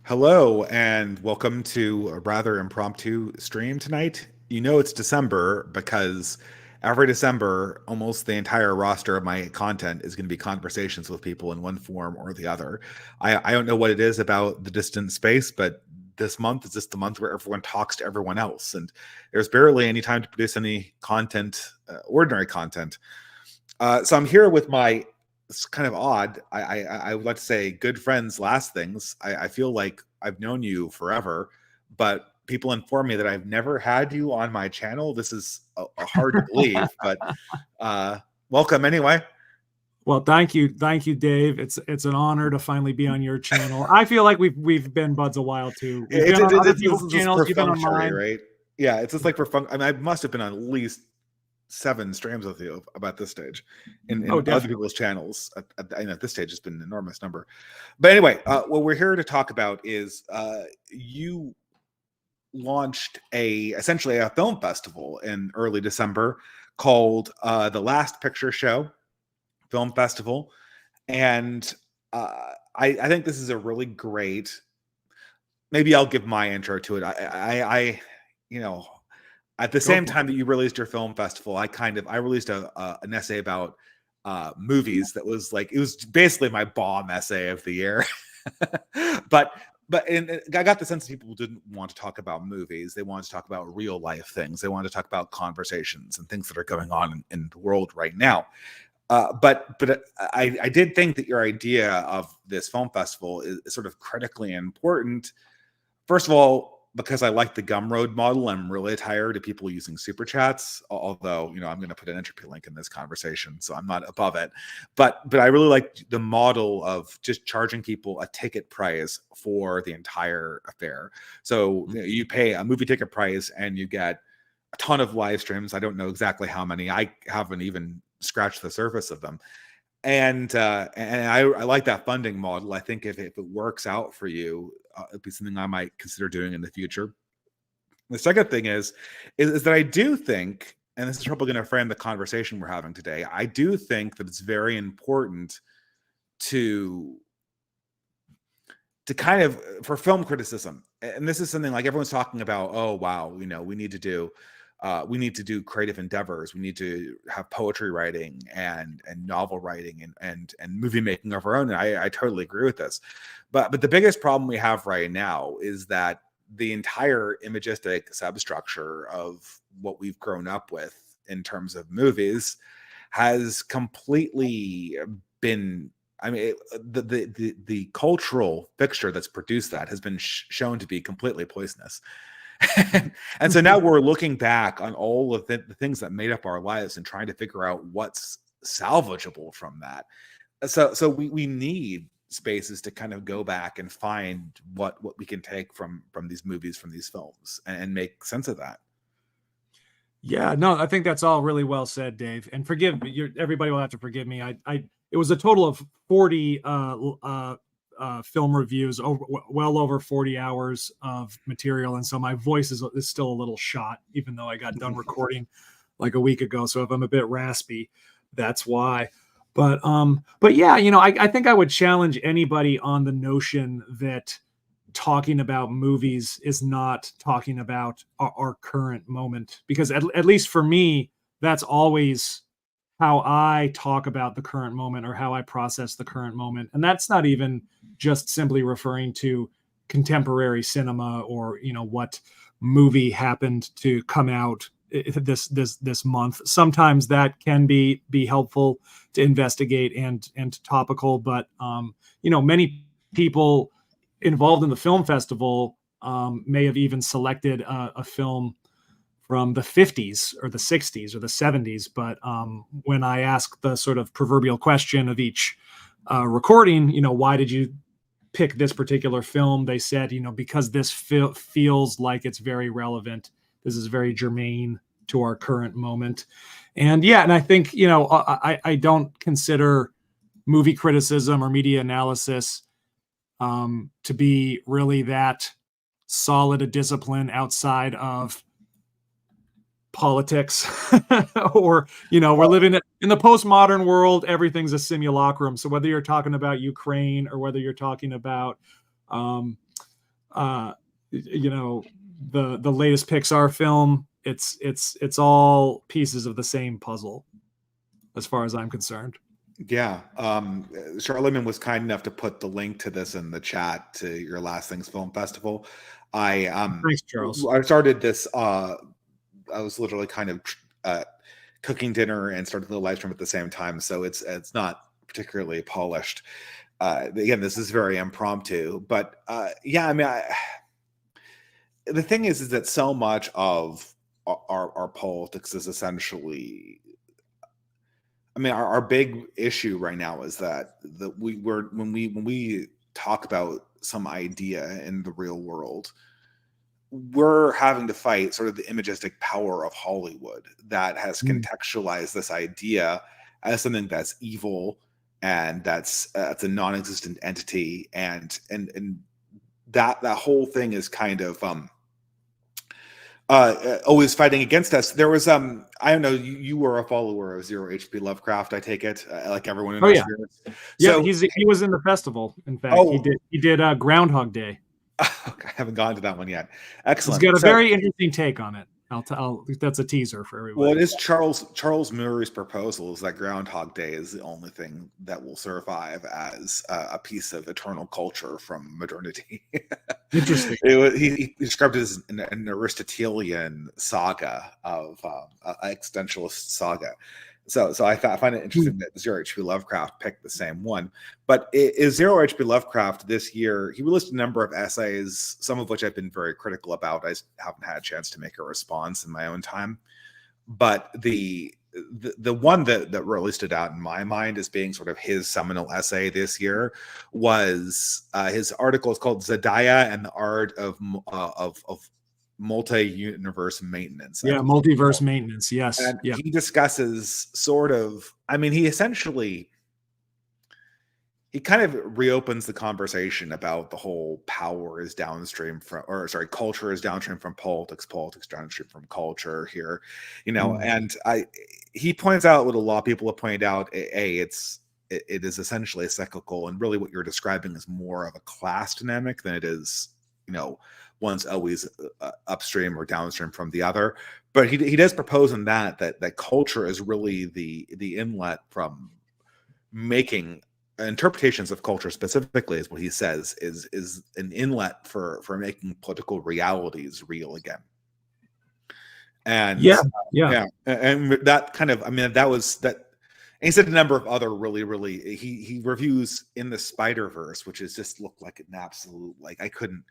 Hello, and welcome to a rather impromptu stream tonight. You know it's December because every December, almost the entire roster of my content is going to be conversations with people in one form or the other. I don't know what it is about the distant space, but this month is just the month where everyone talks to everyone else, and there's barely any time to produce any content, ordinary content. So I'm here with my it's kind of odd. I would like to say good friends last things. I feel like I've known you forever, but people inform me that I've never had you on my channel. This is a hard to believe, but welcome anyway. Well, thank you, Dave. It's an honor to finally be on your channel. I feel like we've been buds a while too. We've been on other people's This is channels. You've been on perfunctory, mine. right? Yeah, it's just like for fun. I mean, I must have been on at least 7 streams with you about this stage in other people's channels. At this stage, it's been an enormous number. But anyway, what we're here to talk about is you launched essentially a film festival in early December called the Last Picture Show Film Festival, and I think this is a really great. Maybe I'll give my intro to it. I you know, at the same time that you released your film festival, I released an essay about movies that was like, it was basically my bomb essay of the year. but I got the sense that people didn't want to talk about movies. They wanted to talk about real life things. They wanted to talk about conversations and things that are going on in the world right now. But I did think that your idea of this film festival is sort of critically important. First of all, because I like the Gumroad model, I'm really tired of people using super chats. Although, I'm going to put an entropy link in this conversation, so I'm not above it. But I really like the model of just charging people a ticket price for the entire affair. So you pay a movie ticket price, and you get a ton of live streams. I don't know exactly how many. I haven't even scratched the surface of them. And I like that funding model. I think if it works out for you, it'd be something I might consider doing in the future. The second thing is that I do think, and this is probably going to frame the conversation we're having today, I do think that it's very important to kind of, for film criticism, and this is something like everyone's talking about, oh wow, we need to do creative endeavors. We need to have poetry writing and novel writing and movie making of our own. And I totally agree with this. But the biggest problem we have right now is that the entire imagistic substructure of what we've grown up with in terms of movies has completely been, the cultural fixture that's produced that has been shown to be completely poisonous. And so now we're looking back on all of the things that made up our lives and trying to figure out what's salvageable from that. So we need spaces to kind of go back and find what we can take from these movies, from these films, and make sense of that. Yeah, no, I think that's all really well said, Dave. And forgive me, everybody will have to forgive me. It was a total of 40 film reviews, well over 40 hours of material, and so my voice is still a little shot, even though I got done recording like a week ago. So if I'm a bit raspy, that's why. But yeah, I think I would challenge anybody on the notion that talking about movies is not talking about our current moment, because at least for me, that's always how I talk about the current moment, or how I process the current moment. And that's not even just simply referring to contemporary cinema, or, what movie happened to come out this month. Sometimes that can be helpful to investigate and topical, but many people involved in the film festival may have even selected a film from the 50s or the 60s or the 70s. But when I asked the sort of proverbial question of each recording, why did you pick this particular film? They said, because this feels like it's very relevant. This is very germane to our current moment. And yeah, and I think, I don't consider movie criticism or media analysis to be really that solid a discipline outside of politics. Or we're living in the postmodern world. Everything's a simulacrum. So whether you're talking about Ukraine, or whether you're talking about you know, the latest Pixar film. It's all pieces of the same puzzle, as far as I'm concerned. Yeah. Charlemagne was kind enough to put the link to this in the chat to your Last Things Film Festival. Thanks, Charles. I started this. I was literally kind of cooking dinner and started the live stream at the same time, so it's not particularly polished. Again, this is very impromptu, but yeah, I mean, the thing is that so much of our politics is essentially, I mean, our big issue right now is that when we talk about some idea in the real world, we're having to fight sort of the imagistic power of Hollywood that has contextualized this idea as something that's evil and that's a non-existent entity, and that whole thing is kind of always fighting against us. There was I don't know, you were a follower of Zero H.P. Lovecraft, I take it, like everyone in our spirits. Yeah, so, he was in the festival. In fact, he did Groundhog Day. Okay, I haven't gone to that one yet. Excellent. He's got a very interesting take on it. That's a teaser for everyone. Well, it is Charles Murray's proposal is that Groundhog Day is the only thing that will survive as a piece of eternal culture from modernity. Interesting. He described it as an Aristotelian saga of existentialist saga. So I find it interesting that Zero H.P. Lovecraft picked the same one. But is Zero H.P. Lovecraft this year, he released a number of essays, some of which I've been very critical about. I haven't had a chance to make a response in my own time. But the one that really stood out in my mind as being sort of his seminal essay this year was his article is called Zendaya and the Art of Multi-Universe Maintenance. Yeah, multiverse maintenance. Yes. And he discusses sort of, I mean, he kind of reopens the conversation about the whole power is downstream from, or sorry, culture is downstream from politics downstream from culture here, you know. And he points out what a lot of people have pointed out, it is essentially cyclical, and really what you're describing is more of a class dynamic than it is, you know, one's always upstream or downstream from the other. But he does propose in that culture is really the inlet from making interpretations of culture, specifically is what he says is an inlet for making political realities real again. And and that kind of, I mean, that was that. And he said a number of other really he reviews In the Spider-Verse, which is just looked like an absolute, like I could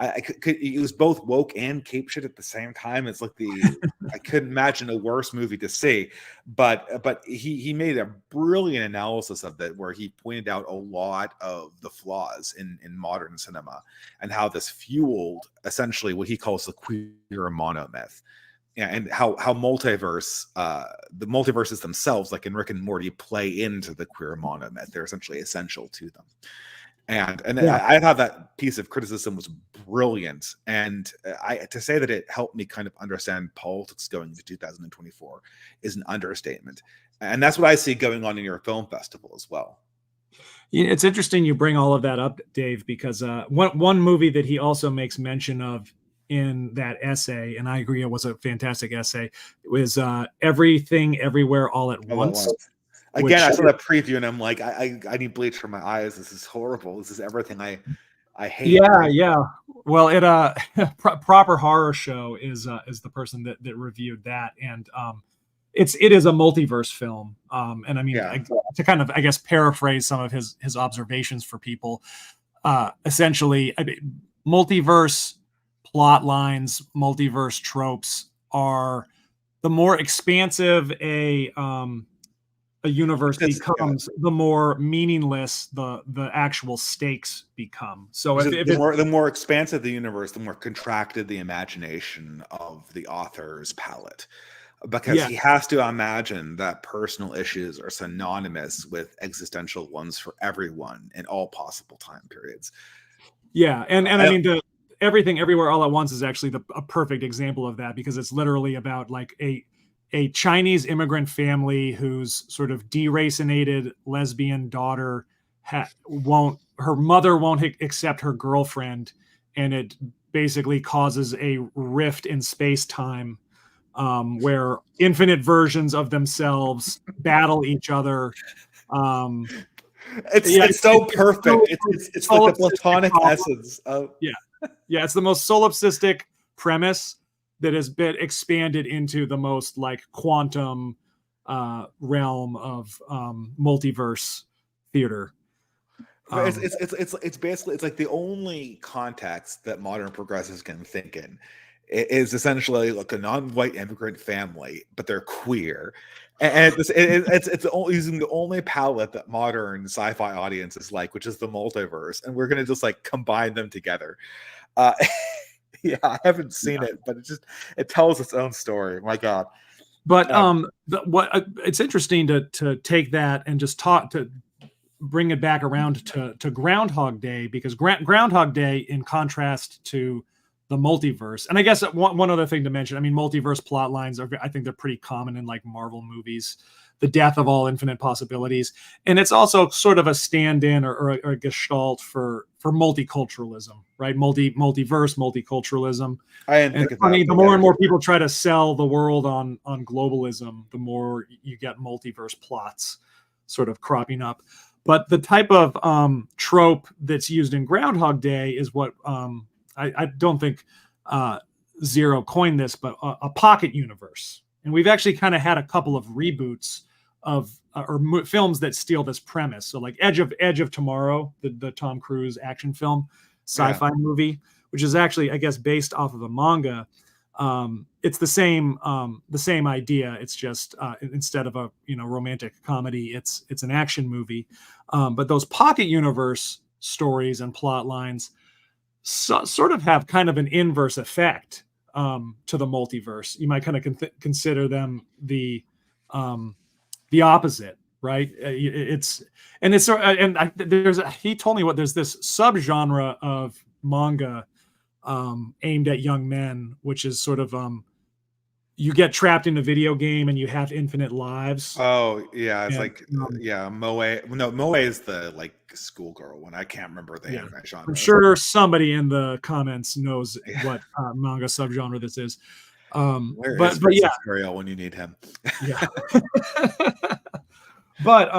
it was both woke and cape shit at the same time. It's like I couldn't imagine a worse movie to see. But he made a brilliant analysis of that, where he pointed out a lot of the flaws in modern cinema and how this fueled essentially what he calls the queer monomyth. Yeah, and how multiverse, the multiverses themselves, like in Rick and Morty, play into the queer monomyth. They're essentially essential to them. And I thought that piece of criticism was brilliant. And to say that it helped me kind of understand politics going into 2024 is an understatement. And that's what I see going on in your film festival as well. It's interesting you bring all of that up, Dave, because one movie that he also makes mention of in that essay, and I agree it was a fantastic essay, it was Everything Everywhere All at Once. Again, I saw that preview and I'm like, I need bleach for my eyes. This is horrible. This is everything I hate. Yeah. Well, it Proper Horror Show is the person that reviewed that, and it is a multiverse film. And I mean, to kind of, I guess, paraphrase some of his observations for people, essentially, I mean, multiverse plot lines, multiverse tropes are, the more expansive a universe becomes, the more meaningless the actual stakes become. So the more expansive the universe, the more contracted the imagination of the author's palette, because he has to imagine that personal issues are synonymous with existential ones for everyone in all possible time periods. Yeah, and I mean, the Everything Everywhere All at Once is actually a perfect example of that, because it's literally about like a Chinese immigrant family whose sort of deracinated lesbian daughter her mother won't accept her girlfriend, and it basically causes a rift in space-time, where infinite versions of themselves battle each other. It's so perfect. It's like the platonic essence of it's the most solipsistic premise that has been expanded into the most like quantum realm of multiverse theater. It's basically, it's like the only context that modern progressives can think in is essentially like a non-white immigrant family, but they're queer, and it's using the only palette that modern sci-fi audiences like, which is the multiverse, and we're gonna just like combine them together. Yeah, I haven't seen it, but it tells its own story. My God. But it's interesting to take that and just bring it back around to Groundhog Day, because Groundhog Day, in contrast to the multiverse, and I guess one other thing to mention, I mean, multiverse plot lines I think they're pretty common in like Marvel movies, the death of all infinite possibilities, and it's also sort of a stand-in or a gestalt for multiculturalism, right? Multiverse, multiculturalism. I didn't think of that. I mean, the more and more people try to sell the world on globalism, the more you get multiverse plots sort of cropping up. But the type of trope that's used in Groundhog Day is what I don't think Zero coined this, but a pocket universe. And we've actually kind of had a couple of reboots of films that steal this premise. So like Edge of Tomorrow, the Tom Cruise action film, sci-fi movie, which is actually, I guess, based off of a manga. It's the same idea. It's just instead of a romantic comedy, it's an action movie. But those pocket universe stories and plot lines sort of have kind of an inverse effect to the multiverse. You might kind of consider them the opposite, right? He told me there's this subgenre of manga aimed at young men, which is sort of you get trapped in a video game and you have infinite lives. Oh yeah, it's Moe. No, Moe is the like schoolgirl one. I can't remember the anime genre. I'm sure somebody in the comments knows what manga subgenre this is. But yeah, Ariel when you need him. Yeah. But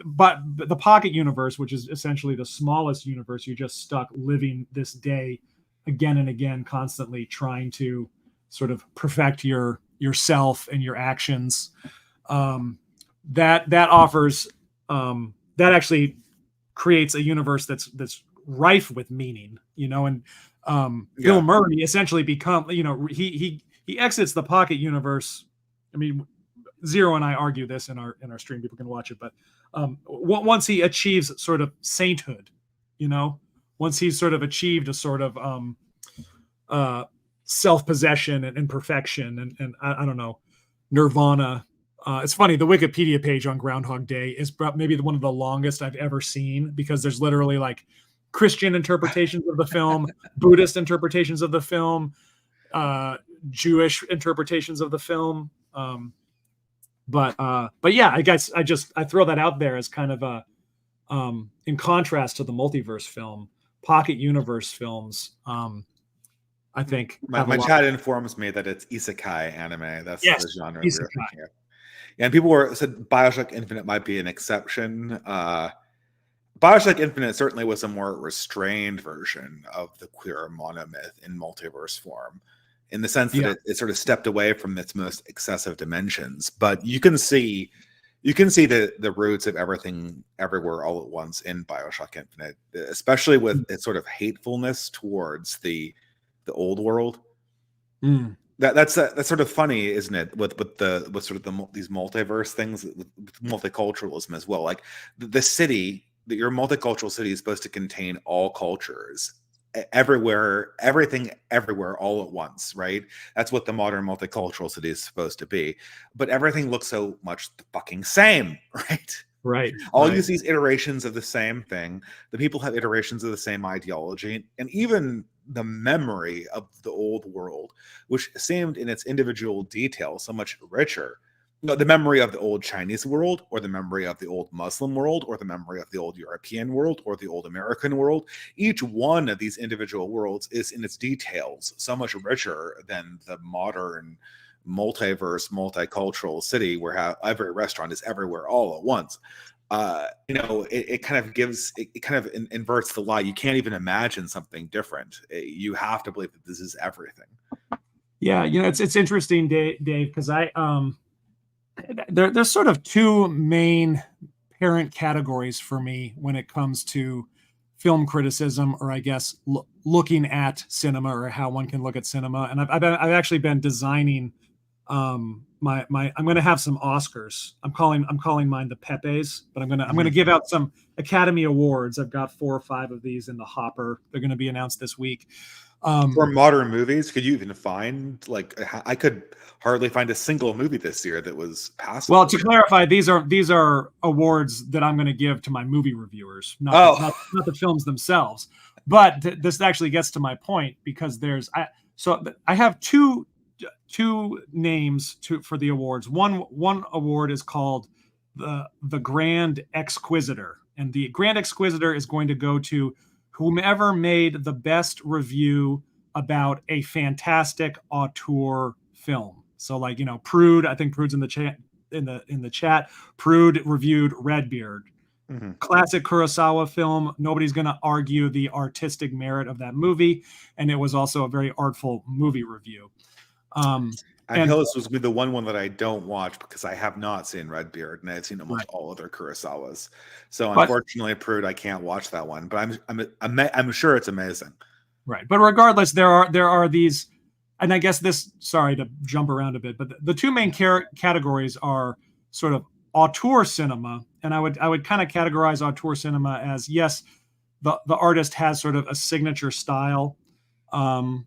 but the pocket universe, which is essentially the smallest universe, you're just stuck living this day again and again, constantly trying to sort of perfect yourself and your actions. That offers that actually creates a universe that's rife with meaning, and Bill Murray essentially he exits the pocket universe. I mean, Zero and I argue this in our stream. People can watch it, but once he achieves sort of sainthood, once he's sort of achieved a sort of self-possession and perfection and I don't know, nirvana. It's funny, the Wikipedia page on Groundhog Day is maybe one of the longest I've ever seen, because there's literally like Christian interpretations of the film, Buddhist interpretations of the film, Jewish interpretations of the film. But yeah, I guess I throw that out there as kind of a in contrast to the multiverse film, pocket universe films. I think my chat informs me that it's isekai anime. That's the genre we're thinking of. Yeah, and people said BioShock Infinite might be an exception. BioShock Infinite certainly was a more restrained version of the queer monomyth in multiverse form, in the sense that it sort of stepped away from its most excessive dimensions. But you can see the roots of everything everywhere all at once in BioShock Infinite, especially with its sort of hatefulness towards the old world. That's sort of funny, isn't it? With these multiverse things, with multiculturalism as well. Like the city, your multicultural city is supposed to contain all cultures, everywhere, everything, everywhere, all at once, right? That's what the modern multicultural city is supposed to be. But everything looks so much the fucking same, right? Right. All use these iterations of the same thing. The people have iterations of the same ideology, and even the memory of the old world, which seemed in its individual detail so much richer No, the memory of the old Chinese world, or the memory of the old Muslim world, or the memory of the old European world, or the old American world. Each one of these individual worlds is in its details so much richer than the modern multiverse, multicultural city where every restaurant is everywhere all at once. It kind of inverts the lie. You can't even imagine something different. You have to believe that this is everything. Yeah, it's interesting, Dave, because there's sort of two main parent categories for me when it comes to film criticism, or I guess looking at cinema, or how one can look at cinema. And I've actually been designing I'm going to have some Oscars. I'm calling mine the Pepes, but I'm going to give out some Academy Awards. I've got 4 or 5 of these in the hopper. They're going to be announced this week. For modern movies, could you even find, like, I could hardly find a single movie this year that was passed? Well, to clarify, these are awards that I'm going to give to my movie reviewers, not the films themselves. But this actually gets to my point, because I have two names for the awards. One award is called the Grand Exquisitor, and the Grand Exquisitor is going to go to whomever made the best review about a fantastic auteur film. So, like, Prude, I think Prude's in the chat. In the chat, Prude reviewed Redbeard. Mm-hmm. Classic Kurosawa film. Nobody's going to argue the artistic merit of that movie, and it was also a very artful movie review. I know this was the one that I don't watch, because I have not seen Redbeard, and I've seen almost all other Kurosawas. So unfortunately, Prude, I can't watch that one. But I'm sure it's amazing. Right, but regardless, there are these, and I guess this. Sorry to jump around a bit, but the two main categories are sort of auteur cinema, and I would kind of categorize auteur cinema as, yes, the artist has sort of a signature style, an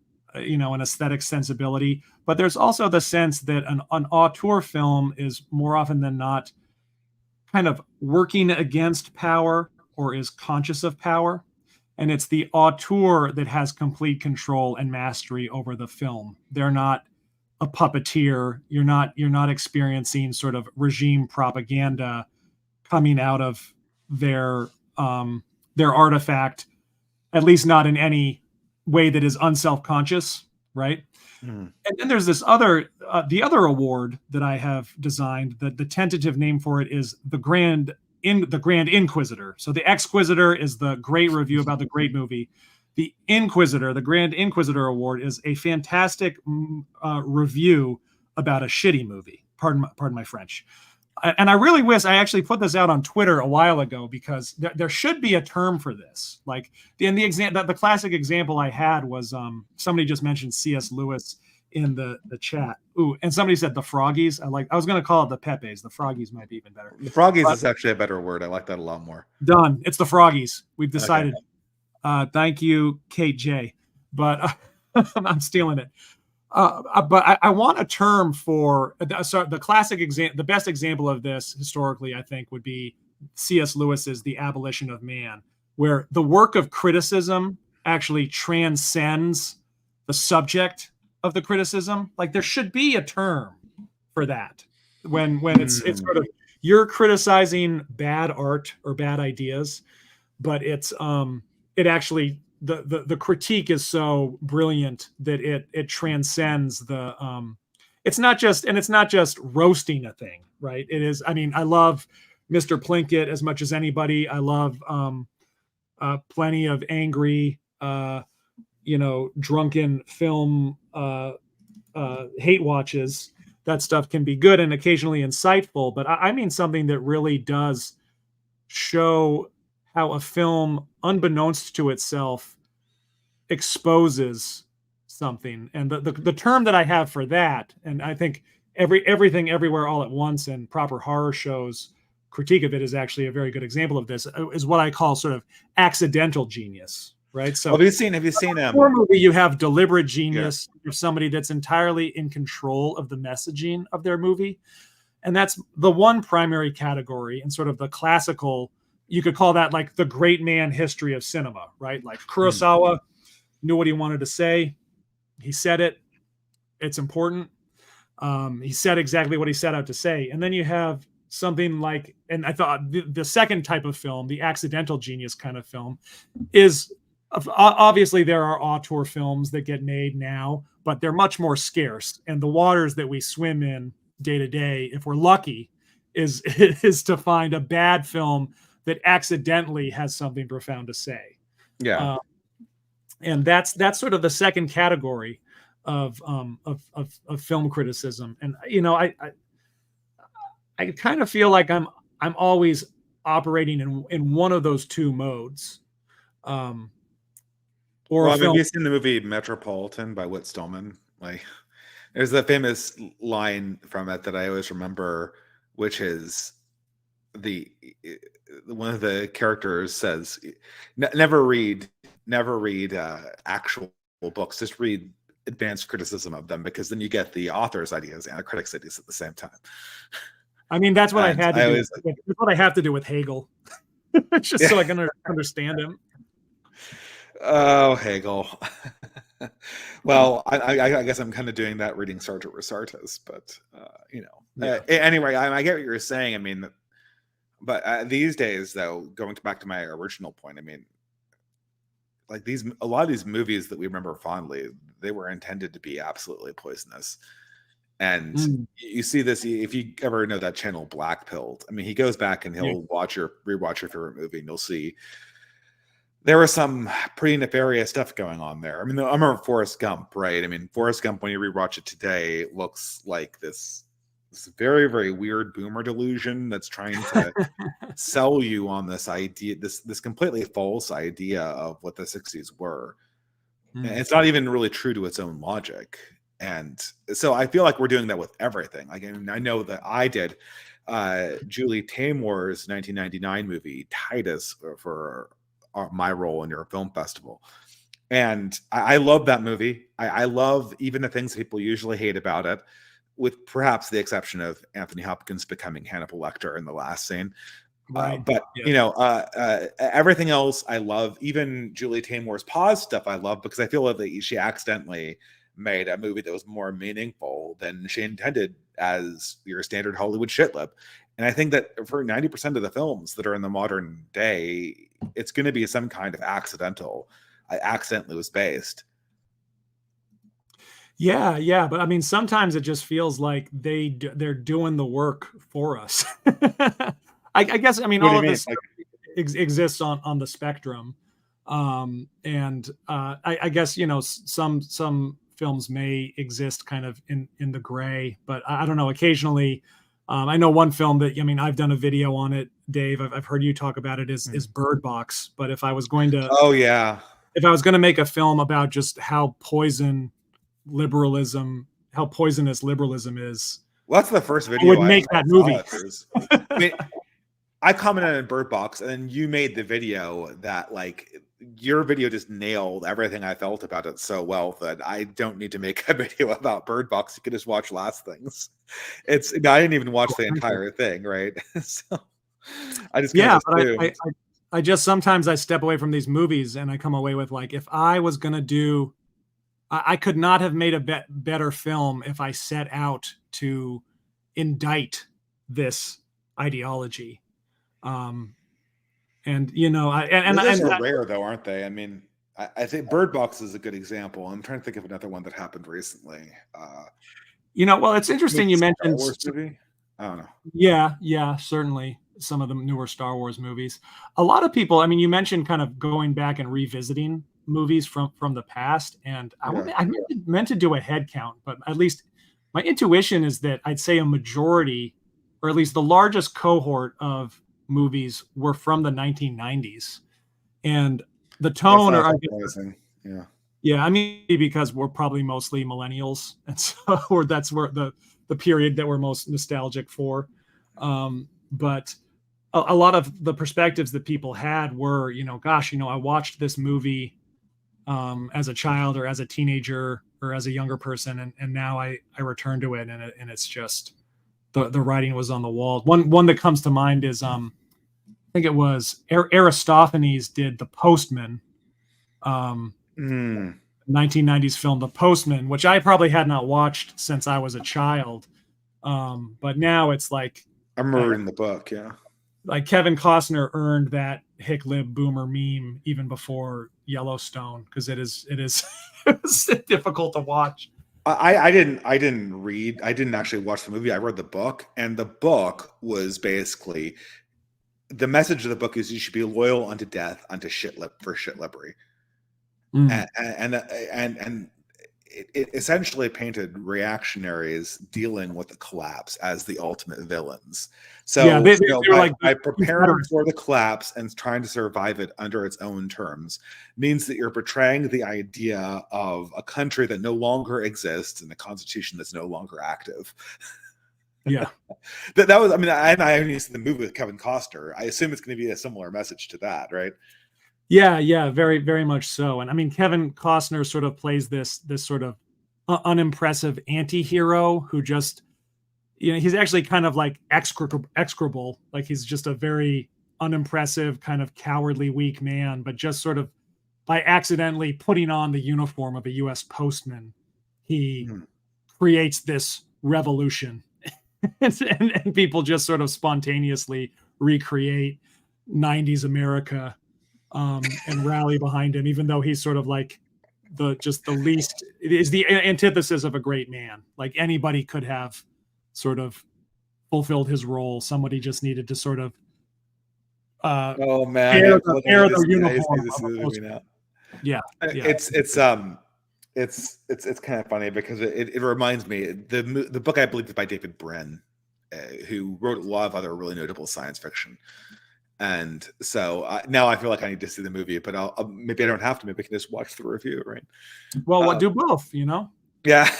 aesthetic sensibility. But there's also the sense that an auteur film is more often than not kind of working against power, or is conscious of power. And it's the auteur that has complete control and mastery over the film. They're not a puppeteer. You're not experiencing sort of regime propaganda coming out of their artifact, at least not in any way that is unself-conscious, right? And then there's this the other award that I have designed. The tentative name for it is the Grand Inquisitor. So the Exquisitor is the great review about the great movie. The Inquisitor, the Grand Inquisitor Award, is a fantastic review about a shitty movie. Pardon my French. And I really wish I actually put this out on Twitter a while ago, because there should be a term for this. Like the classic example I had was somebody just mentioned C.S. Lewis in the chat. Ooh, and somebody said the Froggies. I was going to call it the Pepes. The Froggies might be even better. The Froggies is actually a better word. I like that a lot more. Done. It's the Froggies. We've decided. Okay. Thank you, Kate J. But I'm stealing it. But I want a term for the classic example. The best example of this historically, I think, would be C.S. Lewis's The Abolition of Man, where the work of criticism actually transcends the subject of the criticism. Like, there should be a term for that when it's sort of, you're criticizing bad art or bad ideas, but it's it actually. The critique is so brilliant that it transcends the it's not just roasting a thing, right? It is. I mean, I love Mr. Plinkett as much as anybody. I love plenty of angry, drunken film hate watches. That stuff can be good and occasionally insightful, but I mean something that really does show how a film, unbeknownst to itself, exposes something. And the term that I have for that, and I think Everything Everywhere All at Once and proper horror shows critique of it is actually a very good example of this, is what I call sort of accidental genius, right? So have you seen horror movie, you have deliberate genius, of somebody that's entirely in control of the messaging of their movie. And that's the one primary category, and sort of the classical, you could call that like the great man history of cinema, right? Like Kurosawa knew what he wanted to say. He said it. It's important. He said exactly what he set out to say. And then you have something like, and I thought the second type of film, the accidental genius kind of film, is obviously there are auteur films that get made now, but they're much more scarce. And the waters that we swim in day to day, if we're lucky, is to find a bad film that accidentally has something profound to say. Yeah. And that's sort of the second category of film criticism. And I kind of feel like I'm always operating in one of those two modes. Or have you seen the movie Metropolitan by Whit Stillman? Like, there's a famous line from it that I always remember, which is one of the characters says, "Never read actual books. Just read advanced criticism of them, because then you get the author's ideas and the critic's ideas at the same time." I mean, that's what I had to do. That's what I have to do with Hegel, just so I can understand him. Oh, Hegel. Well, I guess I'm kind of doing that reading Sartre Resartus, but anyway, I get what you're saying. I mean, but these days, though, going back to my original point, I mean, like a lot of these movies that we remember fondly, they were intended to be absolutely poisonous. And you see this, if you ever know that channel Black Pilled, I mean, he goes back and he'll rewatch your favorite movie, and you'll see there was some pretty nefarious stuff going on there. I mean, I remember Forrest Gump, right? I mean, Forrest Gump, when you rewatch it today, looks like this very, very weird boomer delusion that's trying to sell you on this idea, this completely false idea of what the 60s were. And it's not even really true to its own logic. And so I feel like we're doing that with everything. Like, I mean, I know that I did Julie Taymor's 1999 movie Titus for my role in your film festival. And I love that movie. I love even the things people usually hate about it, with perhaps the exception of Anthony Hopkins becoming Hannibal Lecter in the last scene. Right. But everything else I love. Even Julie Taymor's Pause stuff I love, because I feel like she accidentally made a movie that was more meaningful than she intended as your standard Hollywood shitlip. And I think that for 90% of the films that are in the modern day, it's going to be some kind of accidentally was based. Yeah, but I mean, sometimes it just feels like they're doing the work for us. I guess, I mean, all of this exists on the spectrum, and I guess, some films may exist kind of in the gray, but I don't know. Occasionally, I know one film that, I mean, I've done a video on it, Dave. I've heard you talk about it. Is Bird Box. But if I was going to, if I was going to make a film about just how poisonous liberalism is, well, that's the first video I would make that movie. I mean, I commented on Bird Box, and you made the video that, like, your video just nailed everything I felt about it so well that I don't need to make a video about Bird Box. You can just watch Last Things. I didn't even watch the entire thing, right? So I just but I just sometimes I step away from these movies and I come away with, like, if I was gonna do, I could not have made a better film if I set out to indict this ideology. And those are rare, though, aren't they? I mean, I think Bird Box is a good example. I'm trying to think of another one that happened recently. Well, it's interesting you mentioned Star Wars movie. I don't know. Yeah, certainly some of the newer Star Wars movies. A lot of people, I mean, you mentioned kind of going back and revisiting movies from the past, and I meant to do a head count, but at least my intuition is that I'd say a majority, or at least the largest cohort of movies, were from the 1990s, and the tone, I mean, because we're probably mostly millennials, and so that's where the period that we're most nostalgic for. But a lot of the perspectives that people had were, I watched this movie as a child or as a teenager or as a younger person, and now I return to it, and it's just the writing was on the wall. One that comes to mind is I think it was Aristophanes did The Postman, 1990s film The Postman, which I probably had not watched since I was a child. But now it's like I remember reading the book. Yeah, like Kevin Costner earned that hick lib boomer meme even before Yellowstone, because it is it's difficult to watch. I didn't actually watch the movie. I read the book, and the book was basically, the message of the book is you should be loyal unto death, unto for shitlippery. And it essentially painted reactionaries dealing with the collapse as the ultimate villains. So yeah, they were like, by preparing for the collapse and trying to survive it under its own terms means that you're portraying the idea of a country that no longer exists and a constitution that's no longer active. Yeah. that was, I mean, I only seen the movie with Kevin Costner. I assume it's going to be a similar message to that, right? Yeah, very, very much so. And I mean, Kevin Costner sort of plays this sort of unimpressive anti-hero who just, he's actually kind of like execrable. Like he's just a very unimpressive, kind of cowardly, weak man, but just sort of by accidentally putting on the uniform of a U.S. postman, he creates this revolution. and people just sort of spontaneously recreate 90s America and rally behind him, even though he's sort of like the least, it is the antithesis of a great man. Like anybody could have sort of fulfilled his role. Somebody just needed to sort of oh man, air the uniform. Yeah. It's kind of funny because it reminds me, the book I believe is by David Brin, who wrote a lot of other really notable science fiction. And so now I feel like I need to see the movie, but maybe I don't have to. Maybe I can just watch the review, right? Well, do both, Yeah.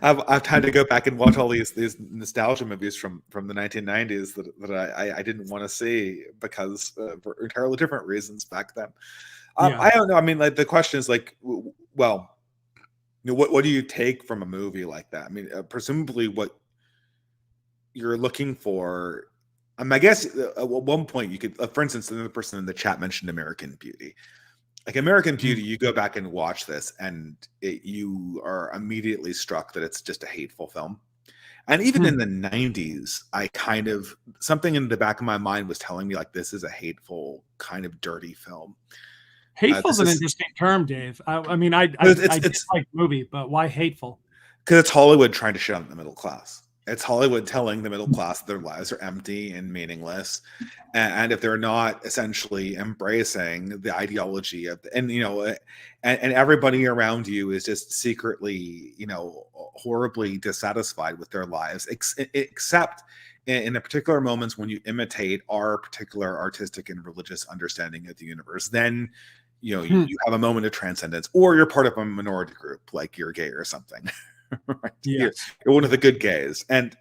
I've time to go back and watch all these nostalgia movies from the 1990s that I didn't want to see because for entirely different reasons back then. I don't know. I mean, like the question is like, well, what do you take from a movie like that? I mean, presumably what you're looking for. I guess at one point you could, for instance, another person in the chat mentioned American Beauty. Like American Beauty, you go back and watch this, and you are immediately struck that it's just a hateful film. And even in the 90s, I kind of, something in the back of my mind was telling me like this is a hateful, kind of dirty film. Hateful is an interesting term, Dave. I mean, I dislike the movie, but why hateful? Because it's Hollywood trying to shit on the middle class. It's Hollywood telling the middle class their lives are empty and meaningless, and if they're not essentially embracing the ideology of, and everybody around you is just secretly, horribly dissatisfied with their lives, except in the particular moments when you imitate our particular artistic and religious understanding of the universe, then you have a moment of transcendence, or you're part of a minority group, like you're gay or something. Right? Yes. You're one of the good gays. And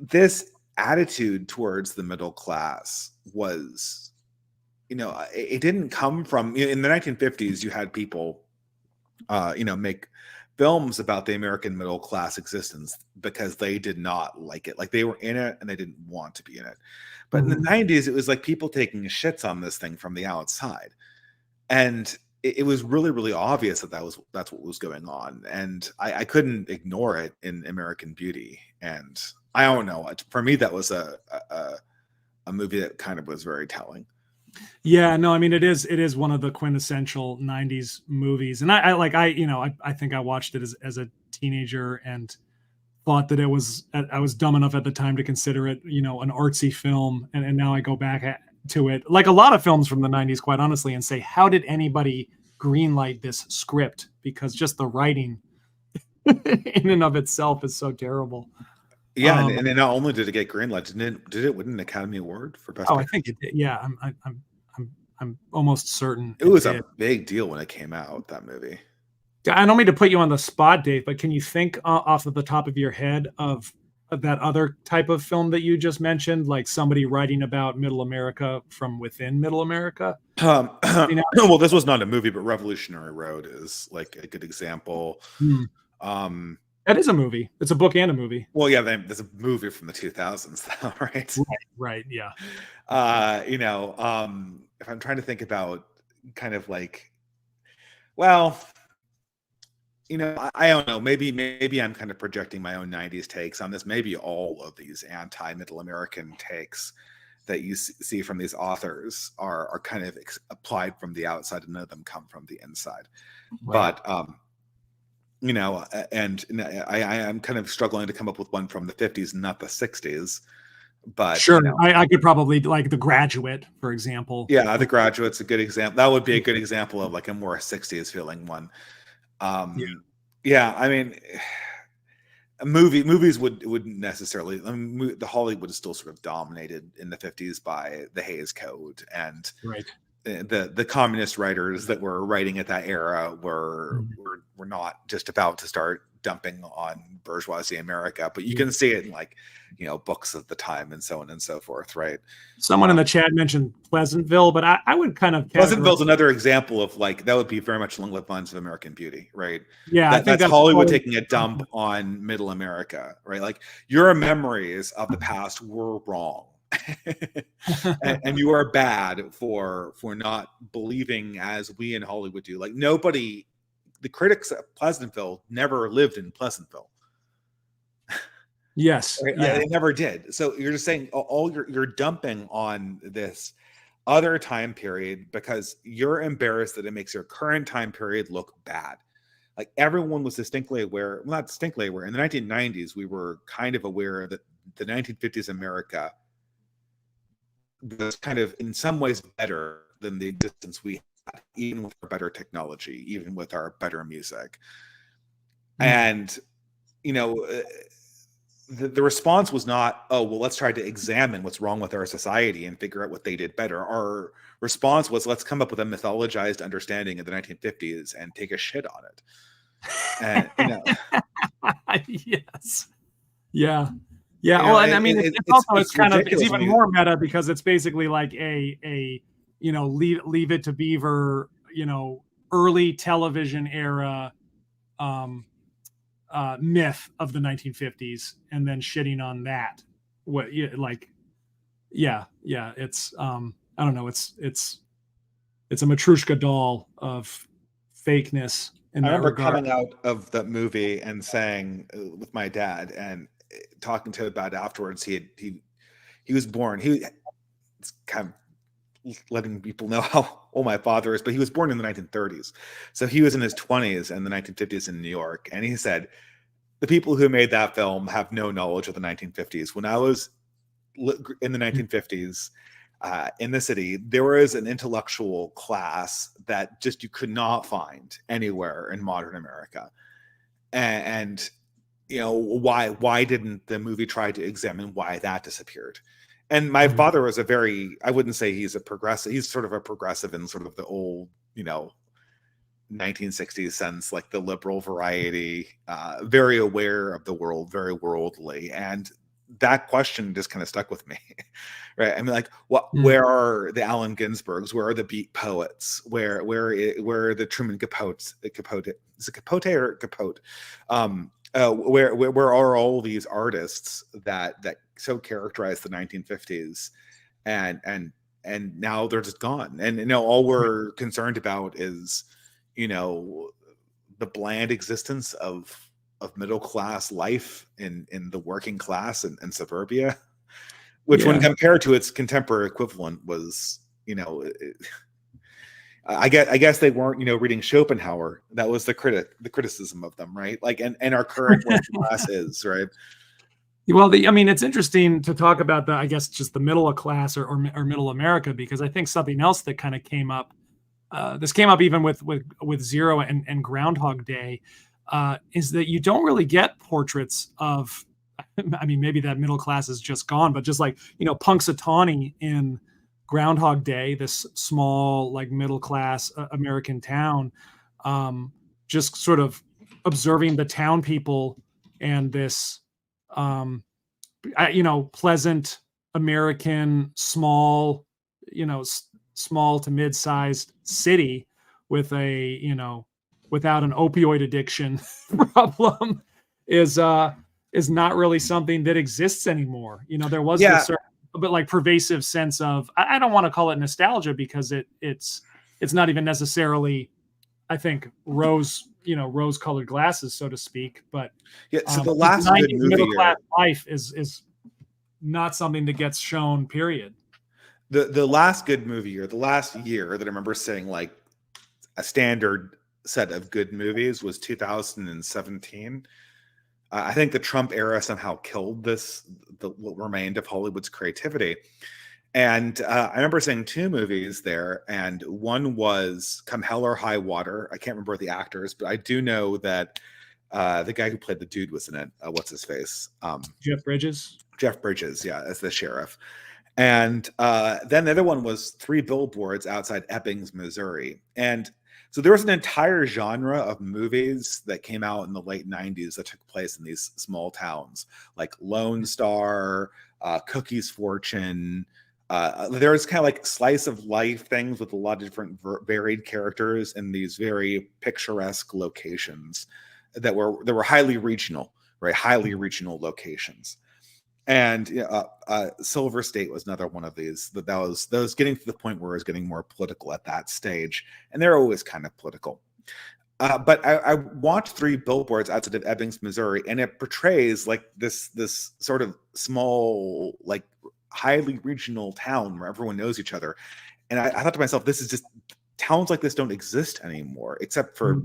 this attitude towards the middle class was, it didn't come from, in the 1950s, you had people, make films about the American middle class existence because they did not like it. Like they were in it and they didn't want to be in it. But in the 90s, it was like people taking shits on this thing from the outside. And it was really, really obvious that's what was going on, and I couldn't ignore it in American Beauty. And I don't know, for me that was a movie that kind of was very telling. Yeah, no, I mean it is one of the quintessential 90s movies, and I think I watched it as a teenager and thought that I was dumb enough at the time to consider it an artsy film, and now I go back to it like a lot of films from the 90s, quite honestly, and say, how did anybody greenlight this script? Because just the writing in and of itself is so terrible. Yeah, and not only did it get greenlight, did it win an Academy Award for Best Picture? I think it did. Yeah, I'm almost certain it was a big deal when it came out, that movie. I don't mean to put you on the spot, Dave, but can you think off of the top of your head of that other type of film that you just mentioned, like somebody writing about Middle America from within Middle America? Well, this was not a movie, but Revolutionary Road is like a good example. That is a movie. It's a book and a movie. Well, yeah, there's a movie from the 2000s, though, right? Right, yeah. If I'm trying to think about kind of like Well, I don't know. Maybe I'm kind of projecting my own 90s takes on this. Maybe all of these anti-Middle American takes that you see from these authors are kind of applied from the outside, and none of them come from the inside. Right. But and I am kind of struggling to come up with one from the 50s, not the 60s. But sure, I could probably, like, The Graduate, for example. Yeah, The Graduate's a good example. That would be a good example of like a more 60s feeling one. Yeah, I mean, movies wouldn't necessarily. I mean, the Hollywood is still sort of dominated in the 50s by the Hays Code, and right. The communist writers that were writing at that era were not just about to start dumping on bourgeoisie America, but you can see it in, like, books of the time and so on and so forth, right? Someone in the chat mentioned Pleasantville, but I would kind of Pleasantville's another example of, like, that would be very much along the lines of American Beauty, right? Yeah, I think that's Hollywood taking a dump on Middle America, right? Like, your memories of the past were wrong. and you are bad for not believing as we in Hollywood do. Like, nobody, the critics of Pleasantville never lived in Pleasantville. Yes, right? Yeah. They never did. So you're just saying you're dumping on this other time period because you're embarrassed that it makes your current time period look bad. Like, everyone was distinctly aware, well, not distinctly aware. In the 1990s, we were kind of aware that the 1950s America was kind of in some ways better than the existence we had, even with our better technology, even with our better music. And the response was not, oh, well, let's try to examine what's wrong with our society and figure out what they did better. Our response was, let's come up with a mythologized understanding of the 1950s and take a shit on it. And yes, yeah. Well, and I mean, it's even more meta, because it's basically like a Leave It to Beaver, early television era myth of the 1950s, and then shitting on that. It's I don't know, it's a Matryoshka doll of fakeness. I remember coming out of that movie and saying with my dad and talking to him about it afterwards, he was born. It's kind of letting people know how old my father is, but he was born in the 1930s. So he was in his 20s in the 1950s in New York. And he said, the people who made that film have no knowledge of the 1950s. When I was in the 1950s in the city, there was an intellectual class that just you could not find anywhere in modern America. And why didn't the movie try to examine why that disappeared? And my father was I wouldn't say he's a progressive. He's sort of a progressive in sort of the old, 1960s sense, like the liberal variety, very aware of the world, very worldly. And that question just kind of stuck with me, right? I mean, like, where are the Allen Ginsbergs? Where are the beat poets? Where are the Truman Capotes? Capote, is it Capote or Capote? Where are all these artists that so characterize the 1950s, and now they're just gone, and all we're concerned about is the bland existence of middle class life in the working class and suburbia, which when compared to its contemporary equivalent was I guess they weren't, reading Schopenhauer. That was the criticism of them, right? Like, and our current working class is, right? Well, I mean, it's interesting to talk about I guess just the middle class or middle America, because I think something else that kind of came up, this came up even with Zero and Groundhog Day, is that you don't really get portraits of, I mean, maybe that middle class is just gone, but just like, Punxsutawney in Groundhog Day, this small, like, middle class American town, just sort of observing the town people and this, pleasant American small, small to mid-sized city with without an opioid addiction problem is not really something that exists anymore. There was this certain, but like pervasive sense of, I don't want to call it nostalgia, because it's not even necessarily I think, rose-colored glasses, so to speak. But yeah, so the last good movie middle class year, life is not something that gets shown. Period. the last good movie year, the last year that I remember saying like a standard set of good movies was 2017. I think the Trump era somehow killed what remained of Hollywood's creativity. And I remember seeing two movies there, and one was Come Hell or High Water. I can't remember the actors, but I do know that the guy who played the dude was in it. What's his face? Jeff Bridges. Jeff Bridges, yeah, as the sheriff. And then the other one was Three Billboards Outside Ebbing, Missouri. And so there was an entire genre of movies that came out in the late 90s that took place in these small towns, like Lone Star, Cookie's Fortune. There was kind of like slice of life things with a lot of different varied characters in these very picturesque locations that were highly regional, right? Highly regional locations. And Silver State was another one of these that was getting to the point where it was getting more political at that stage, and they're always kind of political. But I watched Three Billboards Outside of Ebbing, Missouri, and it portrays like this sort of small, like highly regional town where everyone knows each other. And I thought to myself, this is just, towns like this don't exist anymore, except for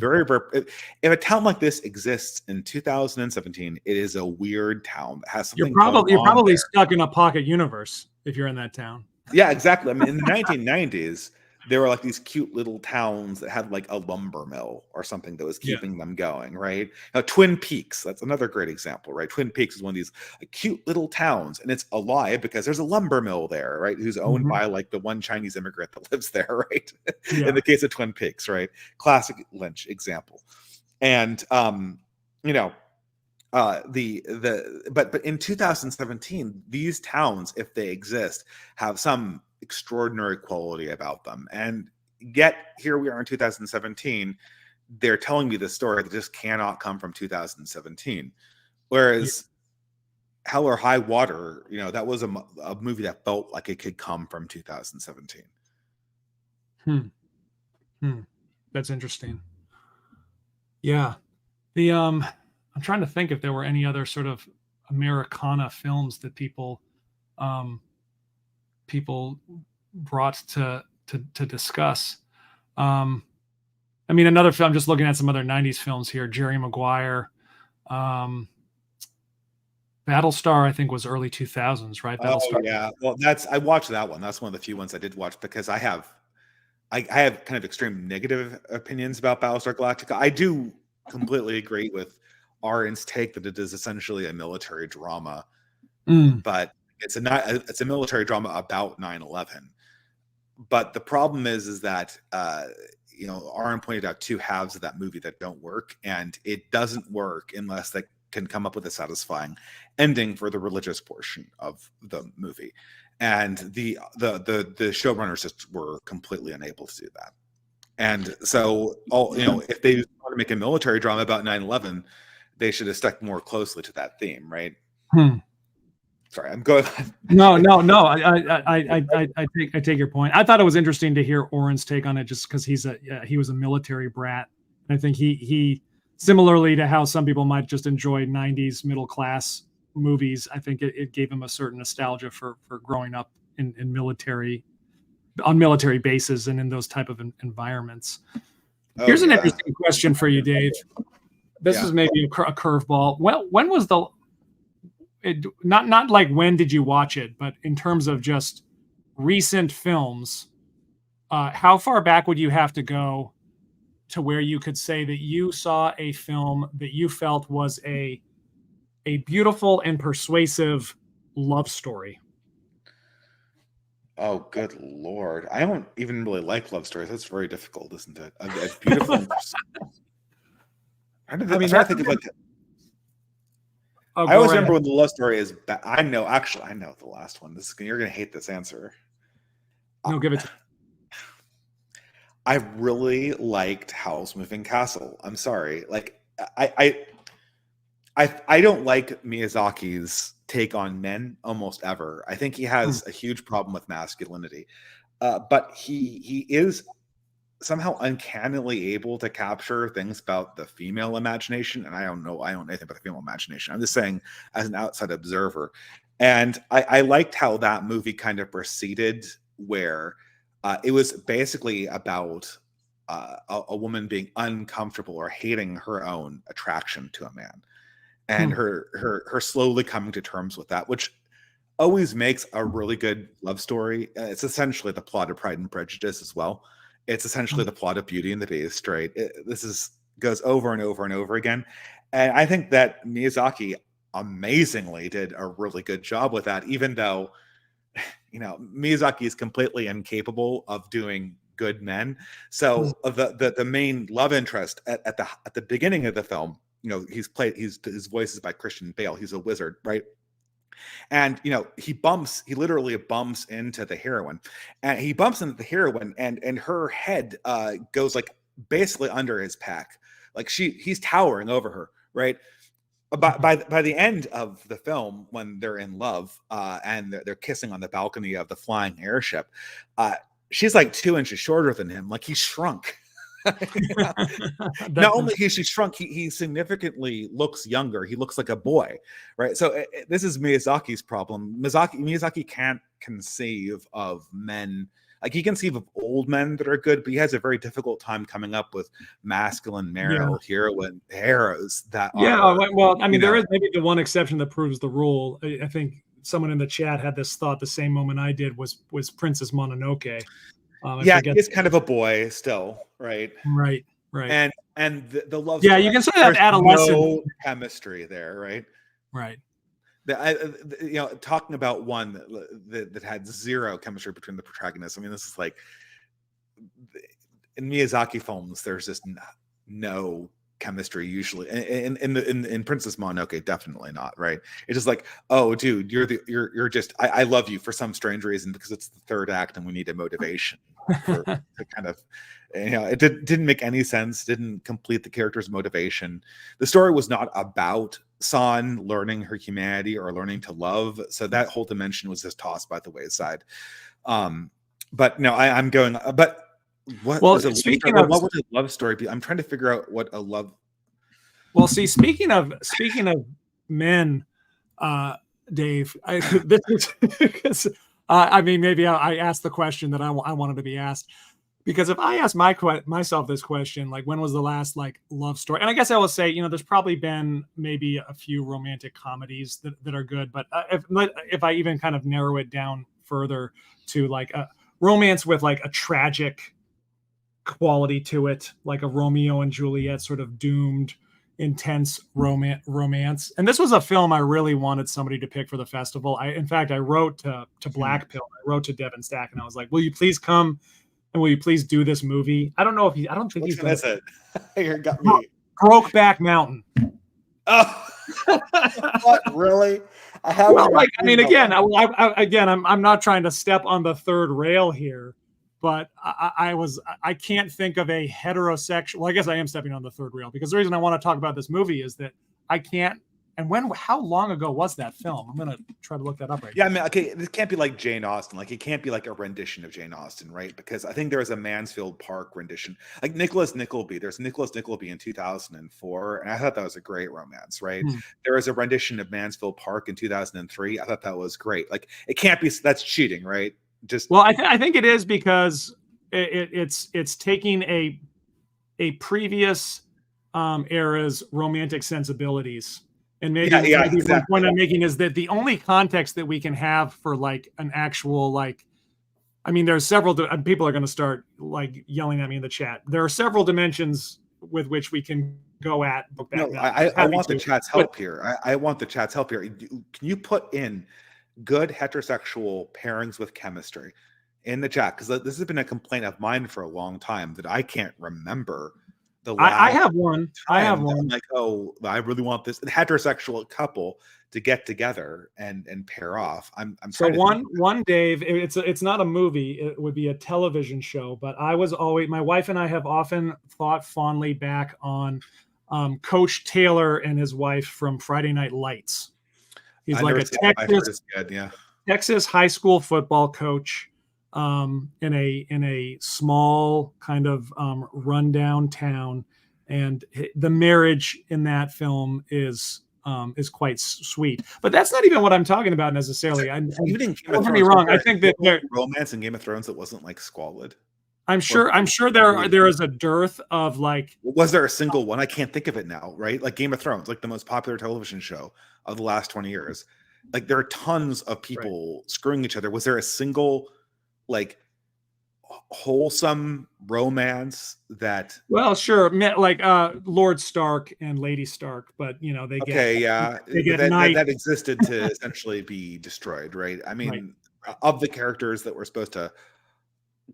if a town like this exists in 2017, it is a weird town that has something. You're probably stuck in a pocket universe if you're in that town. Yeah, exactly. I mean, in the 1990s, there were like these cute little towns that had like a lumber mill or something that was keeping them going, right? Now, Twin Peaks, that's another great example, right? Twin Peaks is one of these cute little towns, and it's alive because there's a lumber mill there, right? Who's owned by like the one Chinese immigrant that lives there, right? In the case of Twin Peaks, right? Classic Lynch example. And but in 2017, these towns, if they exist, have some extraordinary quality about them. And yet here we are in 2017, they're telling me this story that just cannot come from 2017. Whereas Hell or High Water, that was a movie that felt like it could come from 2017. That's interesting. Yeah. I'm trying to think if there were any other sort of Americana films that people brought to discuss. I mean, another film, just looking at some other 90s films here, Jerry Maguire, Battlestar, I think was early 2000s, right? Battlestar. Oh, yeah. Well, I watched that one. That's one of the few ones I did watch because I have kind of extreme negative opinions about Battlestar Galactica. I do completely agree with Aron's take that it is essentially a military drama, but it's a military drama about 9/11. But the problem is that Aron pointed out two halves of that movie that don't work, and it doesn't work unless they can come up with a satisfying ending for the religious portion of the movie. And the showrunners just were completely unable to do that. And so, if they want to make a military drama about 9/11, they should have stuck more closely to that theme, right? Sorry, I'm going. No. I take your point. I thought it was interesting to hear Oren's take on it, just because he was a military brat. And I think he similarly to how some people might just enjoy 90s middle class movies, I think it gave him a certain nostalgia for growing up on military bases and in those type of environments. Here's an interesting question for you, Dave. This is maybe a curveball. When was not like when did you watch it, but in terms of just recent films, how far back would you have to go to where you could say that you saw a film that you felt was a beautiful and persuasive love story? Oh, good Lord. I don't even really like love stories. That's very difficult, isn't it? A beautiful I think of like I always remember when the love story is I know the last one. You're gonna hate this answer. No, give it to me. I really liked Howl's Moving Castle. I'm sorry. Like I don't like Miyazaki's take on men almost ever. I think he has a huge problem with masculinity. But he is somehow uncannily able to capture things about the female imagination. And I don't know anything about the female imagination. I'm just saying as an outside observer. And I liked how that movie kind of proceeded, where it was basically about a woman being uncomfortable or hating her own attraction to a man, and her slowly coming to terms with that, which always makes a really good love story. It's essentially the plot of Pride and Prejudice as well. It's essentially the plot of Beauty and the Beast, right? This goes over and over and over again. And I think that Miyazaki amazingly did a really good job with that, even though, Miyazaki is completely incapable of doing good men. So the main love interest at the beginning of the film, his voice is by Christian Bale. He's a wizard, right? And he literally bumps into the heroine, and and her head goes like basically under his pack, like he's towering over her, right? By the end of the film, when they're in love and they're kissing on the balcony of the flying airship, she's like 2 inches shorter than him, like he's shrunk. Not only is he shrunk, he significantly looks younger. He looks like a boy, right? So this is Miyazaki's problem. Miyazaki can't conceive of men. Like, he can conceive of old men that are good, but he has a very difficult time coming up with masculine male heroes that are. Well, I mean, there is maybe the one exception that proves the rule. I think someone in the chat had this thought the same moment I did, was Princess Mononoke. He's kind of a boy still, right? Right. And the love. Yeah, you can say that adolescent. No chemistry there, right? Right. Talking about one that had zero chemistry between the protagonists. I mean, this is like, in Miyazaki films, there's just no chemistry usually. In Princess Mononoke, definitely not, right? It's just like, oh, dude, you're just I love you for some strange reason because it's the third act and we need a motivation to kind of, it didn't make any sense. Didn't complete the character's motivation. The story was not about San learning her humanity or learning to love, so that whole dimension was just tossed by the wayside. But no, I'm going. But what would a love story be? I'm trying to figure out what a love. Well, see, speaking of men, Dave, I mean, maybe I asked the question that I wanted to be asked. Because if I ask myself this question, like, when was the last love story? And I guess I will say, there's probably been maybe a few romantic comedies that are good. But if I even kind of narrow it down further to a romance with a tragic quality to it, like a Romeo and Juliet sort of doomed, intense romance. And this was a film I really wanted somebody to pick for the festival. In fact, I wrote to Black Pill. I wrote to Devin Stack, and I was like, will you please come? And will you please do this movie? I don't know if I don't think he's done it. You got me. Brokeback Mountain. Oh, what, really? I'm not trying to step on the third rail here, but I can't think of a heterosexual. Well, I guess I am stepping on the third rail, because the reason I want to talk about this movie is that I can't. And how long ago was that film? I'm going to try to look that up right now. I mean, okay, this can't be like Jane Austen. Like, it can't be like a rendition of Jane Austen, right? Because I think there was a Mansfield Park rendition. Like Nicholas Nickleby. There's Nicholas Nickleby in 2004, and I thought that was a great romance, right? There was a rendition of Mansfield Park in 2003. I thought that was great. Like, it can't be. That's cheating, right? Well, I think it is, because it's taking a previous era's romantic sensibilities. And maybe exactly. The point I'm making is that the only context that we can have for an actual I mean, there's several. People are going to start yelling at me in the chat. There are several dimensions with which we can go at. I want the chat's help here. I want the chat's help here. Can you put in good heterosexual pairings with chemistry in the chat? Because this has been a complaint of mine for a long time that I can't remember. I have one. I'm like, oh, I really want this heterosexual couple to get together and pair off. I'm so one Dave. It's not a movie. It would be a television show. But my wife and I have often thought fondly back on Coach Taylor and his wife from Friday Night Lights. He's like a Texas high school football coach. in a small kind of rundown town, and the marriage in that film is quite sweet. But that's not even what I'm talking about necessarily. Even in Game of Don't get me Thrones, wrong. I think that romance in Game of Thrones that wasn't like squalid. I'm sure there is a dearth of like. Was there a single one? I can't think of it now, right? Like Game of Thrones, like the most popular television show of the last 20 years. Like there are tons of people screwing each other. Was there a single like wholesome romance that? Well, sure, like Lord Stark and Lady Stark, but you know they get that existed to essentially be destroyed, right? I mean, of the characters that we're supposed to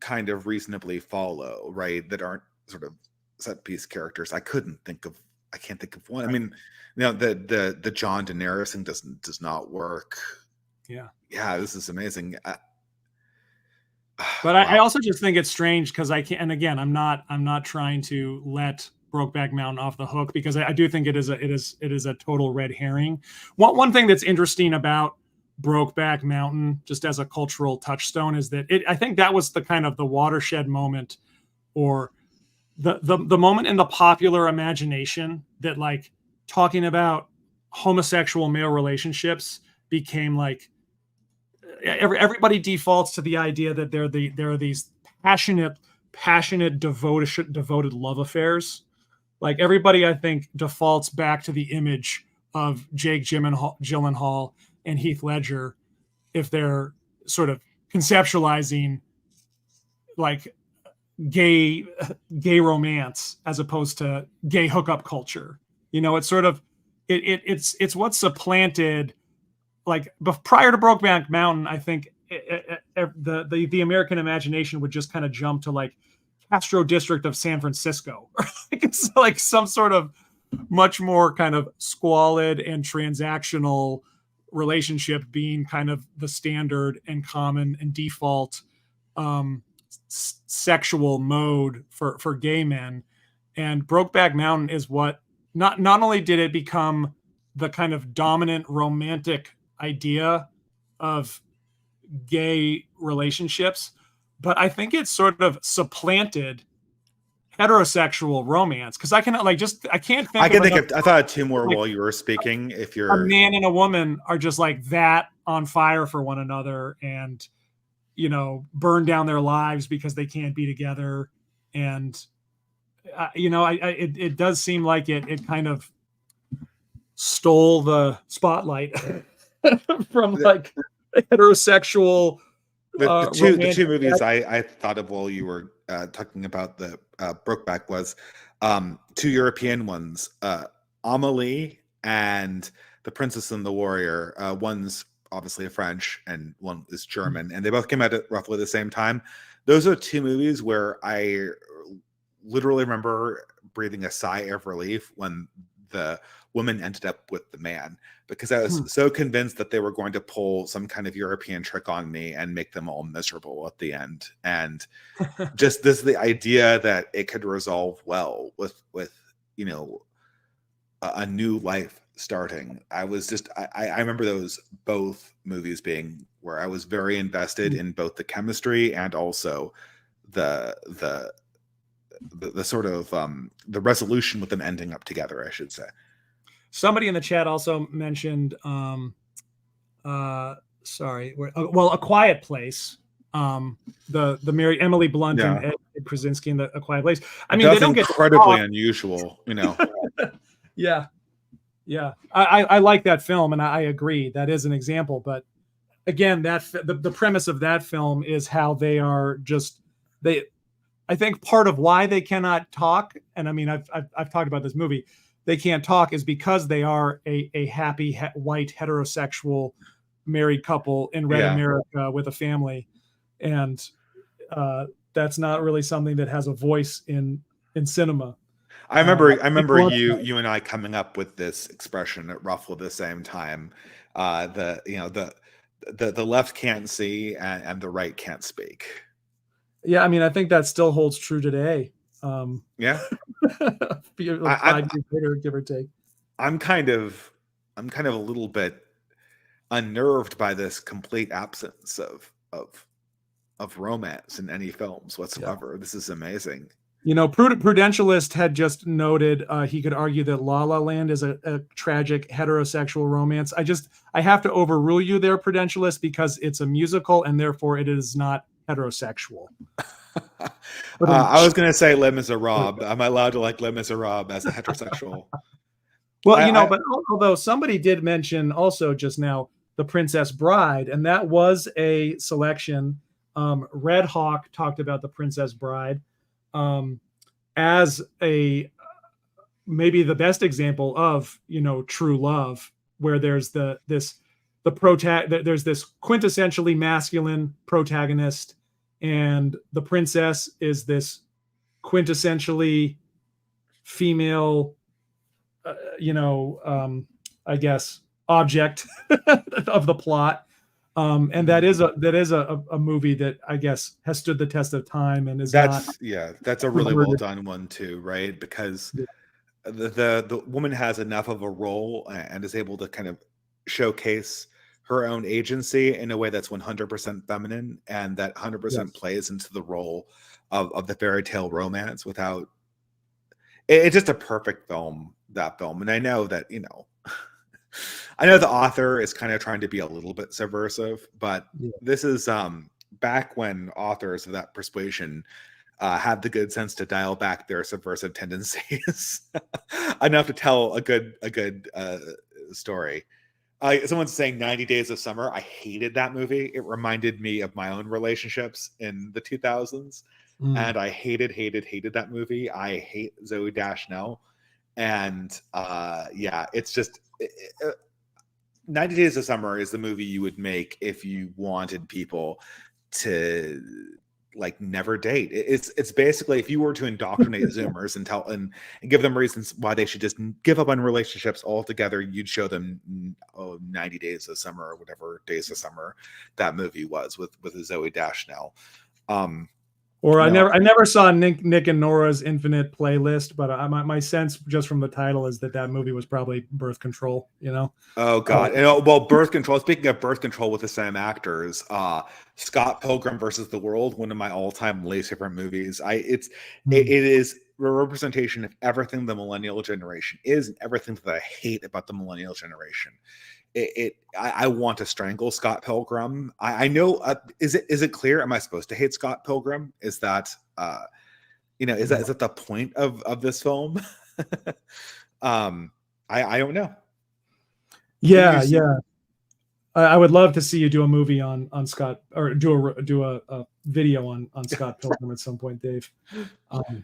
kind of reasonably follow, right, that aren't sort of set piece characters, I can't think of one. I mean, you know, the Jon Daenerys thing does not work. Yeah, this is amazing. But I also just think it's strange because I can't. And again, I'm not trying to let Brokeback Mountain off the hook, because I do think it is a total red herring. One thing that's interesting about Brokeback Mountain, just as a cultural touchstone, is that I think that was the kind of the watershed moment, or the moment in the popular imagination that like talking about homosexual male relationships became like everybody defaults to the idea that there are these passionate devoted love affairs. Like everybody, I think, defaults back to the image of Jake Gyllenhaal and Heath Ledger if they're sort of conceptualizing like gay romance as opposed to gay hookup culture. You know, it's sort of it's what's supplanted. Like prior to Brokeback Mountain, I think the American imagination would just kind of jump to like Castro District of San Francisco. It's like some sort of much more kind of squalid and transactional relationship being kind of the standard and common and default sexual mode for gay men. And Brokeback Mountain is what not only did it become the kind of dominant romantic idea of gay relationships, but I think it's sort of supplanted heterosexual romance, because I can't think. I thought of two more while you were speaking. If you're a man and a woman are just like that on fire for one another, and you know, burn down their lives because they can't be together, and you know, it does seem like it kind of stole the spotlight from like heterosexual. The two movies I thought of while you were talking about the Brokeback was two European ones, Amelie and The Princess and the Warrior. One's obviously a French and one is German, and they both came out at roughly the same time. Those are two movies where I literally remember breathing a sigh of relief when the woman ended up with the man, because I was so convinced that they were going to pull some kind of European trick on me and make them all miserable at the end. And just the idea that it could resolve well with you know, a new life starting. I remember those both movies being where I was very invested in both the chemistry and also the sort of the resolution with them ending up together, I should say. Somebody in the chat also mentioned, A Quiet Place. The Mary Emily Blunt and Ed Krasinski in A Quiet Place. I mean, they don't get incredibly unusual, you know. Yeah. I like that film, and I agree that is an example. But again, the premise of that film is how they are just I think part of why they cannot talk, and I mean, I've talked about this movie. They can't talk is because they are a happy white heterosexual married couple in red America with a family, and that's not really something that has a voice in cinema. I remember you and I coming up with this expression at roughly the same time. The left can't see and the right can't speak. Yeah, I mean, I think that still holds true today. Yeah. 5 years later, give or take. I'm kind of a little bit unnerved by this complete absence of of romance in any films whatsoever. Yeah. This is amazing. Prudentialist had just noted he could argue that La La Land is a tragic heterosexual romance. I have to overrule you there, Prudentialist, because it's a musical and therefore it is not heterosexual. I was going to say Les Miserables. Am I allowed to like Les Miserables as a heterosexual? Well, but although somebody did mention also just now The Princess Bride, and that was a selection. Red Hawk talked about The Princess Bride as maybe the best example of true love, where there's there's this quintessentially masculine protagonist, and the princess is this quintessentially female, I guess, object of the plot. And that is a movie that I guess has stood the test of time and that's a really well done one too, right? Because the woman has enough of a role and is able to kind of showcase her own agency in a way that's 100% feminine, and that 100% plays into the role of the fairy tale romance without. It's just a perfect film, that film. And I know that, I know the author is kind of trying to be a little bit subversive, but this is back when authors of that persuasion had the good sense to dial back their subversive tendencies enough to tell a good story. Someone's saying 90 Days of Summer. I hated that movie. It reminded me of my own relationships in the 2000s. And I hated that movie. I hate Zooey Deschanel. And it's just 90 Days of Summer is the movie you would make if you wanted people to like never date. It's basically if you were to indoctrinate Zoomers and give them reasons why they should just give up on relationships altogether, you'd show them 90 Days of Summer or whatever Days of Summer that movie was with Zooey Deschanel. I never saw Nick and Nora's Infinite Playlist, but my sense just from the title is that movie was probably birth control. Oh God! Well, birth control. Speaking of birth control with the same actors, Scott Pilgrim versus the World, one of my all-time least favorite movies. It is a representation of everything the millennial generation is, and everything that I hate about the millennial generation. I want to strangle Scott Pilgrim. I know. Is it clear? Am I supposed to hate Scott Pilgrim? Is that is that the point of this film? I don't know. Yeah. I would love to see you do a movie on Scott, or do a video on Scott Pilgrim at some point, Dave.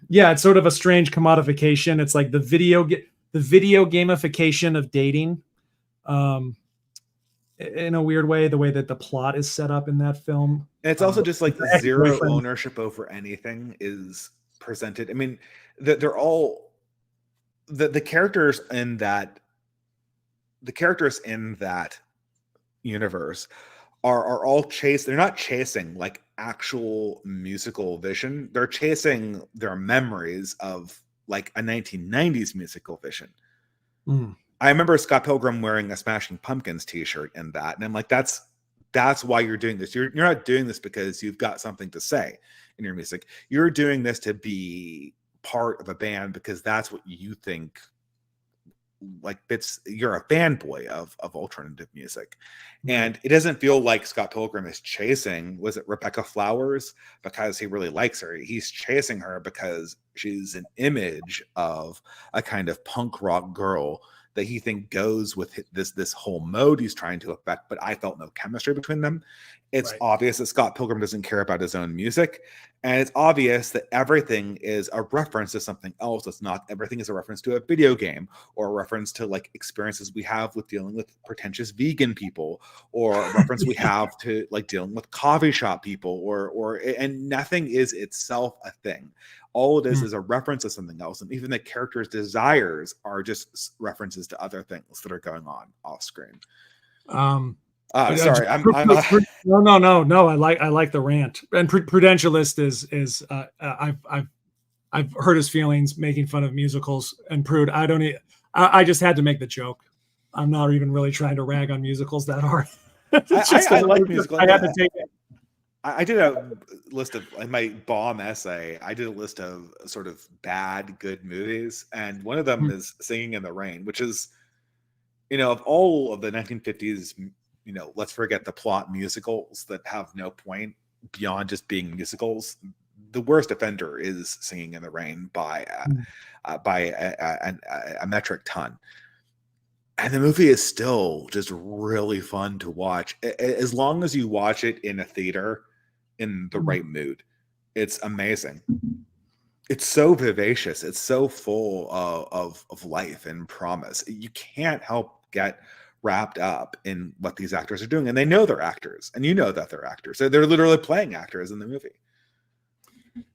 It's sort of a strange commodification. It's like the video gamification of dating. In a weird way, the way that the plot is set up in that film. And it's also just like zero ownership over anything is presented. I mean, they're all the characters in that universe are all they're not chasing like actual musical vision. They're chasing their memories of like a 1990s musical vision. I remember Scott Pilgrim wearing a Smashing Pumpkins t-shirt in that. And I'm like, that's why you're doing this. You're not doing this because you've got something to say in your music. You're doing this to be part of a band because that's what you think like you're a fanboy of alternative music. And it doesn't feel like Scott Pilgrim is chasing, was it Rebecca Flowers? Because he really likes her. He's chasing her because she's an image of a kind of punk rock girl that he thinks goes with this whole mode he's trying to affect, but I felt no chemistry between them. It's obvious that Scott Pilgrim doesn't care about his own music, and it's obvious that everything is a reference to something else. It's not everything is a reference to a video game or a reference to like experiences we have with dealing with pretentious vegan people, or a reference we have to like dealing with coffee shop people, and nothing is itself a thing. All it is a reference to something else, and even the character's desires are just references to other things that are going on off screen. Sorry, No. I like the rant. And Prudentialist is I've hurt his feelings making fun of musicals. And Prude, I just had to make the joke. I'm not even really trying to rag on musicals that hard. I like musicals. I had to take it. I did a list of, like, my bomb essay. I did a list of sort of bad, good movies, and one of them is Singing in the Rain, which is, of all of the 1950s, let's forget the plot musicals that have no point beyond just being musicals. The worst offender is Singing in the Rain by a metric ton. And the movie is still just really fun to watch, as long as you watch it in a theater in the right mood. It's amazing. It's so vivacious. It's so full of life and promise. You can't help get wrapped up in what these actors are doing, and they know they're actors, and that they're actors. So they're literally playing actors in the movie.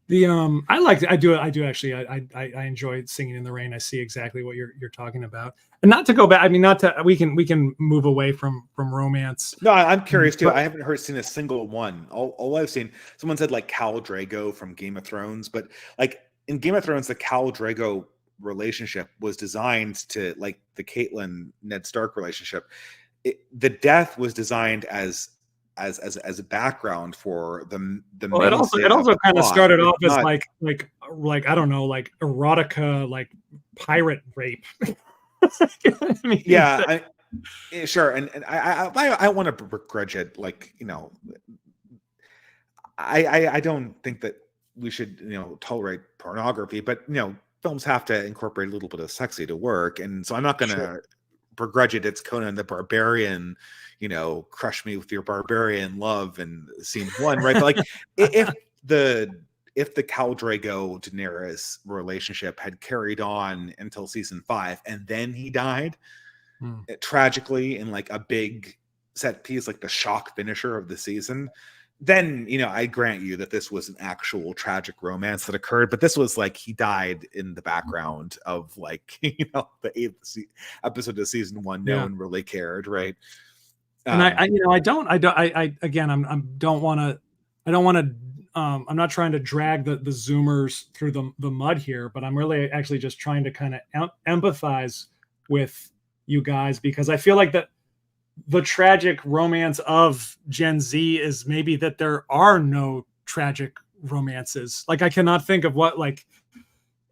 I do actually. I enjoy Singing in the Rain. I see exactly what you're talking about. And not to go back, I mean, we can move away from romance. No, I'm curious too. I haven't seen a single one. All I've seen, someone said like Khal Drogo from Game of Thrones, but like in Game of Thrones, the Khal Drogo relationship was designed to, like the Catelyn Ned Stark relationship. The death was designed as a background for the well, it also kind of started off as like I don't know, like erotica, like pirate rape. I mean, yeah, sure, and I want to begrudge it, like, I don't think that we should tolerate pornography, but films have to incorporate a little bit of sexy to work, and so I'm not going to begrudge it. It's Conan the Barbarian, crush me with your barbarian love in scene 1, right? But like if the Khal Drogo Daenerys relationship had carried on until season 5 and then he died tragically in like a big set piece, like the shock finisher of the season, then I grant you that this was an actual tragic romance that occurred. But this was like he died in the background of, like, the 8th episode of season 1. No one really cared, right? And I'm not trying to drag the Zoomers through the mud here, but I'm really actually just trying to kind of empathize with you guys, because I feel like that the tragic romance of Gen Z is maybe that there are no tragic romances. Like, I cannot think of what, like,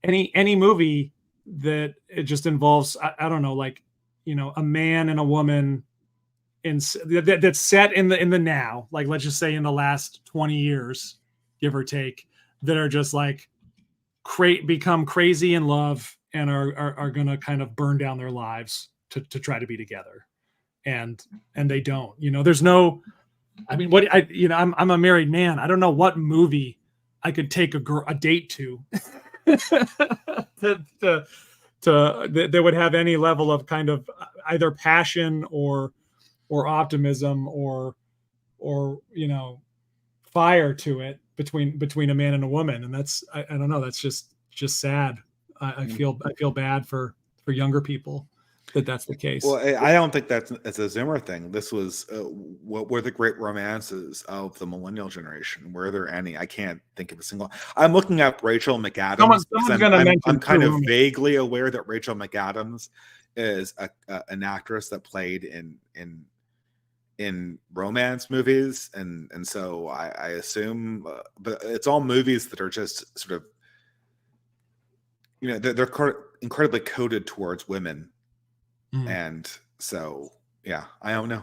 any movie that it just involves, I don't know, like, a man and a woman that's set in the now, like, let's just say in the last 20 years, give or take, that are just like become crazy in love and are gonna kind of burn down their lives to try to be together. And they don't, there's no, I mean, I'm a married man. I don't know what movie I could take a date to that would have any level of kind of either passion or optimism or fire to it between a man and a woman. And that's, I don't know, that's just sad. I feel bad for younger people that's the case. Well, I don't think it's a Zimmer thing. This was what were the great romances of the millennial generation? Were there any? I can't think of a single. I'm looking up Rachel McAdams. I'm kind of vaguely aware that Rachel McAdams is an actress that played in romance movies, and so I assume, but it's all movies that are just sort of, they're incredibly coded towards women. And so, yeah, I don't know.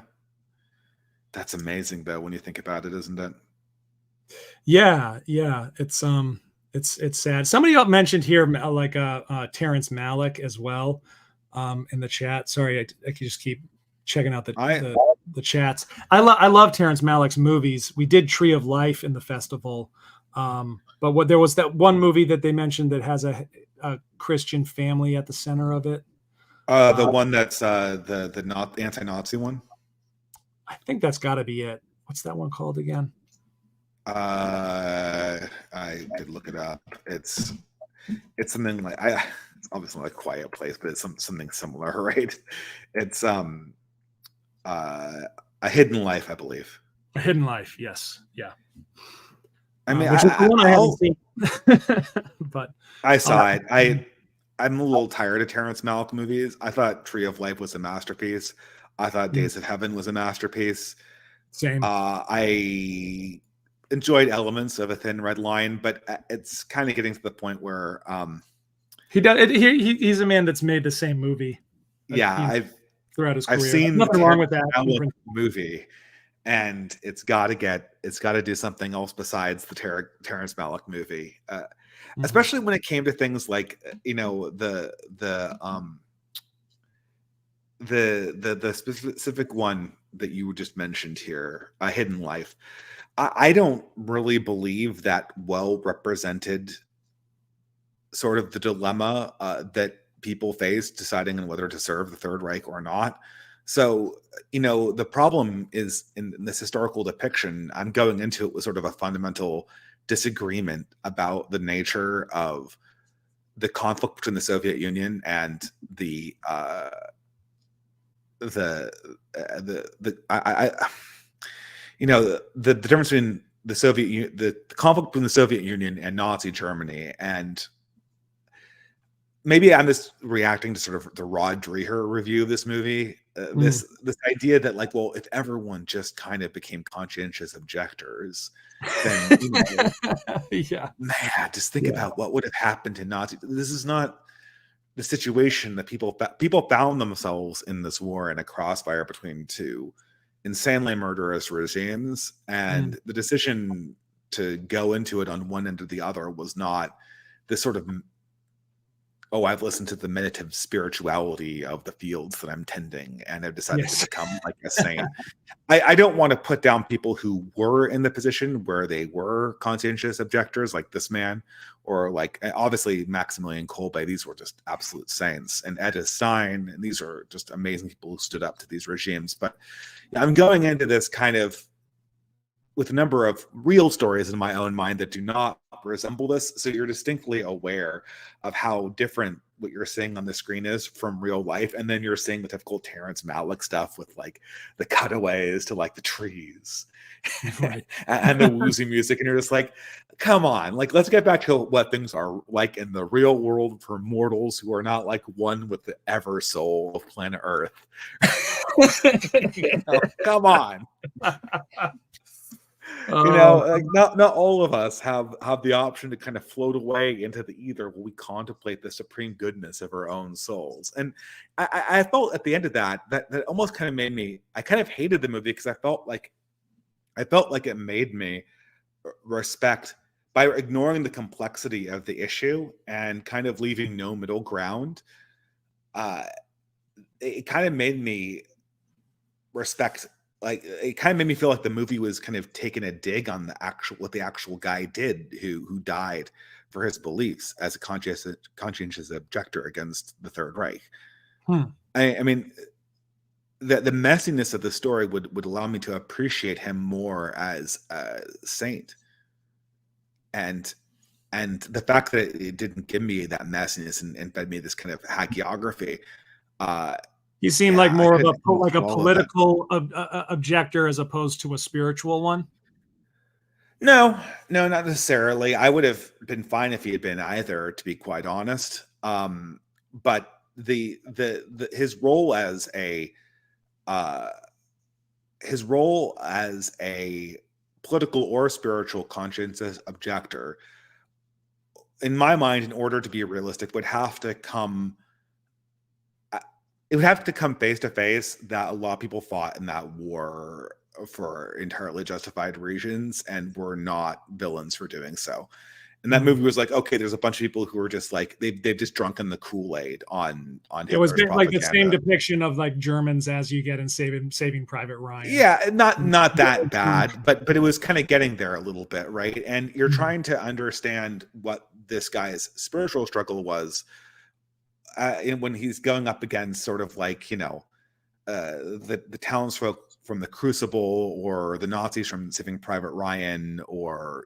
That's amazing, though, when you think about it, isn't it? Yeah. It's sad. Somebody else mentioned here, like Terrence Malick as well, in the chat. Sorry, I can just keep checking out the chats. I love Terrence Malick's movies. We did Tree of Life in the festival, but there was that one movie that they mentioned that has a Christian family at the center of it. The one that's the not anti-Nazi one. I think that's got to be it. What's that one called again? I did look it up. It's something like it's obviously like Quiet Place, but it's something similar, right? It's a Hidden Life, I believe. A Hidden Life, yes, yeah. I mean, which is the one I haven't seen, but I saw it. I'm a little tired of Terrence Malick movies. I thought Tree of Life was a masterpiece. I thought Days of Heaven was a masterpiece. Same. I enjoyed elements of A Thin Red Line, but it's kind of getting to the point where he's a man that's made the same movie. Throughout his career. I've seen nothing wrong with that movie, and it's got to do something else besides the Terrence Malick movie, especially when it came to things like the specific one that you just mentioned here, A Hidden Life. I don't really believe that well represented sort of the dilemma that people face deciding on whether to serve the Third Reich or not. So, the problem is in this historical depiction, I'm going into it with sort of a fundamental disagreement about the nature of the conflict between the Soviet Union and the difference between the conflict between the Soviet Union and Nazi Germany. And maybe I'm just reacting to sort of the Rod Dreher review of this movie. This idea that if everyone just kind of became conscientious objectors, then just think about what would have happened to Nazi. This is not the situation that people found themselves in this war in a crossfire between two insanely murderous regimes, and the decision to go into it on one end or the other was not this sort of I've listened to the meditative spirituality of the fields that I'm tending, and I've decided to become like a saint. I don't want to put down people who were in the position where they were conscientious objectors, like this man, or obviously Maximilian Kolbe. These were just absolute saints, and Edith Stein, and these are just amazing people who stood up to these regimes. But I'm going into this kind of with a number of real stories in my own mind that do not resemble this. So you're distinctly aware of how different what you're seeing on the screen is from real life. And then you're seeing the typical Terrence Malick stuff with the cutaways to the trees and the woozy music. And you're just come on, let's get back to what things are like in the real world for mortals who are not one with the ever soul of planet Earth. Come on. Not all of us have the option to kind of float away into the ether while we contemplate the supreme goodness of our own souls. And I felt at the end of that almost kind of made me, I kind of hated the movie because I felt like it made me respect, by ignoring the complexity of the issue and kind of leaving no middle ground. It kind of made me respect, it kind of made me feel like the movie was kind of taking a dig on what the actual guy did who died for his beliefs as a conscientious objector against the Third Reich. I mean, the messiness of the story would allow me to appreciate him more as a saint, and the fact that it didn't give me that messiness and fed me this kind of hagiography. You seem like more of a political objector as opposed to a spiritual one. No, not necessarily. I would have been fine if he had been either, to be quite honest. But his role as a political or spiritual conscientious objector, in my mind, in order to be realistic, would have to come. It would have to come face to face that a lot of people fought in that war for entirely justified reasons and were not villains for doing so. And that movie was okay, there's a bunch of people who are just they've just drunken the Kool-Aid on Hitler's it was propaganda. The same depiction of Germans as you get in Saving Private Ryan. Yeah, not that bad, but it was kind of getting there a little bit, right? And you're trying to understand what this guy's spiritual struggle was. When he's going up against sort of the townsfolk from the Crucible, or the Nazis from Saving Private Ryan, or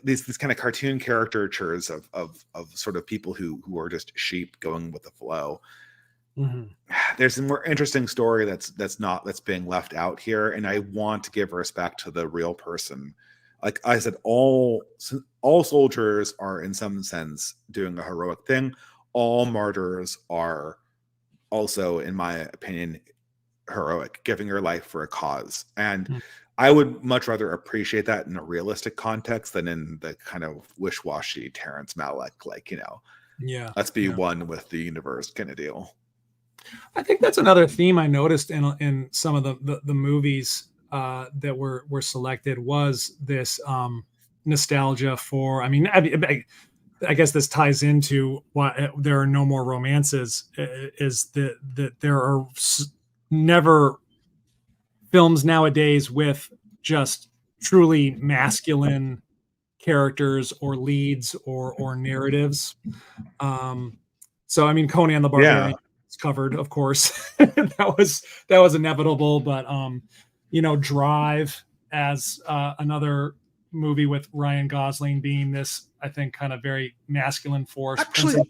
these kind of cartoon caricatures of sort of people who are just sheep going with the flow. There's a more interesting story that's being left out here, and I want to give respect to the real person. Like I said, all soldiers are in some sense doing a heroic thing. All martyrs are also, in my opinion, heroic, giving your life for a cause. And I would much rather appreciate that in a realistic context than in the kind of wish-washy Terrence Malick, like, Yeah. let's be one with the universe kind of deal. I think that's another theme I noticed in some of the movies that were selected, was this nostalgia for. I mean, I guess this ties into why there are no more romances. Is that there are never films nowadays with just truly masculine characters or leads or narratives. So I mean, Conan the Barbarian is covered, of course. that was inevitable, but Drive as another movie with Ryan Gosling being this, I think, kind of very masculine force. Actually,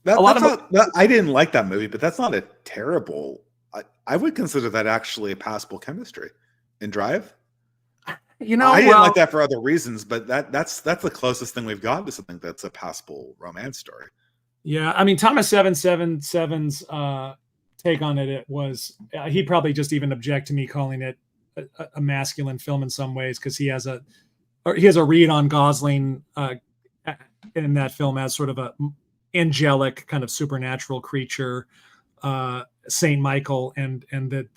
I didn't like that movie, but that's not a terrible. I would consider that actually a passable chemistry in Drive. I didn't like that for other reasons, but that's the closest thing we've gotten to something that's a passable romance story. Yeah, I mean, Thomas 777's take on it was he'd probably just even object to me calling it a masculine film in some ways, because he has a read on Gosling in that film as sort of a angelic kind of supernatural creature, Saint Michael, and that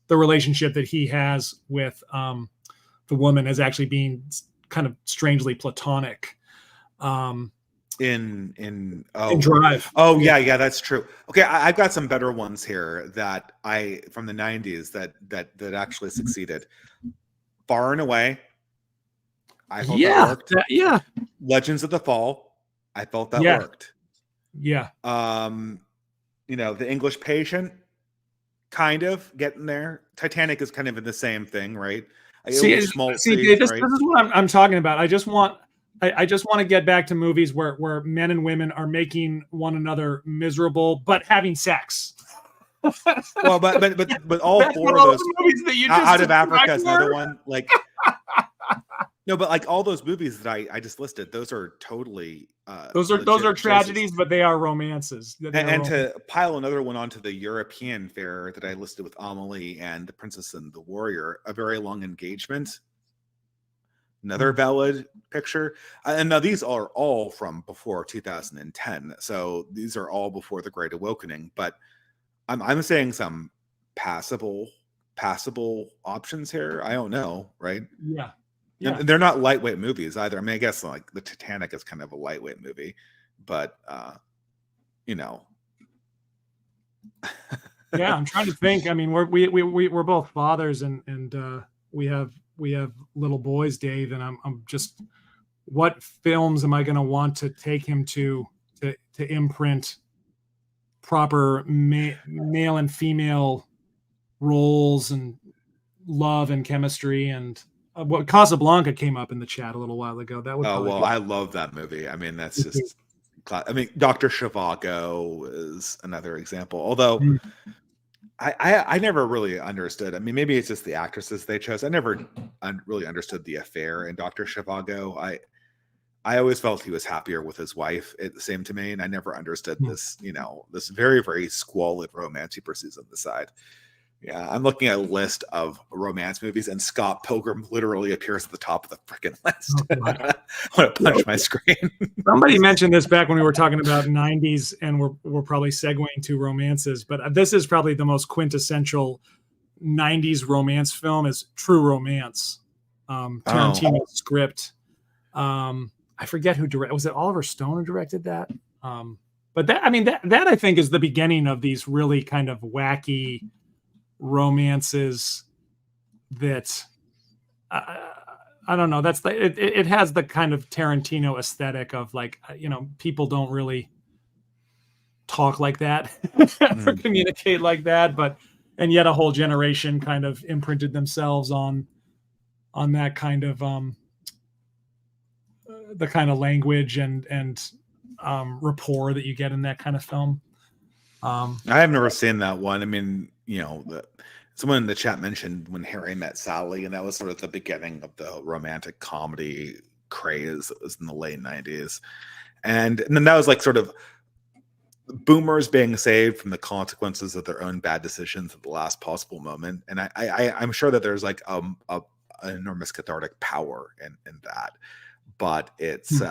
the relationship that he has with the woman as actually being kind of strangely platonic. In Drive. Oh yeah, that's true. Okay, I've got some better ones here that from the 90s that actually succeeded. Far and Away, I thought that worked. Yeah. Legends of the Fall, I felt that worked. Yeah. The English Patient, kind of getting there. Titanic is kind of in the same thing, right? This is what I'm talking about. I just want to get back to movies where men and women are making one another miserable, but having sex. Well, but all four of those movies that you just Out of Africa is another one. Like, no, but like all those movies that I just listed, those are totally those are tragedies, but they are romances. To pile another one onto the European fare that I listed with Amelie and The Princess and the Warrior, A Very Long Engagement. Another valid picture. And now these are all from before 2010. So these are all before The Great Awakening. But I'm saying some passable options here. I don't know, right? Yeah. And they're not lightweight movies either. I mean, I guess like the Titanic is kind of a lightweight movie, but Yeah, I'm trying to think. I mean, we're both fathers, and we have little boys, Dave, and I'm just, what films am I going to want to take him to imprint proper male and female roles and love and chemistry? And what Casablanca came up in the chat a little while ago. That would I love that movie. I mean, that's just, I mean, Dr. Zhivago is another example. Although I never really understood. I mean, maybe it's just the actresses they chose. I never really understood the affair in Dr. Zhivago. I always felt he was happier with his wife. It seemed to me, and I never understood this. This very, very squalid romance he pursues on the side. Yeah, I'm looking at a list of romance movies, and Scott Pilgrim literally appears at the top of the freaking list. I want to punch my screen. Somebody mentioned this back when we were talking about 90s, and we're probably segueing to romances, but this is probably the most quintessential 90s romance film, is True Romance. Tarantino's script. I forget who directed. Was it Oliver Stone who directed that? But that I think is the beginning of these really kind of wacky romances that I don't know. That's it has the kind of Tarantino aesthetic of, like, people don't really talk like that or communicate like that, and yet a whole generation kind of imprinted themselves on that kind of the kind of language and rapport that you get in that kind of film. I have never seen that one. I mean, someone in the chat mentioned When Harry Met Sally, and that was sort of the beginning of the romantic comedy craze that was in the late 90s. And then that was like sort of boomers being saved from the consequences of their own bad decisions at the last possible moment. And I'm sure that there's like a an enormous cathartic power in that. But it's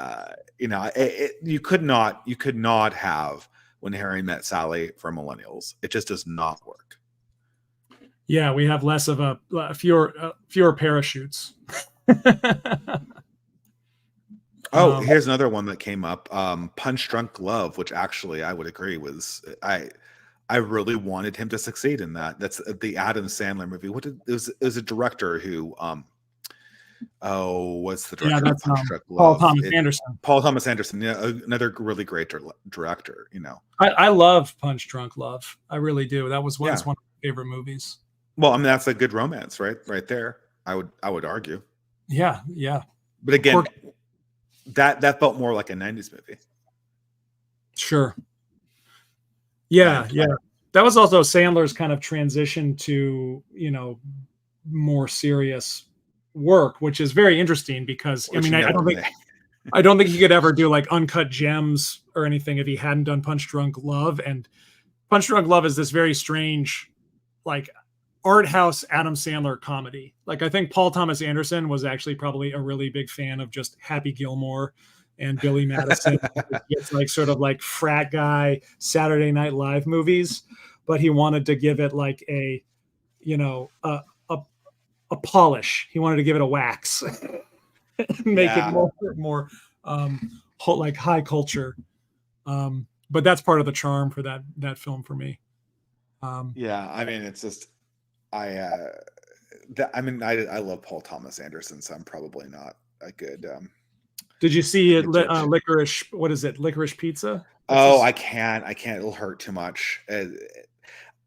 you could not have When Harry Met Sally for millennials. It just does not work. Yeah, we have less of fewer parachutes. Here's another one that came up. Punch Drunk Love, which actually I would agree was I really wanted him to succeed in that. That's the Adam Sandler movie. It was a director who what's the director of Punch Drunk Love? Paul Thomas Anderson. Yeah, another really great director. I love Punch Drunk Love. I really do. That was one of my favorite movies. Well, I mean, that's a good romance, right there. I would argue. Yeah. But again, that felt more like a 90s movie. Sure. Yeah. That was also Sandler's kind of transition to, more serious work, which is very interesting because I don't think he could ever do like Uncut Gems or anything if he hadn't done Punch Drunk Love. And Punch Drunk Love is this very strange, like, art house Adam Sandler comedy. Like, I think Paul Thomas Anderson was actually probably a really big fan of just Happy Gilmore and Billy Madison. It's like sort of like frat guy Saturday Night Live movies, but he wanted to give it like a polish. He wanted to give it a wax, make it more like high culture. But that's part of the charm for that film for me. I mean, it's just I love Paul Thomas Anderson, so I'm probably not a good. Did you see it? Licorice? What is it? Licorice Pizza? I can't. It'll hurt too much.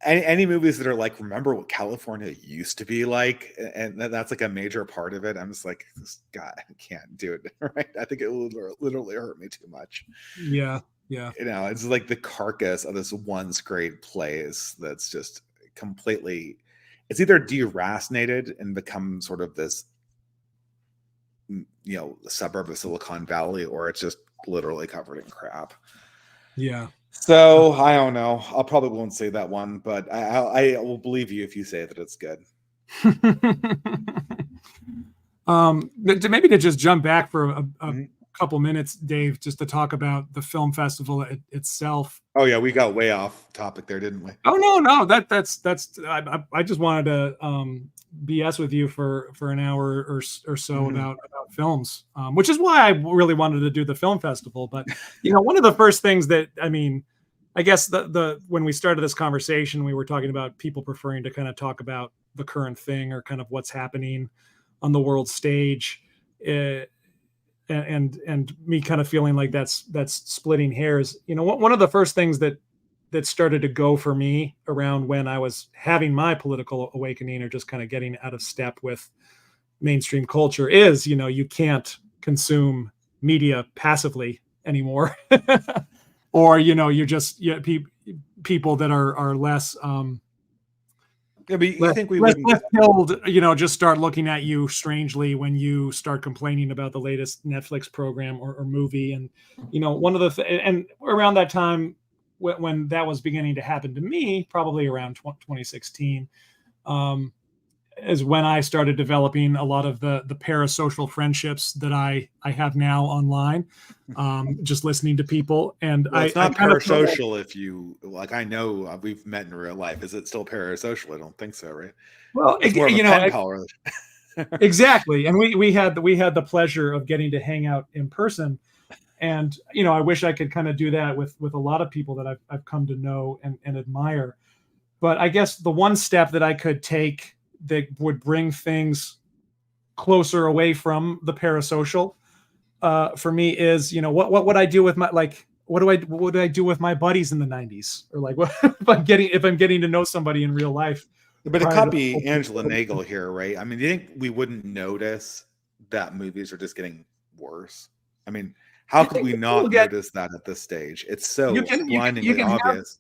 Any movies that are like, remember what California used to be like, and that's like a major part of it. I'm just like, this guy, I can't do it. Right? I think it will literally hurt me too much. Yeah. It's like the carcass of this once great place that's just completely. It's either deracinated and become sort of this, suburb of Silicon Valley, or it's just literally covered in crap. Yeah. So I don't know. I'll probably won't say that one, but I will believe you if you say that it's good. Maybe to just jump back for a couple minutes, Dave, just to talk about the film festival itself. Oh yeah, we got way off topic there, didn't we? Oh no, that's I just wanted to BS with you for an hour or so about films, which is why I really wanted to do the film festival. But one of the first things that I guess the when we started this conversation, we were talking about people preferring to kind of talk about the current thing or kind of what's happening on the world stage. And me kind of feeling like that's splitting hairs. One of the first things that started to go for me around when I was having my political awakening or just kind of getting out of step with mainstream culture is, you can't consume media passively anymore. Or, you're just people that are less but you think we wouldn't killed, just start looking at you strangely when you start complaining about the latest Netflix program or movie. And, one of the and around that time when that was beginning to happen to me, probably around 2016, is when I started developing a lot of the parasocial friendships that I have now online, just listening to people. And it's not parasocial if you like. I know we've met in real life. Is it still parasocial? I don't think so, right? Well, it's more of a pen pal. Exactly. And we had the pleasure of getting to hang out in person. And I wish I could kind of do that with a lot of people that I've come to know and admire. But I guess the one step that I could take that would bring things closer away from the parasocial for me is, what would I do with my, like, what would I do with my buddies in the 90s? Or like, what if I'm getting to know somebody in real life? But it can't be Angela Nagel here, right? I mean, do you think we wouldn't notice that movies are just getting worse? I mean, how could we not notice that at this stage? It's so blindingly obvious.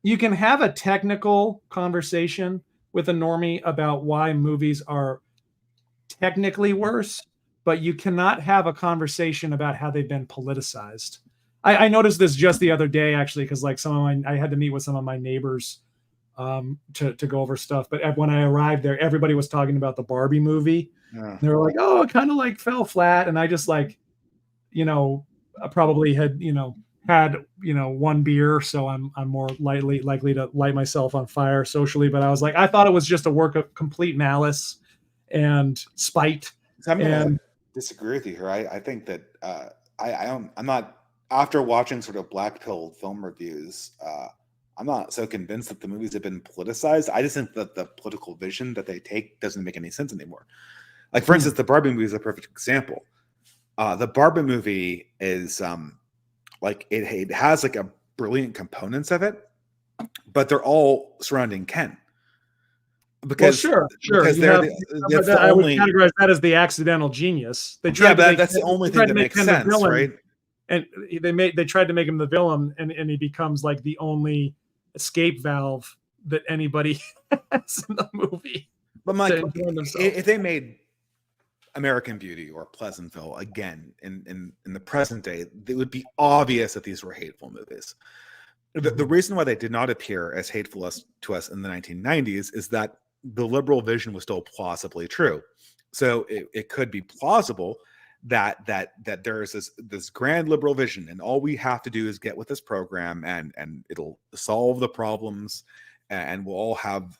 You can have a technical conversation with a normie about why movies are technically worse, but you cannot have a conversation about how they've been politicized. I noticed this just the other day, actually, because like I had to meet with some of my neighbors to go over stuff. But when I arrived there, everybody was talking about the Barbie movie. Yeah. They were like, "Oh, it kind of like fell flat," and I just like, I probably had had one beer, so I'm more likely to light myself on fire socially. But I was like, I thought it was just a work of complete malice and spite. So I'm gonna And disagree with you here. I think that I'm not, after watching sort of black pill film reviews, I'm not so convinced that the movies have been politicized. I just think that the political vision that they take doesn't make any sense anymore. Like, for instance, the Barbie movie is a perfect example. The Barbie movie is like it has like a brilliant components of it, but they're all surrounding Ken. Because sure. because that's the I would only, categorize that as the accidental genius. They tried yeah, to but that's the only thing that makes sense, right? And they tried to make him the villain, and he becomes like the only escape valve that anybody has in the movie. But Mike, if they made American Beauty or Pleasantville again in the present day, it would be obvious that these were hateful movies. The reason why they did not appear as hateful to us in the 1990s is that the liberal vision was still plausibly true. So it could be plausible that there is this grand liberal vision, and all we have to do is get with this program, and it'll solve the problems, and we'll all have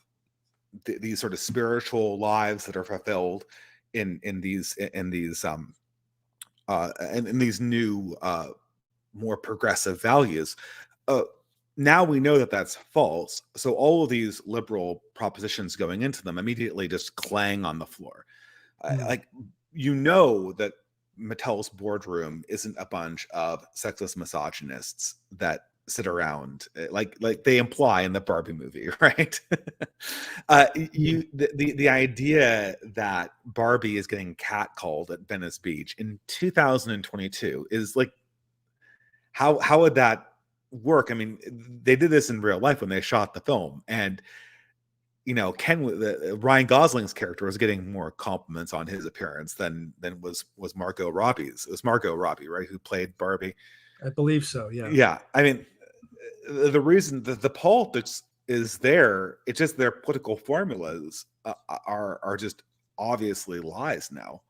these sort of spiritual lives that are fulfilled in these new more progressive values. Now we know that that's false. So all of these liberal propositions going into them immediately just clang on the floor. Like, that Mattel's boardroom isn't a bunch of sexist misogynists that sit around like they imply in the Barbie movie, right? The idea that Barbie is getting catcalled at Venice Beach in 2022 is like, how would that work? I mean, they did this in real life when they shot the film, and Ryan Gosling's character was getting more compliments on his appearance than was Margot Robbie's. It was Margot Robbie, right, who played Barbie? I believe so. Yeah. Yeah. I mean, the reason that the politics is there, it's just their political formulas are just obviously lies now.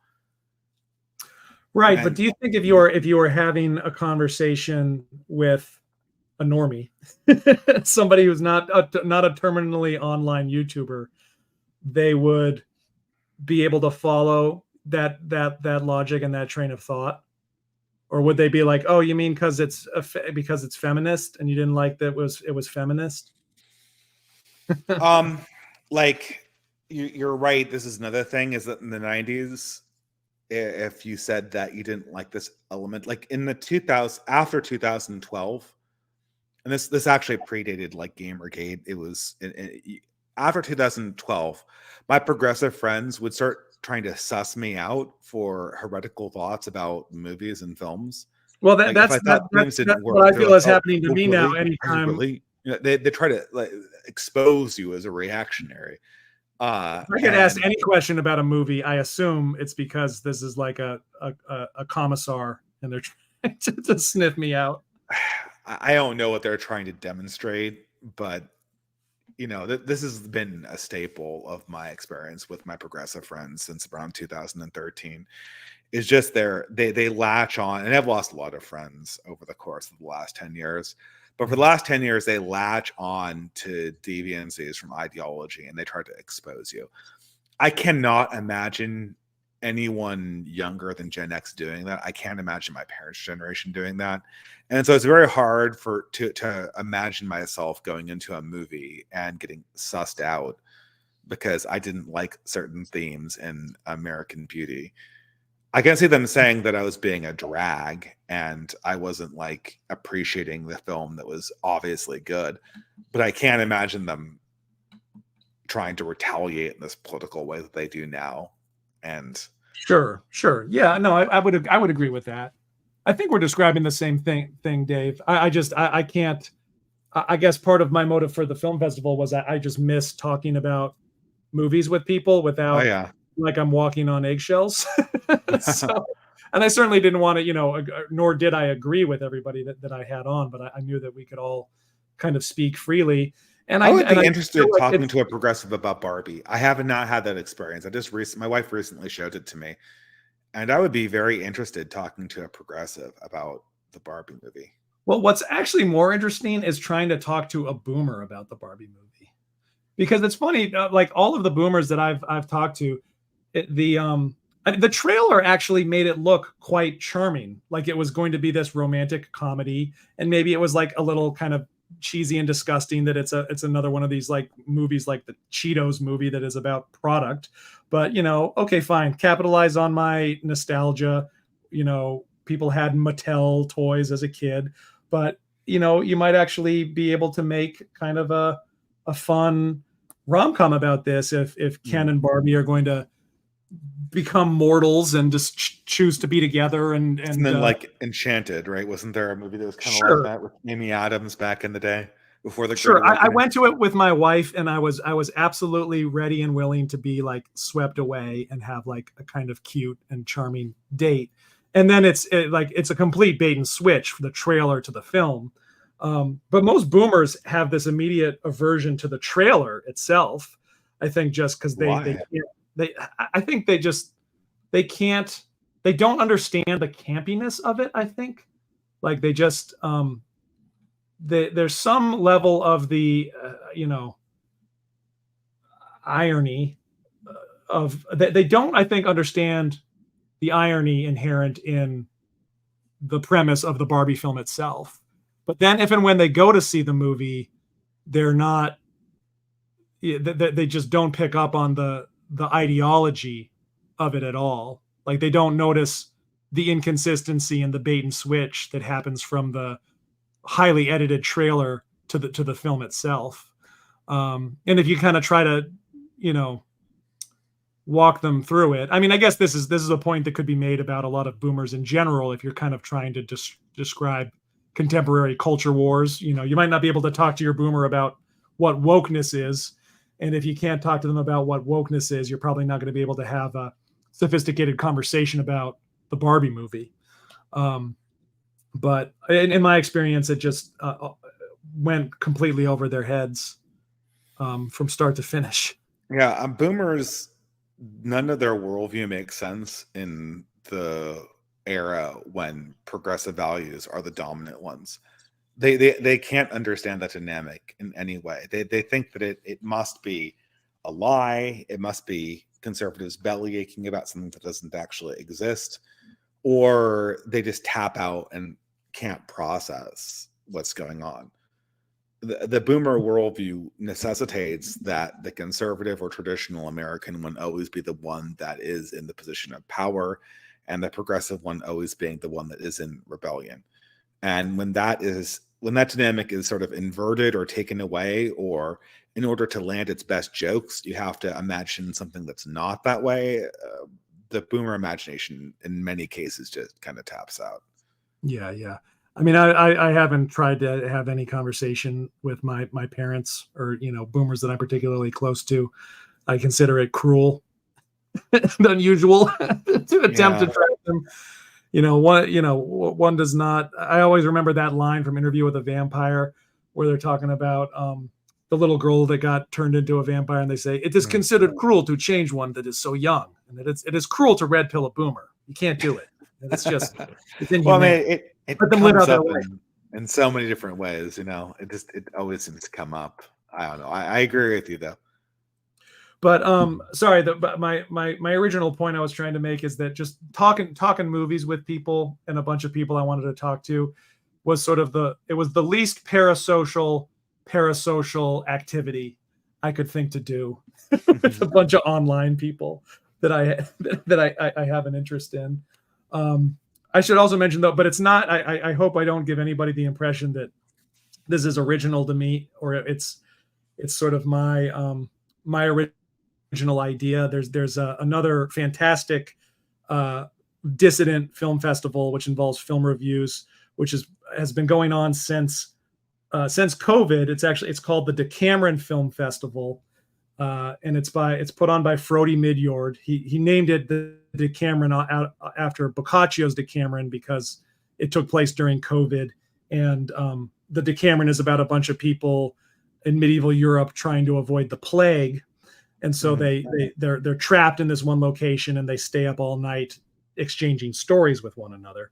Right. But do you think if you were having a conversation with a normie, somebody who's not a terminally online YouTuber, they would be able to follow that logic and that train of thought? Or would they be like, "Oh, you mean because it's feminist, and you didn't like that it was feminist"? Like, you're right. This is another thing: is that in the 90s, if you said that you didn't like this element, like in the 2000s, after 2012, and this actually predated like Gamergate. It was after 2012, my progressive friends would start trying to suss me out for heretical thoughts about movies and films. Well, that's what I feel is happening to me now. Anytime they try to like expose you as a reactionary. If I get asked any question about a movie, I assume it's because this is like a commissar, and they're trying to sniff me out. I don't know what they're trying to demonstrate, but this has been a staple of my experience with my progressive friends since around 2013. Is just they latch on, and I've lost a lot of friends over the course of the last 10 years. But for the last 10 years, they latch on to deviancies from ideology, and they try to expose you. I cannot imagine anyone younger than Gen X doing that. I can't imagine my parents' generation doing that. And so it's very hard to imagine myself going into a movie and getting sussed out because I didn't like certain themes in American Beauty. I can see them saying that I was being a drag and I wasn't like appreciating the film that was obviously good, but I can't imagine them trying to retaliate in this political way that they do now. And sure. Yeah, no, I would agree with that. I think we're describing the same thing, Dave. I can't. I guess part of my motive for the film festival was I just miss talking about movies with people without like I'm walking on eggshells. So, and I certainly didn't want to, nor did I agree with everybody that I had on, but I knew that we could all kind of speak freely. And I would be interested in like talking to a progressive about Barbie. I have not had that experience. My wife recently showed it to me, and I would be very interested talking to a progressive about the Barbie movie. Well, what's actually more interesting is trying to talk to a boomer about the Barbie movie, because it's funny. Like all of the boomers that I've talked to, the trailer actually made it look quite charming, like it was going to be this romantic comedy, and maybe it was like a little kind of cheesy and disgusting that it's another one of these like movies like the Cheetos movie that is about product. But okay, fine, capitalize on my nostalgia. People had Mattel toys as a kid, but you might actually be able to make kind of a fun rom-com about this if Ken and Barbie are going to become mortals and just choose to be together. And then like Enchanted, right? Wasn't there a movie that was kind of like that with Amy Adams back in the day before the Sure. I went to it with my wife, and I was absolutely ready and willing to be like swept away and have like a kind of cute and charming date. And then it's a complete bait and switch for the trailer to the film. But most boomers have this immediate aversion to the trailer itself. I think just because I think they don't understand the campiness of it. I think like they just there's some level of the irony of they don't, I think, understand the irony inherent in the premise of the Barbie film itself. But then if and when they go to see the movie, they're not they just don't pick up on the ideology of it at all. Like they don't notice the inconsistency and the bait and switch that happens from the highly edited trailer to the film itself. And if you kind of try to, walk them through it, I mean, I guess this is a point that could be made about a lot of boomers in general. If you're kind of trying to describe contemporary culture wars, you might not be able to talk to your boomer about what wokeness is. And if you can't talk to them about what wokeness is, you're probably not going to be able to have a sophisticated conversation about the Barbie movie. But in my experience, it just went completely over their heads from start to finish. Yeah, boomers, none of their worldview makes sense in the era when progressive values are the dominant ones. They can't understand that dynamic in any way. They think that it must be a lie. It must be conservatives belly aching about something that doesn't actually exist, or they just tap out and can't process what's going on. The boomer worldview necessitates that the conservative or traditional American one always be the one that is in the position of power, and the progressive one always being the one that is in rebellion. And when that dynamic is sort of inverted or taken away, or in order to land its best jokes, you have to imagine something that's not that way, the boomer imagination in many cases just kind of taps out. Yeah. I mean, I haven't tried to have any conversation with my parents or, boomers that I'm particularly close to. I consider it cruel and unusual to attempt to track them. One does not. I always remember that line from Interview with a Vampire where they're talking about the little girl that got turned into a vampire, and they say it is considered cruel to change one that is so young, and that it is cruel to red pill a boomer. You can't do it. And it's just it's inhumane. Well, I mean, it comes up in so many different ways. It always seems to come up. I don't know. I agree with you though. But sorry, but my original point I was trying to make is that just talking movies with people and a bunch of people I wanted to talk to was sort of the least parasocial activity I could think to do with a bunch of online people that I have an interest in. I should also mention though, but it's not. I hope I don't give anybody the impression that this is original to me, or it's sort of my original idea. There's another fantastic dissident film festival which involves film reviews, which has been going on since COVID. It's called the Decameron Film Festival, and it's put on by Frody Midjord. He named it the Decameron after Boccaccio's Decameron because it took place during COVID, and the Decameron is about a bunch of people in medieval Europe trying to avoid the plague. And so they're trapped in this one location and they stay up all night exchanging stories with one another.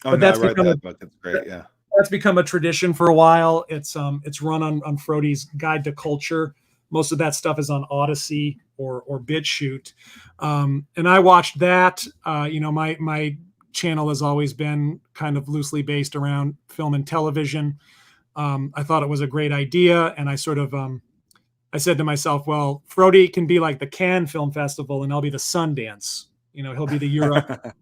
Oh, but no, I read that book. That's great. Yeah. That's become a tradition for a while. It's run on Frodi's Guide to Culture. Most of that stuff is on Odyssey or BitChute. And I watched that. My channel has always been kind of loosely based around film and television. I thought it was a great idea. And I sort of, I said to myself, well, Frodi can be like the Cannes Film Festival and I'll be the Sundance. He'll be the Europe.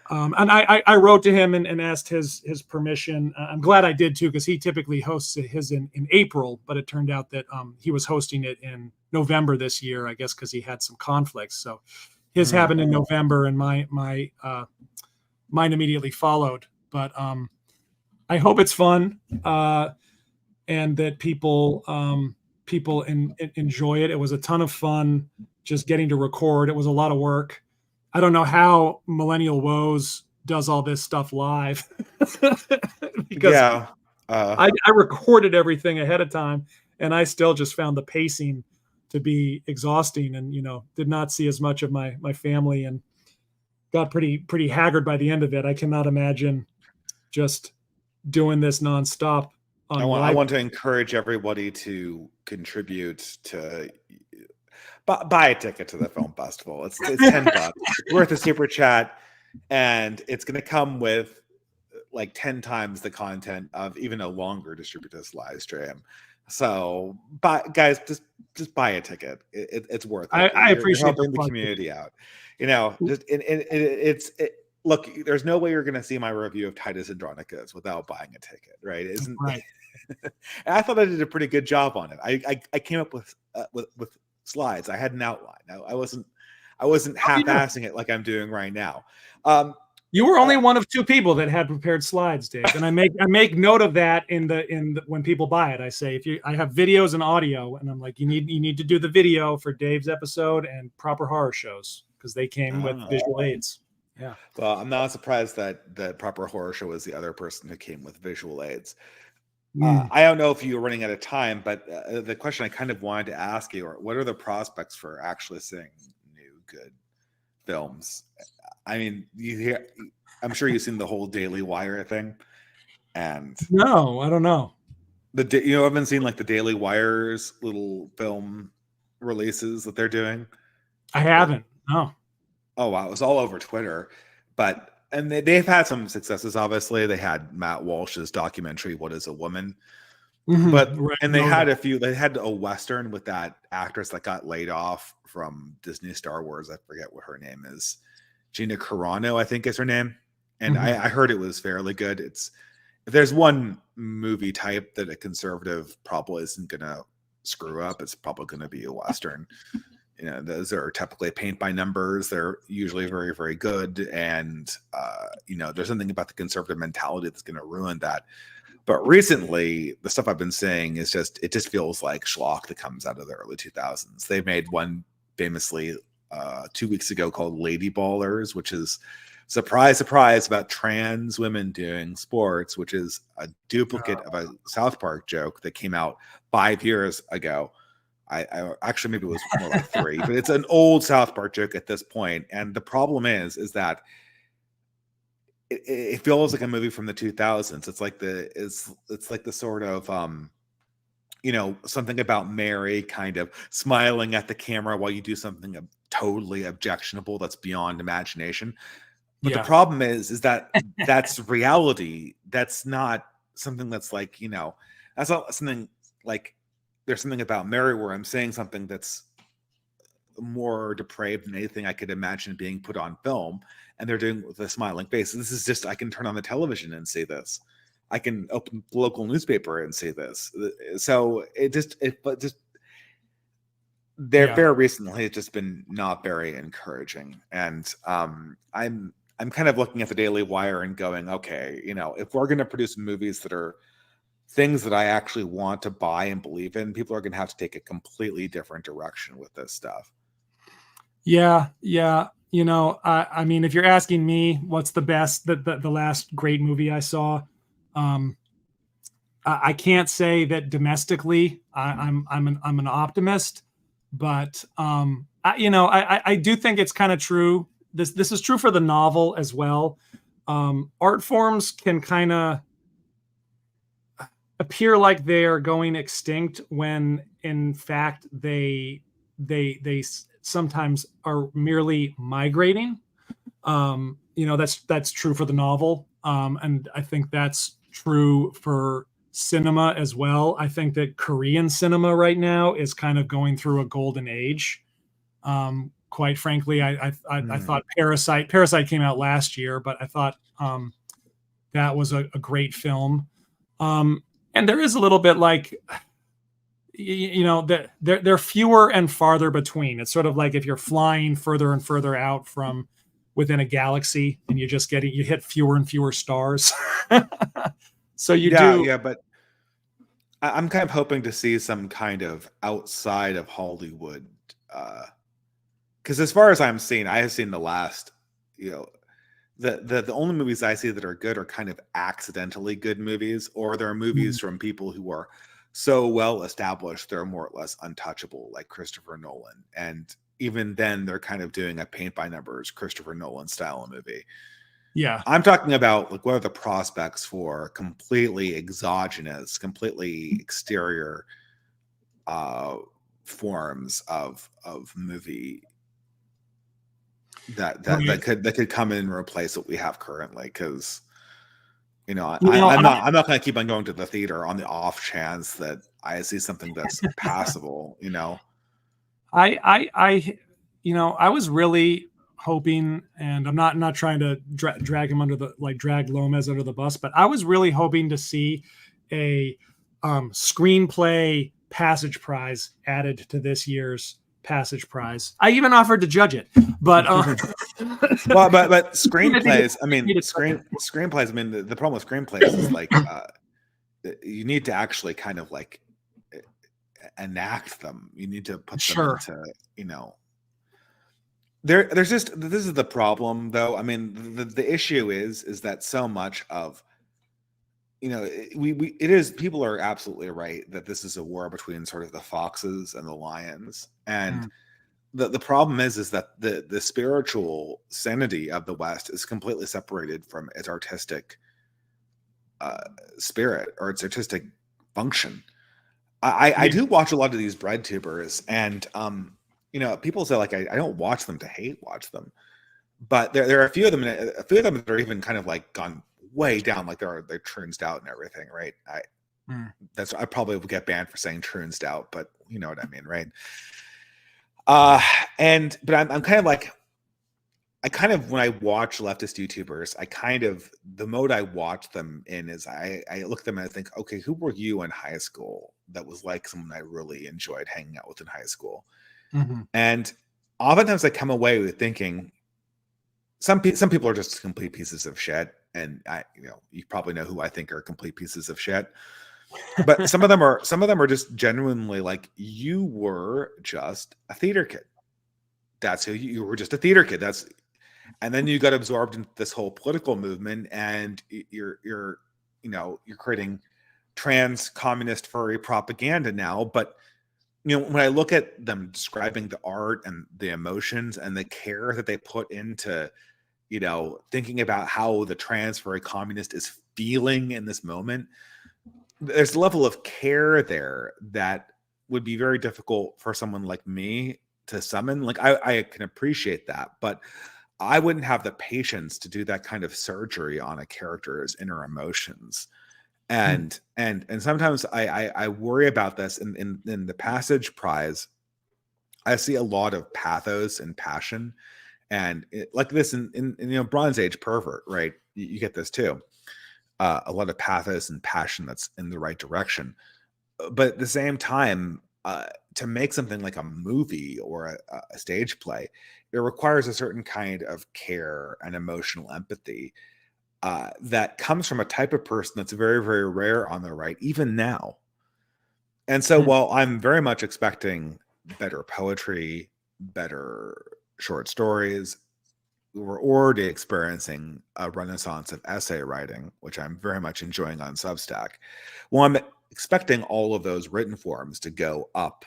And I wrote to him and asked his permission. I'm glad I did too, because he typically hosts his in April, but it turned out that he was hosting it in November this year, I guess, because he had some conflicts. So his happened in November, and mine immediately followed. But I hope it's fun and that people enjoy it. It was a ton of fun just getting to record. It was a lot of work. I don't know how Millennial Woes does all this stuff live because I recorded everything ahead of time, and I still just found the pacing to be exhausting, and did not see as much of my family, and got pretty haggard by the end of it. I cannot imagine just doing this nonstop. I want to encourage everybody to contribute to. Buy a ticket to the film festival. It's $10. It's worth a super chat, and it's going to come with like 10 times the content of even a longer distributed live stream. So, guys, just buy a ticket. It's worth it. I appreciate helping the community out. Look, there's no way you're going to see my review of Titus Andronicus without buying a ticket, right? Isn't right? And I thought I did a pretty good job on it. I came up with slides. I had an outline. I wasn't half-assing it like I'm doing right now. You were only one of two people that had prepared slides, Dave, and I make note of that in the when people buy it. I say I have videos and audio, and I'm like, you need to do the video for Dave's episode and Proper Horror Shows because they came with visual aids. Yeah. Well, I'm not surprised that the Proper Horror Show was the other person who came with visual aids. I don't know if you were running out of time, but the question I kind of wanted to ask you, what are the prospects for actually seeing new good films? I mean, I'm sure you've seen the whole Daily Wire thing. And no, I don't know. I've been seeing like the Daily Wire's little film releases that they're doing. I haven't. No. Oh, wow. It was all over Twitter. And they've had some successes, obviously. They had Matt Walsh's documentary, What is a Woman? And they had they had a Western with that actress that got laid off from Disney Star Wars. I forget what her name is. Gina Carano, I think is her name. And I heard it was fairly good. If there's one movie type that a conservative probably isn't going to screw up, it's probably going to be a Western. Those are typically paint by numbers. They're usually very, very good. And, there's something about the conservative mentality that's going to ruin that. But recently, the stuff I've been saying is it just feels like schlock that comes out of the early 2000s. They made one famously 2 weeks ago called Lady Ballers, which is, surprise, surprise, about trans women doing sports, which is a duplicate of a South Park joke that came out 5 years ago. I actually, maybe it was more like 3, but it's an old South Park joke at this point. And the problem is that it feels like a movie from the 2000s. It's like the sort of, something about Mary kind of smiling at the camera while you do something totally objectionable that's beyond imagination. But the problem is that that's reality. That's not something that's like, that's not something like, there's something about Mary where I'm saying something that's more depraved than anything I could imagine being put on film, and they're doing it with a smiling face. This is just, I can turn on the television and see this. I can open the local newspaper and see this. So very recently, it's just been not very encouraging. And I'm kind of looking at the Daily Wire and going, okay, if we're going to produce movies that are things that I actually want to buy and believe in, people are going to have to take a completely different direction with this stuff. Yeah. I mean, if you're asking me what's the best, the last great movie I saw, I can't say that domestically I'm an optimist, but I do think it's kind of true. This is true for the novel as well. Art forms can kind of appear like they're going extinct when in fact they sometimes are merely migrating. That's true for the novel, and I think that's true for cinema as well. I think that Korean cinema right now is kind of going through a golden age. Quite frankly, I thought Parasite came out last year, but I thought that was a great film. And there is a little bit like, that they're fewer and farther between. It's sort of like if you're flying further and further out from within a galaxy, and you hit fewer and fewer stars. So yeah, but I'm kind of hoping to see some kind of outside of Hollywood, because as far as I'm seeing, I have seen the last, the only movies I see that are good are kind of accidentally good movies, or they're movies from people who are so well established they're more or less untouchable, like Christopher Nolan. And even then, they're kind of doing a paint by numbers Christopher Nolan style movie. Yeah, I'm talking about like what are the prospects for completely exogenous, completely exterior forms of movie that could come in and replace what we have currently. Because I'm not going to keep on going to the theater on the off chance that I see something that's passable. I was really hoping, and I'm not trying to drag him drag Lomez under the bus, but I was really hoping to see a screenplay passage prize added to this year's passage prize. I even offered to judge it, but but screenplays. I mean, screenplays. I mean, the problem with screenplays is like you need to actually kind of like enact them. You need to put them into, there's just, this is the problem though. I mean, the issue is that so much of, it is, people are absolutely right that this is a war between sort of the foxes and the lions. And the problem is that the spiritual sanity of the West is completely separated from its artistic spirit or its artistic function. I do watch a lot of these bread tubers, and people say like I don't watch them to hate watch them, but there are a few of them that are even kind of like gone way down, like they're trunced out and everything, right? I probably will get banned for saying trunced out, but you know what I mean, right? But I'm kind of like, when I watch leftist YouTubers, the mode I watch them in is I look at them and I think, okay, who were you in high school that was like someone I really enjoyed hanging out with in high school? And oftentimes I come away with thinking some people are just complete pieces of shit, and you probably know who I think are complete pieces of shit. But some of them are just genuinely like, you were just a theater kid. That's who you were, just a theater kid. And then you got absorbed into this whole political movement, and you're creating trans communist furry propaganda now. But when I look at them describing the art and the emotions and the care that they put into, thinking about how the trans furry communist is feeling in this moment, there's a level of care there that would be very difficult for someone like me to summon. Like I can appreciate that, but I wouldn't have the patience to do that kind of surgery on a character's inner emotions. And sometimes I worry about this in the Passage Prize. I see a lot of pathos and passion, and like this in Bronze Age Pervert, right? You get this too. A lot of pathos and passion that's in the right direction. But at the same time, to make something like a movie or a stage play, it requires a certain kind of care and emotional empathy that comes from a type of person that's very, very rare on the right, even now. And so while I'm very much expecting better poetry, better short stories, we're already experiencing a renaissance of essay writing, which I'm very much enjoying on Substack. Well, I'm expecting all of those written forms to go up.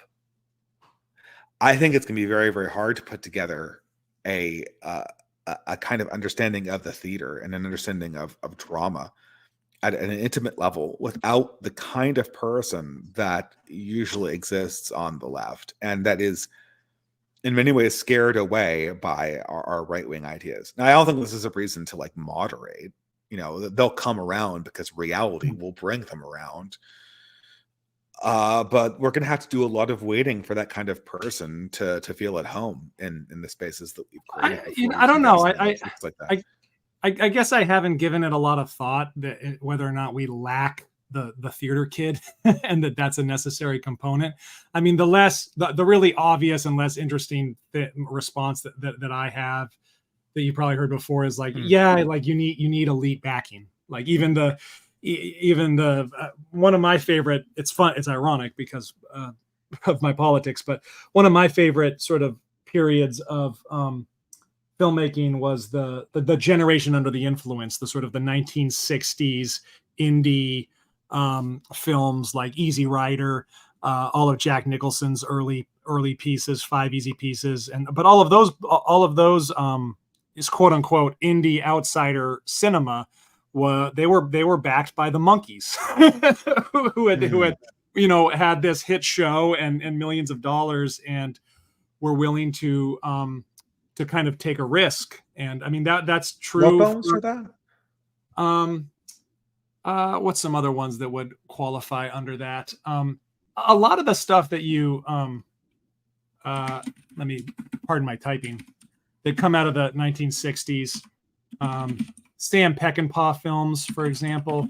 I think it's going to be very, very hard to put together a kind of understanding of the theater and an understanding of drama at an intimate level without the kind of person that usually exists on the left, and that is in many ways scared away by our right-wing ideas. Now, I don't think this is a reason to like moderate. They'll come around because reality will bring them around. But we're going to have to do a lot of waiting for that kind of person to feel at home in the spaces that we've created. I don't know. I guess I haven't given it a lot of thought that whether or not we lack the theater kid and that's a necessary component. I mean, the really obvious and less interesting response that I have that you probably heard before is like, like you need elite backing. Like even the one of my favorite, it's fun, it's ironic because of my politics, but one of my favorite sort of periods of filmmaking was the generation under the influence, the sort of the 1960s indie films like Easy Rider, all of Jack Nicholson's early pieces, 5 Easy Pieces, but all of those is quote unquote indie outsider cinema. They were backed by the Monkees, who had had this hit show and millions of dollars and were willing to kind of take a risk. And I mean that's true. What films for that? What's some other ones that would qualify under that? A lot of the stuff that you let me pardon my typing, that come out of the 1960s. Sam Peckinpah films, for example.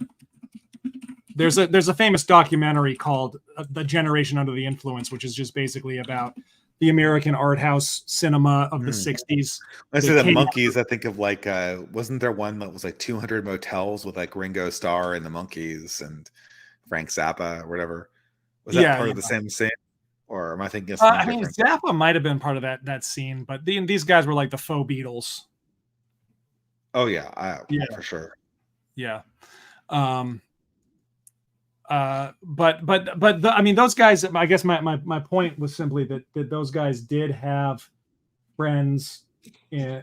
There's a famous documentary called The Generation Under the Influence, which is just basically about the American art house cinema of the 60s. I say the Monkees, I think of like, wasn't there one that was like 200 Motels with like Ringo Starr and the Monkees and Frank Zappa or whatever? Was that part of the same scene? Or am I thinking of something different? Zappa might have been part of that scene, but these guys were like the faux Beatles. Oh yeah, for sure. Yeah. I mean, those guys, I guess my point was simply that those guys did have friends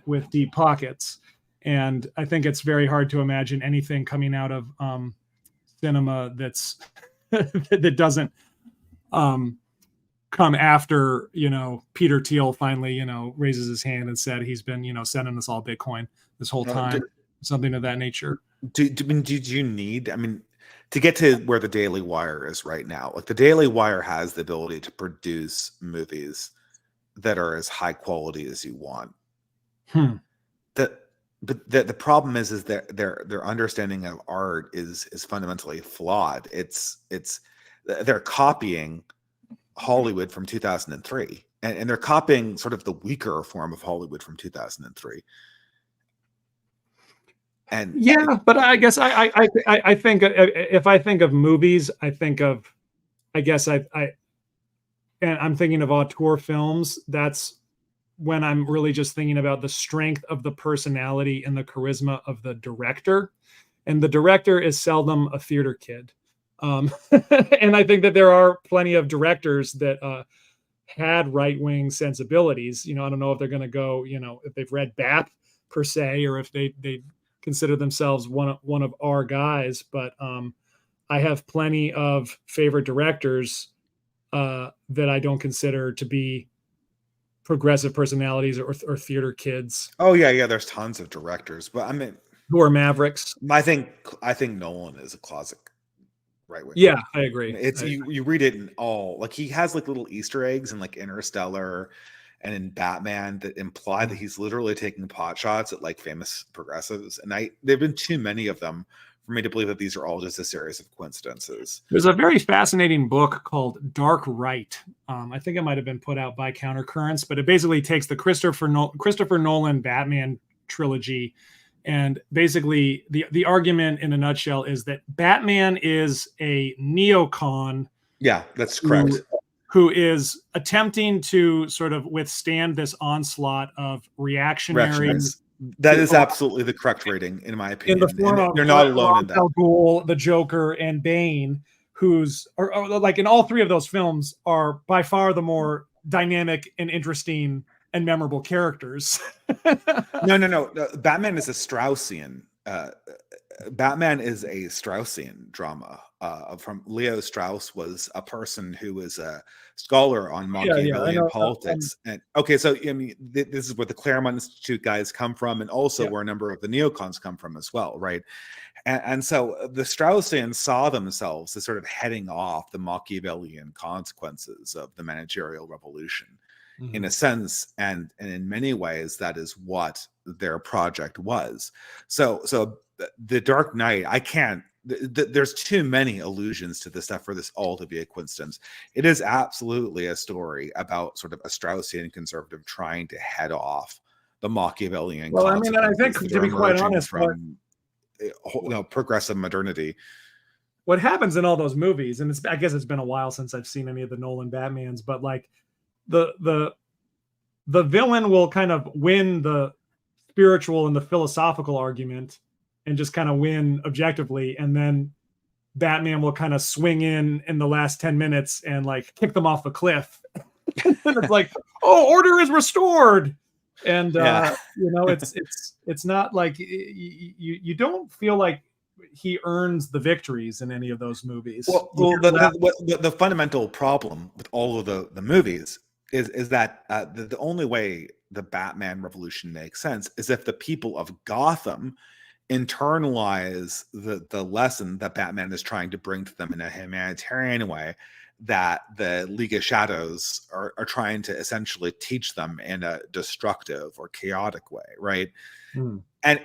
with deep pockets. And I think it's very hard to imagine anything coming out of cinema that's that doesn't come after, Peter Thiel finally, raises his hand and said he's been, sending us all Bitcoin this whole time, something of that nature. Do you need, to get to where the Daily Wire is right now, like the Daily Wire has the ability to produce movies that are as high quality as you want. But the problem is that their understanding of art is fundamentally flawed. They're copying Hollywood from 2003, and they're copying sort of the weaker form of Hollywood from 2003. And but I guess I think if I think of movies, I'm thinking of auteur films. That's when I'm really just thinking about the strength of the personality and the charisma of the director. And the director is seldom a theater kid. And I think that there are plenty of directors that had right-wing sensibilities. I don't know if they're going to go, if they've read BAP per se, or if they consider themselves one of our guys. But I have plenty of favorite directors that I don't consider to be progressive personalities or theater kids. Oh yeah, there's tons of directors, but who are mavericks. I think Nolan is a closet right wing. Yeah, I agree. You read it in all, like he has like little Easter eggs in like Interstellar and in Batman that imply that he's literally taking pot shots at like famous progressives. And there've been too many of them for me to believe that these are all just a series of coincidences. There's a very fascinating book called Dark Right. I think it might have been put out by Countercurrents, but it basically takes the Christopher Nolan Batman trilogy. And basically the argument in a nutshell is that Batman is a neocon. Yeah, that's correct. Who is attempting to sort of withstand this onslaught of reactionary That is absolutely the correct rating, in my opinion. In the form of you're not alone in that. Al Ghul, the Joker, and Bane, who's or like in all three of those films are by far the more dynamic and interesting and memorable characters. No. Batman is a Straussian. Batman is a Straussian drama. From Leo Strauss was a person who was a scholar on Machiavellian politics. And okay, so I mean, this is where the Claremont Institute guys come from, and also where a number of the neocons come from as well, right? And so the Straussians saw themselves as sort of heading off the Machiavellian consequences of the managerial revolution. In a sense, and in many ways, that is what their project was. So the Dark Knight, I can't. There's too many allusions to this stuff for this all to be a coincidence. It is absolutely a story about sort of a Straussian conservative trying to head off the Machiavellian. Well, I mean, I think to be quite honest, from progressive modernity. What happens in all those movies, and I guess it's been a while since I've seen any of the Nolan Batmans, but like. The villain will kind of win the spiritual and the philosophical argument and just kind of win objectively, and then Batman will kind of swing in the last 10 minutes and like kick them off the cliff. And it's like, oh, order is restored. And it's not like you don't feel like he earns the victories in any of those movies. Well, the fundamental problem with all of the movies is that the only way the Batman revolution makes sense is if the people of Gotham internalize the lesson that Batman is trying to bring to them in a humanitarian way, that the League of Shadows are trying to essentially teach them in a destructive or chaotic way, right? And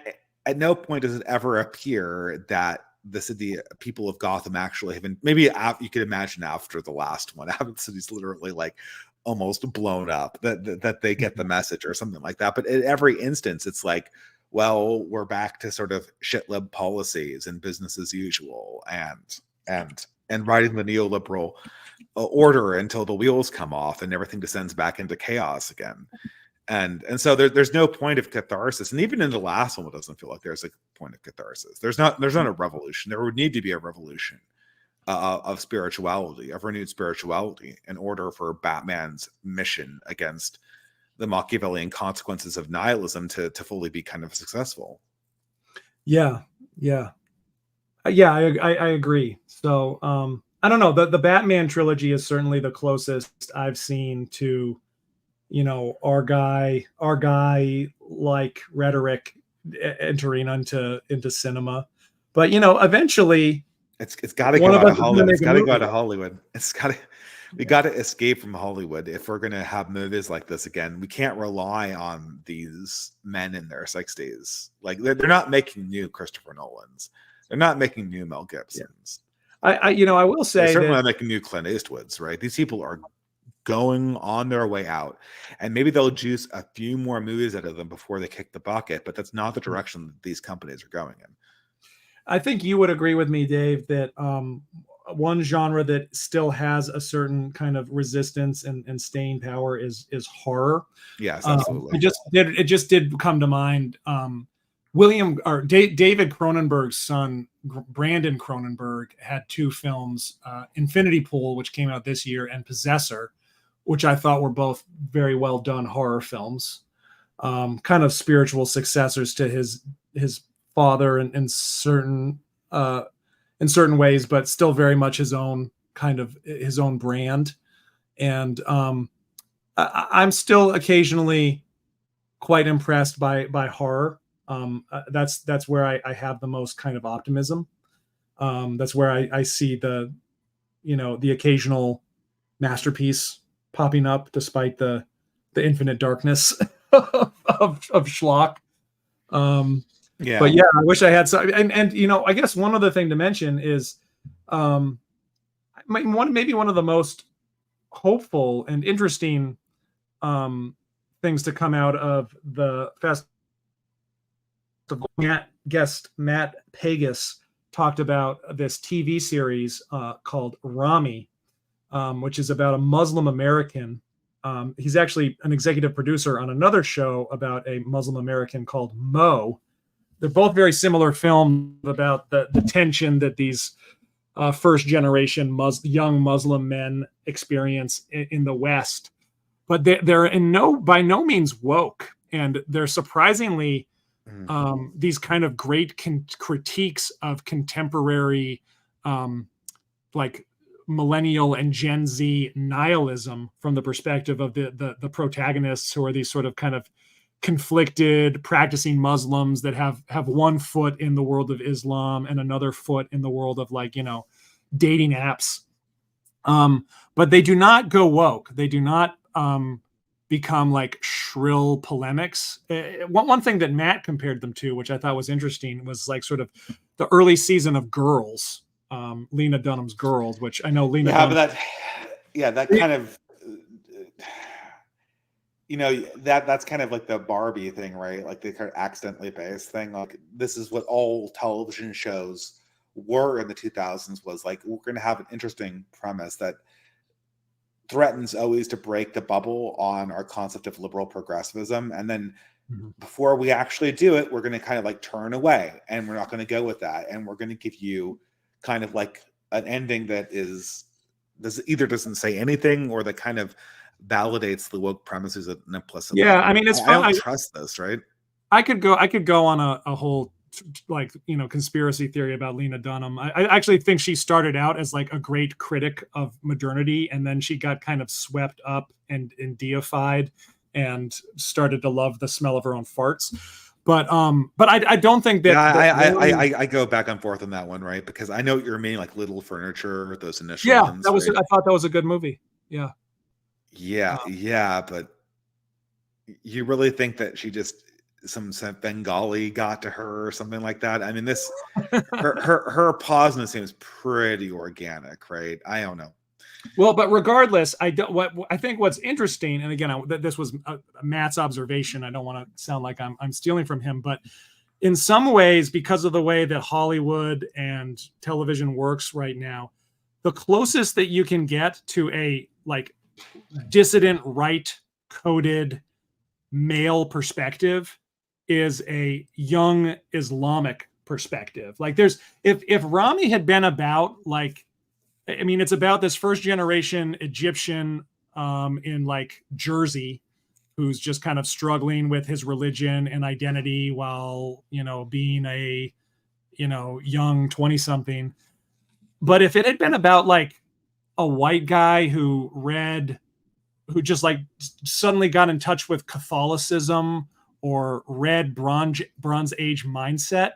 at no point does it ever appear that the city people of Gotham actually have been, maybe you could imagine after the last one, after the city's literally like almost blown up, that they get the message or something like that. But at every instance, it's like, well, we're back to sort of shitlib policies and business as usual, and riding the neoliberal order until the wheels come off and everything descends back into chaos again. And so there's no point of catharsis, and even in the last one, it doesn't feel like there's a point of catharsis. There's not a revolution. There would need to be a revolution of spirituality, of renewed spirituality, in order for Batman's mission against the Machiavellian consequences of nihilism to fully be kind of successful. Yeah, I agree. So I don't know. The Batman trilogy is certainly the closest I've seen to, our guy like rhetoric entering into cinema. But eventually it's got to go out of Hollywood. It's got to go out of Hollywood. We got to escape from Hollywood if we're going to have movies like this again. We can't rely on these men in their 60s. Like they're not making new Christopher Nolans. They're not making new Mel Gibsons. Yeah. I will say they're certainly not making new Clint Eastwoods, right? These people are going on their way out, and maybe they'll juice a few more movies out of them before they kick the bucket, but that's not the direction that these companies are going in. I think you would agree with me, Dave, that one genre that still has a certain kind of resistance and staying power is horror. Yes, absolutely. It just did come to mind. David Cronenberg's son, Brandon Cronenberg, had two films, Infinity Pool, which came out this year, and Possessor, which I thought were both very well done horror films, kind of spiritual successors to his father in certain ways, but still very much his own brand. And I'm still occasionally quite impressed by horror. That's where I have the most kind of optimism. That's where I see the occasional masterpiece popping up despite the infinite darkness of schlock. Yeah. But yeah, I wish I had some. And I guess one other thing to mention is maybe one of the most hopeful and interesting things to come out of the festival. Guest Matt Pegas talked about this TV series called Rami, which is about a Muslim American He's actually an executive producer on another show about a Muslim American called Mo. They're both very similar films about the tension that these first generation young Muslim men experience in the West. But they're by no means woke, and they're surprisingly these kind of great critiques of contemporary like millennial and Gen Z nihilism from the perspective of the protagonists, who are these sort of kind of conflicted practicing Muslims that have one foot in the world of Islam and another foot in the world of, like, dating apps. But they do not go woke. They do not become like shrill polemics. One thing that Matt compared them to, which I thought was interesting, was like sort of the early season of Girls, Lena Dunham's Girls, which I know Lena. Yeah, Dunham, but that kind of, that's kind of like the Barbie thing, right? Like the kind of accidentally based thing. Like, this is what all television shows were in the 2000s, was like, we're going to have an interesting premise that threatens always to break the bubble on our concept of liberal progressivism, and then before we actually do it, we're going to kind of like turn away, and we're not going to go with that, and we're going to give you kind of like an ending that doesn't say anything, or that kind of validates the woke premises implicitly. Yeah, I mean, it's I don't trust this, right? I could go on a whole conspiracy theory about Lena Dunham. I actually think she started out as like a great critic of modernity, and then she got kind of swept up and deified and started to love the smell of her own farts. But I don't think that. Yeah, I go back and forth on that one, right? Because I know what you're meaning, like Little Furniture, those initial ones. That was. Right? I thought that was a good movie. Yeah. Yeah, but you really think that she just some Bengali got to her or something like that? I mean, this her pause in this seems pretty organic, right? I don't know. Well, but regardless, I think what's interesting, and again, this was Matt's observation. I don't want to sound like I'm stealing from him, but in some ways, because of the way that Hollywood and television works right now, the closest that you can get to a like dissident right-coded male perspective is a young Islamic perspective. Like, if Rami had been about, like, I mean, it's about this first generation Egyptian in like Jersey, who's just kind of struggling with his religion and identity while, being a, young 20 something. But if it had been about like a white guy who just like suddenly got in touch with Catholicism or read Bronze Age mindset,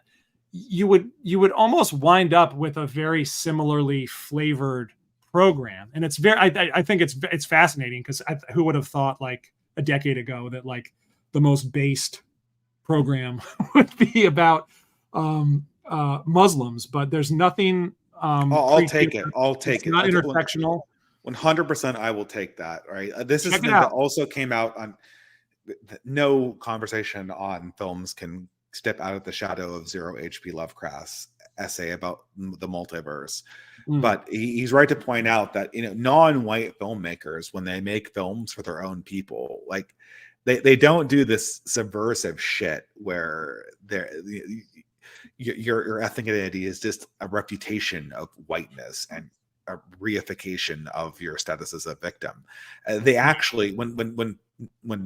you would almost wind up with a very similarly flavored program. And it's I think it's fascinating, because who would have thought like a decade ago that like the most based program would be about Muslims, but there's nothing. I'll take it. It's not intersectional. 100%, I will take that. Right. This is something that also came out on. No conversation on films can step out of the shadow of Zero H.P. Lovecraft's essay about the multiverse. But he's right to point out that non-white filmmakers, when they make films for their own people, like they don't do this subversive shit where your ethnic identity is just a reputation of whiteness and a reification of your status as a victim. They actually, when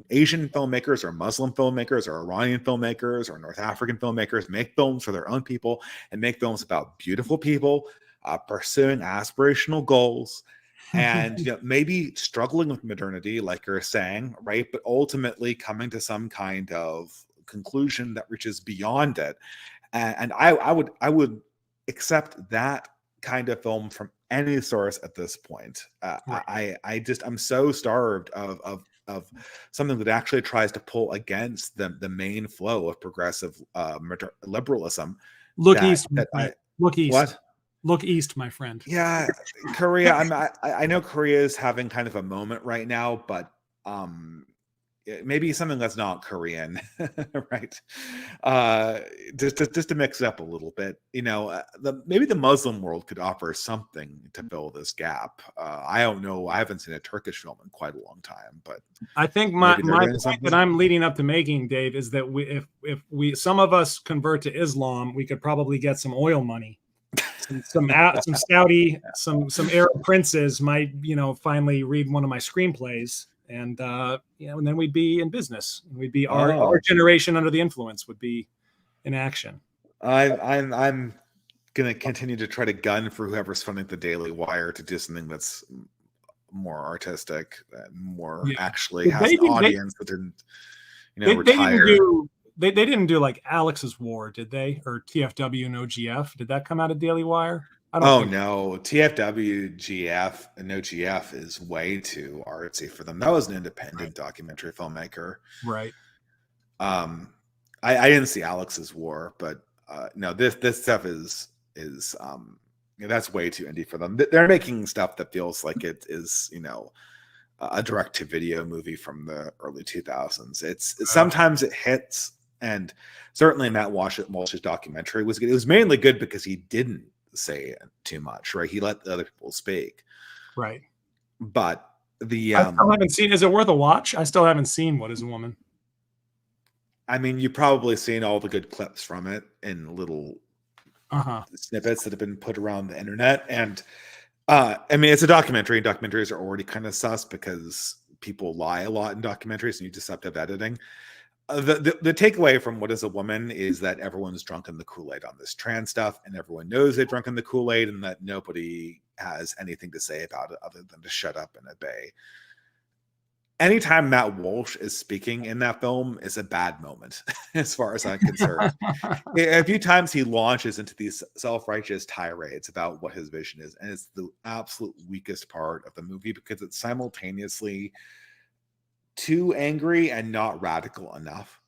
Asian filmmakers or Muslim filmmakers or Iranian filmmakers or North African filmmakers make films for their own people and make films about beautiful people pursuing aspirational goals and maybe struggling with modernity, like you're saying, right? But ultimately coming to some kind of conclusion that reaches beyond it. And I would accept that kind of film from any source at this point. Right. I'm so starved of something that actually tries to pull against the main flow of progressive liberalism. Look east. What? Look east, my friend. Yeah, Korea. I know Korea is having kind of a moment right now, but maybe something that's not Korean, right? Just to mix it up a little bit, maybe the Muslim world could offer something to fill this gap. I don't know. I haven't seen a Turkish film in quite a long time, but I think my point that I'm leading up to making, Dave, is that if we some of us convert to Islam, we could probably get some oil money. Some Saudi, some Arab princes might, finally read one of my screenplays. And and then we'd be in business. We'd be our generation under the influence would be in action. I'm gonna continue to try to gun for whoever's funding the Daily Wire to do something that's more artistic, more actually has an audience that didn't, retire. They didn't do like Alex's War, did they? Or TFW and OGF? Did that come out of Daily Wire? No, TFW, GF, and OGF is way too artsy for them. That was an independent documentary filmmaker, right? I didn't see Alex's War, but no, this stuff is that's way too indie for them. They're making stuff that feels like it is, a direct-to-video movie from the early 2000s. Sometimes it hits, and certainly Matt Walsh's documentary was good. It was mainly good because he didn't say too much, right? He let the other people speak, right? But I still haven't seen. Is it worth a watch? I still haven't seen What Is a Woman. I mean, you've probably seen all the good clips from it in little snippets that have been put around the internet, and I mean, it's a documentary, and documentaries are already kind of sus because people lie a lot in documentaries, and you just have to have editing. The takeaway from What Is a Woman is that everyone's drunk in the Kool-Aid on this trans stuff, and everyone knows they're drunk in the Kool-Aid, and that nobody has anything to say about it other than to shut up and obey. Anytime Matt Walsh is speaking in that film is a bad moment, as far as I'm concerned. A few times he launches into these self-righteous tirades about what his vision is, and it's the absolute weakest part of the movie because it's simultaneously too angry and not radical enough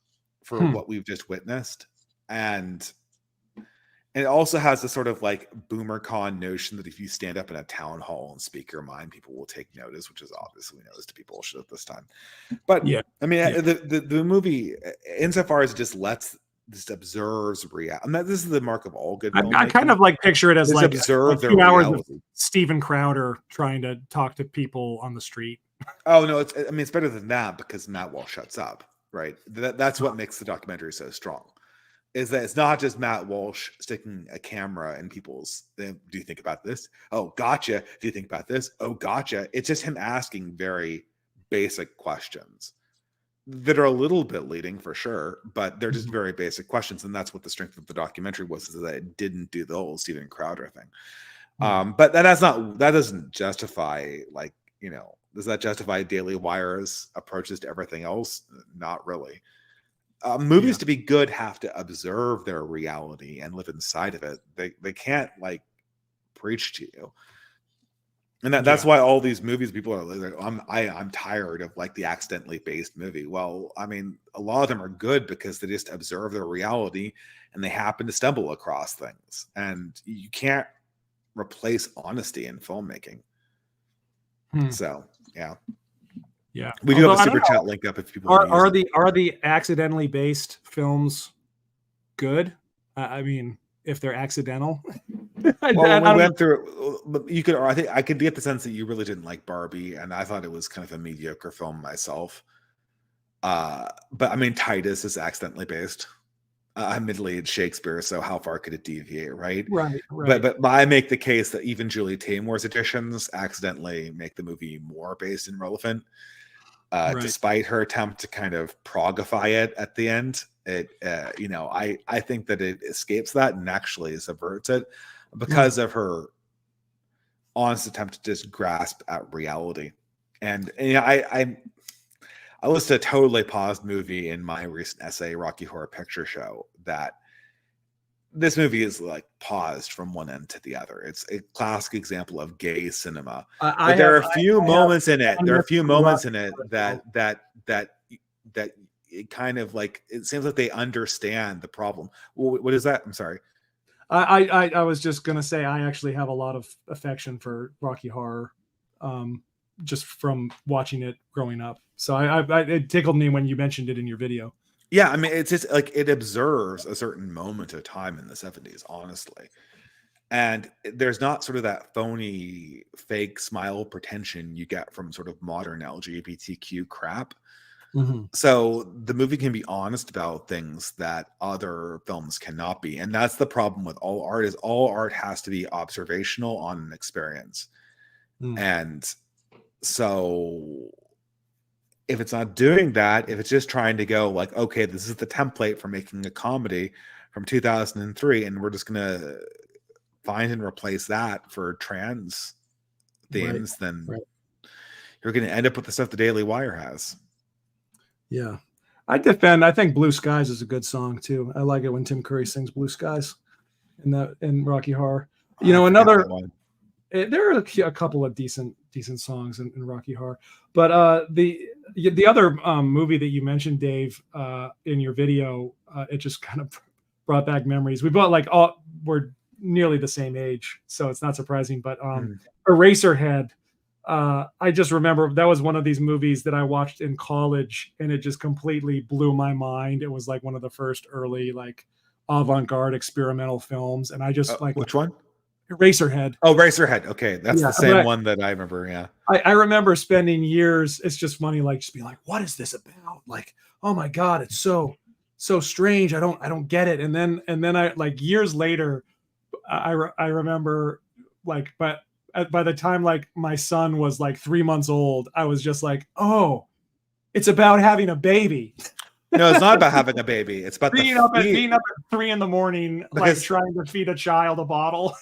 for what we've just witnessed. And it also has this sort of like boomer con notion that if you stand up in a town hall and speak your mind, people will take notice, which is obviously knows to be bullshit at this time. But I mean, the movie, insofar as it just observes reality, and this is the mark of all good filmmaking. I kind of like picture it as like observe a few hours of Steven Crowder trying to talk to people on the street. Oh no, it's better than that because Matt Walsh shuts up, right? That's what makes the documentary so strong. Is that it's not just Matt Walsh sticking a camera in people's, do you think about this? Oh, gotcha. Do you think about this? Oh, gotcha. It's just him asking very basic questions that are a little bit leading for sure, but they're just very basic questions. And that's what the strength of the documentary was, is that it didn't do the whole Steven Crowder thing. But that doesn't justify, like, does that justify Daily Wire's approaches to everything else? Not really. Movies to be good have to observe their reality and live inside of it. They can't like preach to you, and that's why all these movies, people are like, I'm tired of like the accidentally based movie. Well, I mean, a lot of them are good because they just observe their reality and they happen to stumble across things, and you can't replace honesty in filmmaking. So yeah, we do have a super chat link up if people are the accidentally based films good? I mean, if they're accidental. Well, we went through. You could. I think I could get the sense that you really didn't like Barbie, and I thought it was kind of a mediocre film myself. But I mean, Titus is accidentally based. Admittedly, it's Shakespeare, so how far could it deviate, right? Right. But I make the case that even Julie Taymor's additions accidentally make the movie more based and relevant. Despite her attempt to kind of progify it at the end, I think that it escapes that and actually subverts it because of her honest attempt to just grasp at reality. And I listed a totally paused movie in my recent essay, Rocky Horror Picture Show, that this movie is like paused from one end to the other. It's a classic example of gay cinema. There are a few moments in it. There are a few moments in it that it kind of like, it seems like they understand the problem. What is that? I'm sorry. I was just gonna say I actually have a lot of affection for Rocky Horror. just from watching it growing up. So it tickled me when you mentioned it in your video. Yeah, I mean, it's just like it observes a certain moment of time in the 70s, honestly. And there's not sort of that phony, fake smile pretension you get from sort of modern LGBTQ crap. Mm-hmm. So the movie can be honest about things that other films cannot be. And that's the problem with all art, is all art has to be observational on an experience. And so if it's not doing that, if it's just trying to go like, okay, this is the template for making a comedy from 2003, and we're just going to find and replace that for trans themes, then you're going to end up with the stuff the Daily Wire has. Yeah. I think Blue Skies is a good song too. I like it when Tim Curry sings Blue Skies in Rocky Horror. You know, there are a couple of decent songs in Rocky Horror, but the other movie that you mentioned, Dave, in your video, it just kind of brought back memories. We both we're nearly the same age, so it's not surprising. But Eraserhead, I just remember that was one of these movies that I watched in college, and it just completely blew my mind. It was like one of the first early like avant-garde experimental films, and I just which one? Eraserhead. Oh, Eraserhead. Okay, that's the same one that I remember. Yeah, I remember spending years. It's just funny, like just being like, "What is this about?" Like, "Oh my god, it's so strange. I don't get it." And then I like years later, I remember like, but by the time like my son was like 3 months old, I was just like, "Oh, it's about having a baby." No, it's not about having a baby. It's about being up at 3 a.m, like trying to feed a child a bottle.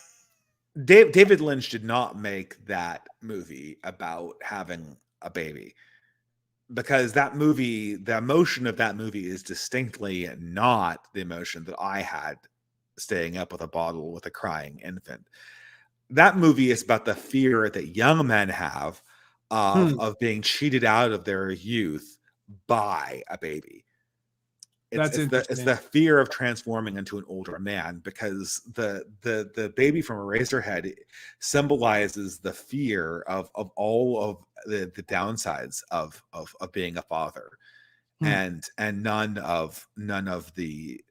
David Lynch did not make that movie about having a baby, because that movie, the emotion of that movie is distinctly not the emotion that I had staying up with a bottle with a crying infant. That movie is about the fear that young men have of being cheated out of their youth by a baby. It's the fear of transforming into an older man, because the baby from Eraserhead symbolizes the fear of all of the downsides of being a father, and none of the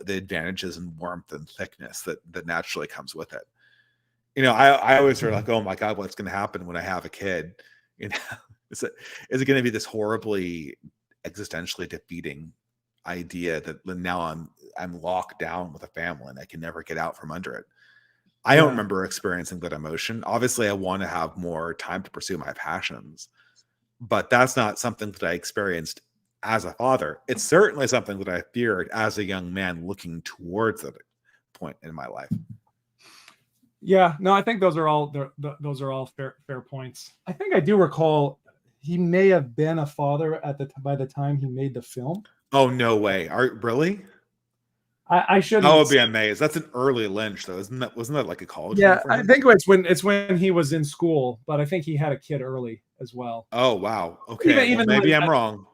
advantages and warmth and thickness that naturally comes with it. You know, I always sort of like, oh my God, what's going to happen when I have a kid? You know, is it going to be this horribly existentially defeating idea that now I'm locked down with a family and I can never get out from under it? I don't remember experiencing that emotion. Obviously, I want to have more time to pursue my passions, but that's not something that I experienced as a father. It's certainly something that I feared as a young man looking towards that point in my life. Yeah, no, I think those are all fair points. I think I do recall he may have been a father by the time he made the film. Oh, no way. Really? I shouldn't. I would be amazed. That's an early Lynch, though. Wasn't that like a college? Yeah, I think it's when he was in school, but I think he had a kid early as well. Oh wow. Okay. Even maybe I'm wrong.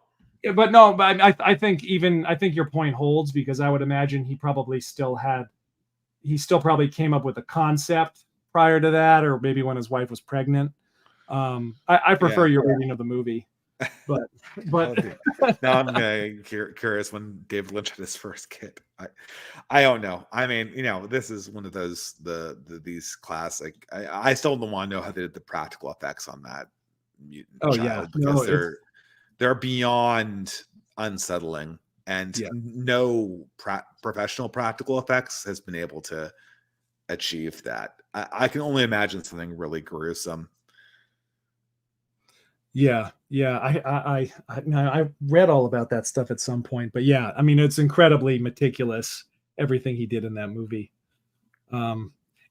But no, but I think your point holds, because I would imagine he still probably came up with a concept prior to that, or maybe when his wife was pregnant. I prefer your reading of the movie, but now I'm curious when David Lynch had his first kid. I don't know. I mean, you know, this is one of those these classic. I still don't want to know how they did the practical effects on that mutant child, because they're beyond unsettling, and no professional practical effects has been able to achieve that. I can only imagine something really gruesome. Yeah. I read all about that stuff at some point, but yeah, I mean, it's incredibly meticulous, everything he did in that movie.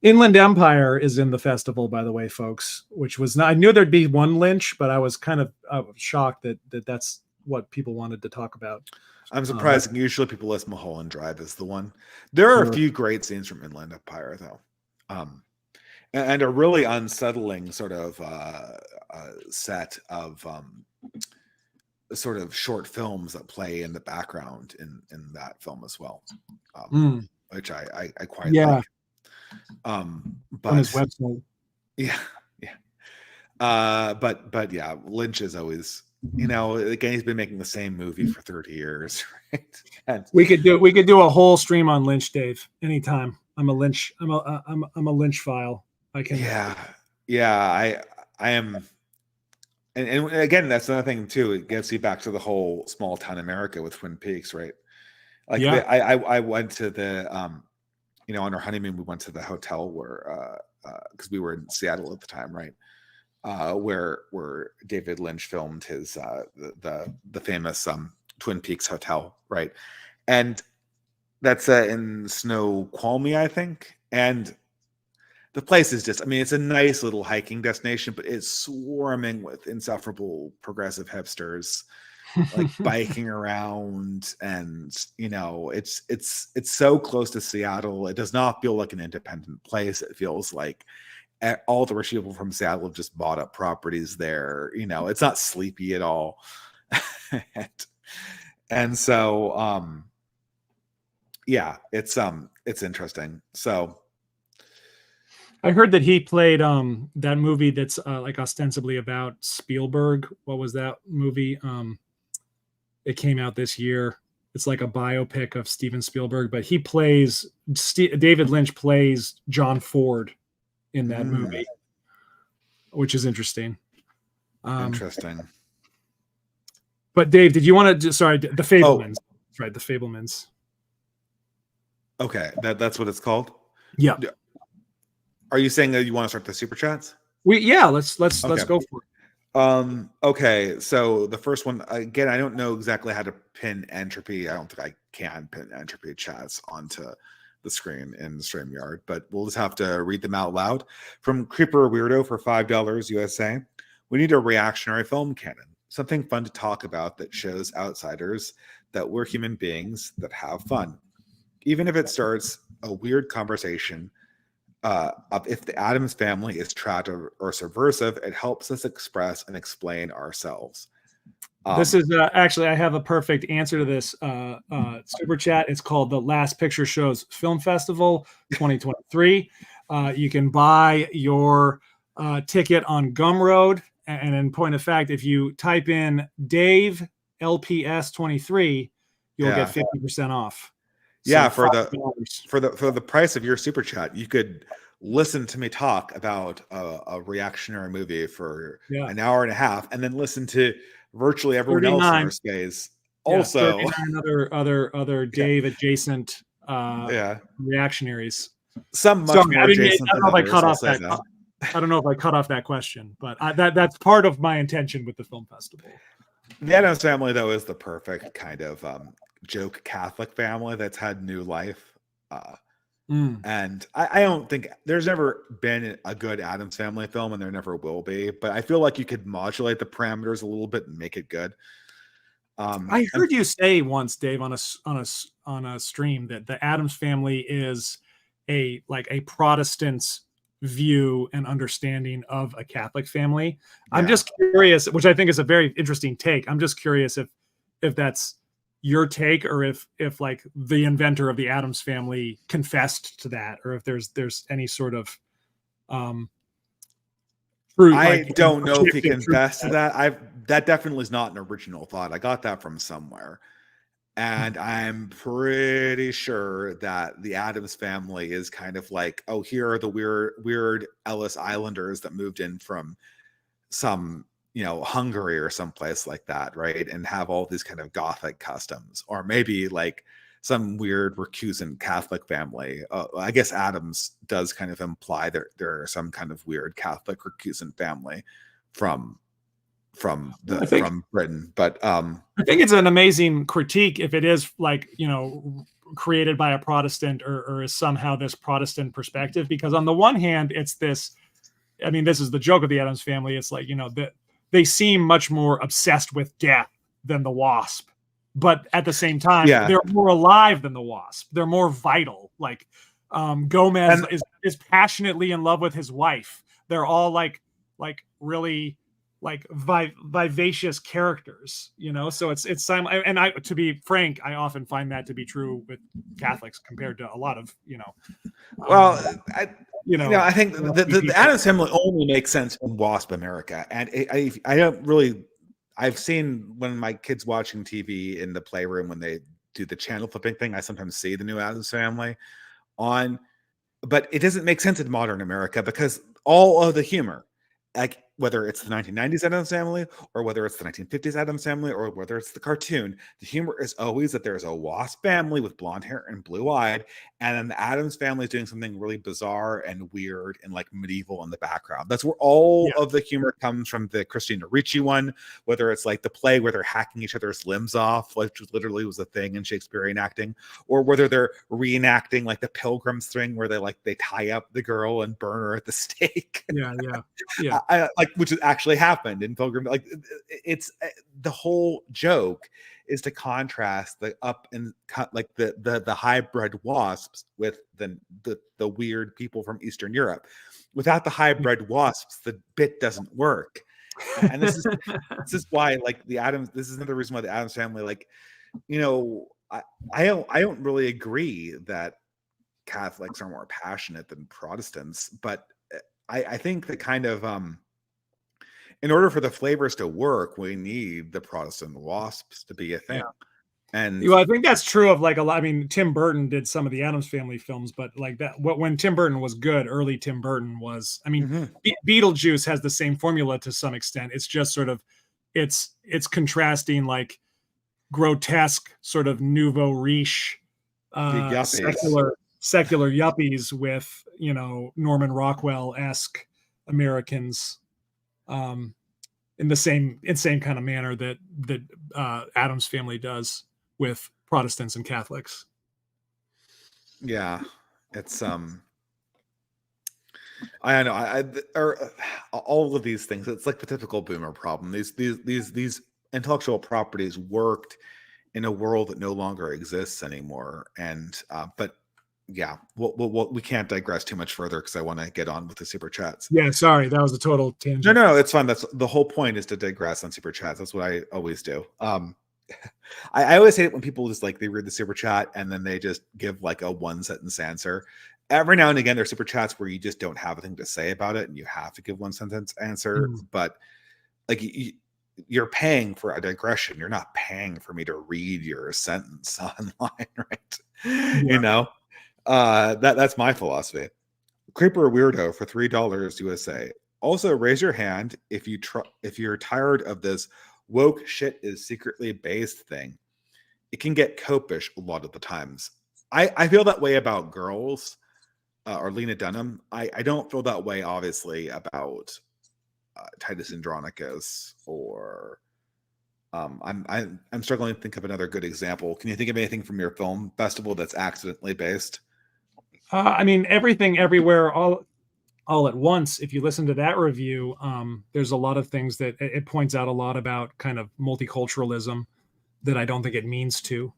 Inland Empire is in the festival, by the way, folks, which was I knew there'd be one Lynch, but I was kind of shocked that's what people wanted to talk about. I'm surprised. Usually people list Mulholland Drive as the one. There are a few great scenes from Inland Empire, though. And a really unsettling sort of set of sort of short films that play in the background in that film as well, which I quite like. But on his website, yeah. But yeah, Lynch is always, again, he's been making the same movie for 30 years, right? And we could do a whole stream on Lynch, Dave, anytime. I'm a Lynch file. I can. Yeah. I am. And again, that's another thing too. It gets you back to the whole small town America with Twin Peaks, right? Like I went to the on our honeymoon, we went to the hotel where because we were in Seattle at the time, right? Where David Lynch filmed his the famous Twin Peaks hotel, right? And that's in Snoqualmie, I think. And the place is just, I mean, it's a nice little hiking destination, but it's swarming with insufferable progressive hipsters, like biking around, and it's so close to Seattle. It does not feel like an independent place. It feels like all the rich people from Seattle have just bought up properties there. It's not sleepy at all. and so yeah, it's interesting. So I heard that he played that movie that's like ostensibly about Spielberg. What was that movie? It came out this year. It's like a biopic of Steven Spielberg, but David Lynch plays John Ford in that movie, which is interesting. Interesting. But Dave, did you want to? Sorry, the Fablemans. Right, the Fablemans. Okay, that's what it's called. Yeah. Are you saying that you want to start the super chats? Let's go for it. Okay, so the first one, again, I don't know exactly how to pin entropy. I don't think I can pin entropy chats onto the screen in StreamYard, but we'll just have to read them out loud. From Creeper Weirdo for $5 USA. We need a reactionary film canon, something fun to talk about that shows outsiders that we're human beings that have fun. Even if it starts a weird conversation of if the Addams family is trapped or subversive, it helps us express and explain ourselves. This is actually, I have a perfect answer to this super chat. It's called the Last Picture Shows Film Festival 2023. You can buy your ticket on Gumroad. And in point of fact, if you type in Dave LPS 23, you'll get 50% off. Yeah, for the price of your super chat, you could listen to me talk about a reactionary movie for an hour and a half, and then listen to virtually everyone else in our space. Also, 39 other Dave adjacent reactionaries. Some much more adjacent than others. I don't know if I cut off that question, but that's part of my intention with the film festival. The Addams Family, though, is the perfect kind of joke Catholic family that's had new life. And I don't think there's ever been a good Addams Family film, and there never will be. But I feel like you could modulate the parameters a little bit and make it good. I heard you say once, Dave, on a stream that the Addams Family is a Protestant's view and understanding of a Catholic family. I'm just curious, which I think is a very interesting take. I'm just curious if that's your take, or if like the inventor of the Addams Family confessed to that, or if there's any sort of truth. I don't know if he confessed to that. That definitely is not an original thought. I got that from somewhere. And I'm pretty sure that the Addams Family is kind of like, oh, here are the weird Ellis Islanders that moved in from some, Hungary or someplace like that, right? And have all these kind of Gothic customs, or maybe like some weird recusant Catholic family. I guess Addams does kind of imply that there are some kind of weird Catholic recusant family from Britain, but I think it's an amazing critique if it is like created by a Protestant or is somehow this Protestant perspective, because on the one hand it's this, I mean, this is the joke of the Addams Family, it's like that they seem much more obsessed with death than the Wasp, but at the same time they're more alive than the Wasp, they're more vital. Like Gomez is passionately in love with his wife. They're all like really like vivacious characters, so it's and to be frank, I often find that to be true with Catholics compared to a lot of I think the Addams Family only makes sense in WASP America, and I don't really. I've seen when my kids watching TV in the playroom when they do the channel flipping thing. I sometimes see the new Addams Family on, but it doesn't make sense in modern America because all of the humor, like whether it's the 1990s Addams Family or whether it's the 1950s Addams Family or whether it's the cartoon, the humor is always that there's a wasp family with blonde hair and blue-eyed, and then the Addams Family is doing something really bizarre and weird and like medieval in the background. That's where all of the humor comes from. The Christina Ricci one, whether it's like the play where they're hacking each other's limbs off, which literally was a thing in Shakespearean acting, or whether they're reenacting like the Pilgrims thing where they tie up the girl and burn her at the stake. Yeah. Which has actually happened in Pilgrim. Like it's the whole joke is to contrast the up and like the hybrid wasps with the weird people from Eastern Europe. Without the hybrid wasps, the bit doesn't work. And this is why like this is another reason why the Addams Family, like, I don't really agree that Catholics are more passionate than Protestants, but I think that kind of in order for the flavors to work, we need the Protestant wasps to be a thing. And I think that's true of like a lot. I mean, Tim Burton did some of the Addams Family films, but like that, when Tim Burton was good, early Tim Burton was. I mean, Beetlejuice has the same formula to some extent. It's just sort of, it's contrasting like grotesque sort of nouveau riche, secular yuppies with Norman Rockwell-esque Americans. In the same kind of manner that Addams Family does with Protestants and Catholics. Yeah, it's I don't know. All of these things. It's like the typical boomer problem. These intellectual properties worked in a world that no longer exists anymore. And but yeah, we can't digress too much further because I want to get on with the super chats. Yeah, sorry, that was a total tangent. No, it's fine. That's the whole point, is to digress on super chats. That's what I always do. I always hate it when people just like they read the super chat and then they just give like a one sentence answer. Every now and again, there's super chats where you just don't have anything to say about it and you have to give one sentence answer. But like you're paying for a digression. You're not paying for me to read your sentence online, right? Yeah. That's my philosophy. Creeper Weirdo for $3 USA. Also, raise your hand if you're tired of this woke shit is secretly based thing. It can get copish a lot of the times. I feel that way about Girls or Lena Dunham. I don't feel that way, obviously, about Titus Andronicus or I'm struggling to think of another good example. Can you think of anything from your film festival that's accidentally based? I mean, Everything Everywhere all at Once. If you listen to that review, there's a lot of things that it points out a lot about kind of multiculturalism that I don't think it means to.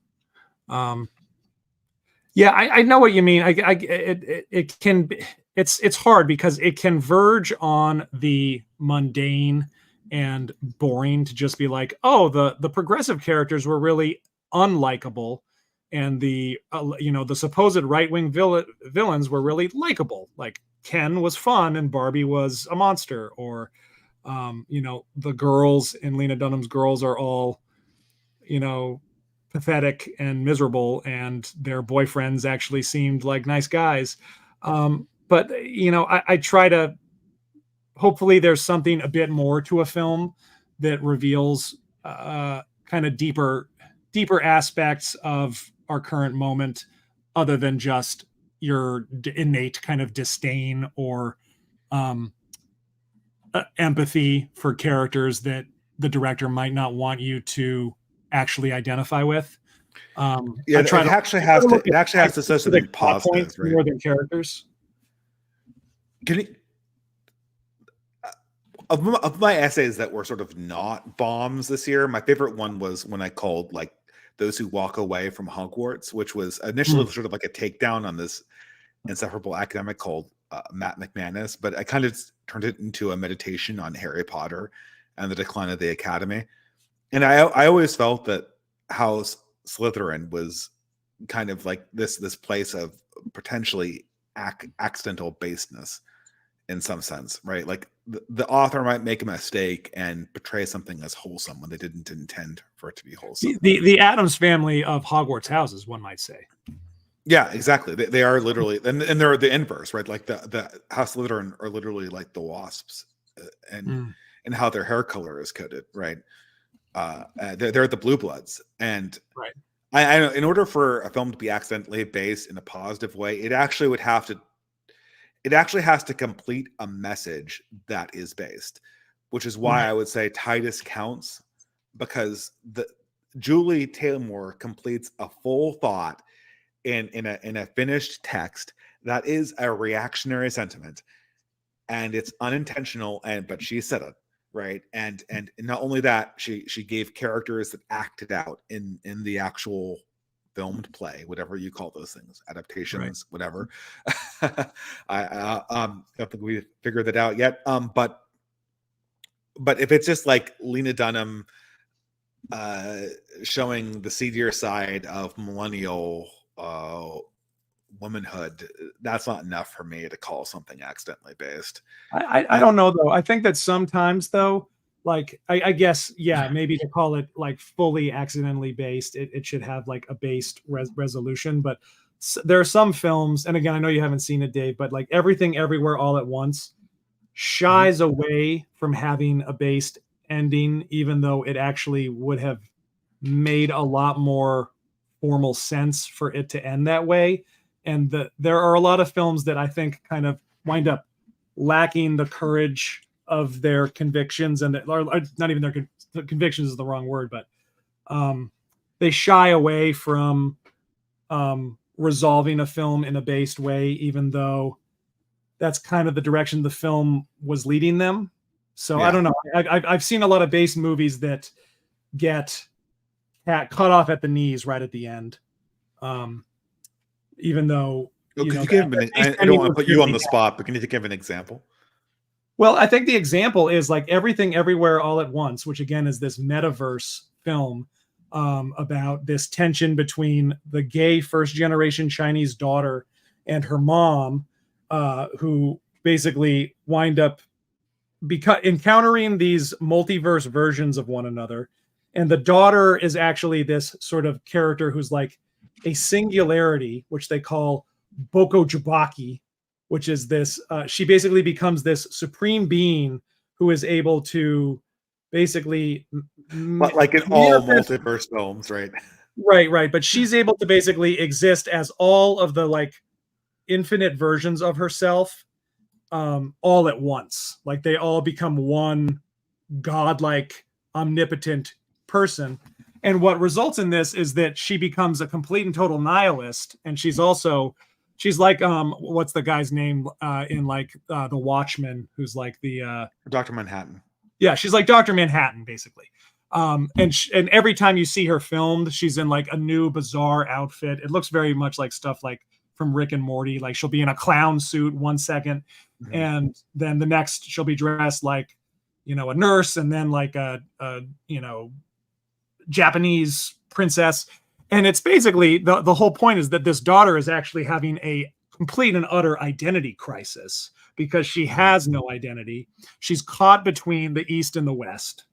Yeah, I know what you mean. It can be, it's hard because it can verge on the mundane and boring to just be like, oh, the progressive characters were really unlikable, and the supposed right-wing villains were really likable. Like Ken was fun and Barbie was a monster, or the girls in Lena Dunham's Girls are all pathetic and miserable, and their boyfriends actually seemed like nice guys. But I try to, hopefully there's something a bit more to a film that reveals kind of deeper aspects of our current moment, other than just your innate kind of disdain or empathy for characters that the director might not want you to actually identify with. It actually has to say something positive, right? More than characters. Can you, of my essays that were sort of not bombs this year, my favorite one was when I called like Those Who Walk Away from Hogwarts, which was initially sort of like a takedown on this insufferable academic called Matt McManus, but I kind of turned it into a meditation on Harry Potter and the decline of the academy. And I always felt that House Slytherin was kind of like this place of potentially accidental baseness in some sense, right? Like the author might make a mistake and portray something as wholesome when they didn't intend for it to be wholesome. The Addams family of Hogwarts houses, one might say. Yeah, exactly. They are literally, and they're the inverse, right? Like the House Slytherin are literally like the wasps, and how their hair color is coded, right? They're the blue bloods, and right. I know in order for a film to be accidentally based in a positive way, it actually has to complete a message that is based, which is why I would say Titus counts, because Julie Taymor completes a full thought in a finished text that is a reactionary sentiment, and it's unintentional, but she said it, right? And not only that, she gave characters that acted out in the actual filmed play, whatever you call those things, adaptations, whatever. I don't think we figured that out yet. But if it's just like Lena Dunham showing the seedier side of millennial womanhood, that's not enough for me to call something accidentally based. I don't know though. I think that sometimes though, like I guess, yeah, maybe to call it like fully accidentally based, it should have like a based resolution. But there are some films, and again, I know you haven't seen it, Dave, but like Everything Everywhere All at Once shies away from having a based ending, even though it actually would have made a lot more formal sense for it to end that way. And there are a lot of films that I think kind of wind up lacking the courage of their convictions, and or not even their convictions is the wrong word, but they shy away from resolving a film in a based way, even though that's kind of the direction the film was leading them. So I don't know. I've seen a lot of based movies that get cut off at the knees right at the end. Even though I don't want to put you on the spot, but can you think of an example? Well, I think the example is like Everything Everywhere All at Once, which again is this metaverse film about this tension between the gay first generation Chinese daughter and her mom, who basically wind up encountering these multiverse versions of one another. And the daughter is actually this sort of character who's like a singularity, which they call Boko Jabaki, which is this, she basically becomes this supreme being who is able to basically... like in all multiverse films, right? Right. But she's able to basically exist as all of the like infinite versions of herself all at once. Like they all become one godlike, omnipotent person. And what results in this is that she becomes a complete and total nihilist. And she's like, what's the guy's name in like The Watchmen, who's like the Dr. Manhattan. Yeah, she's like Dr. Manhattan, basically. And every time you see her filmed, she's in like a new bizarre outfit. It looks very much like stuff like from Rick and Morty. Like she'll be in a clown suit one second, and then the next she'll be dressed like, a nurse, and then like a Japanese princess. And it's basically the whole point is that this daughter is actually having a complete and utter identity crisis because she has no identity. She's caught between the East and the West.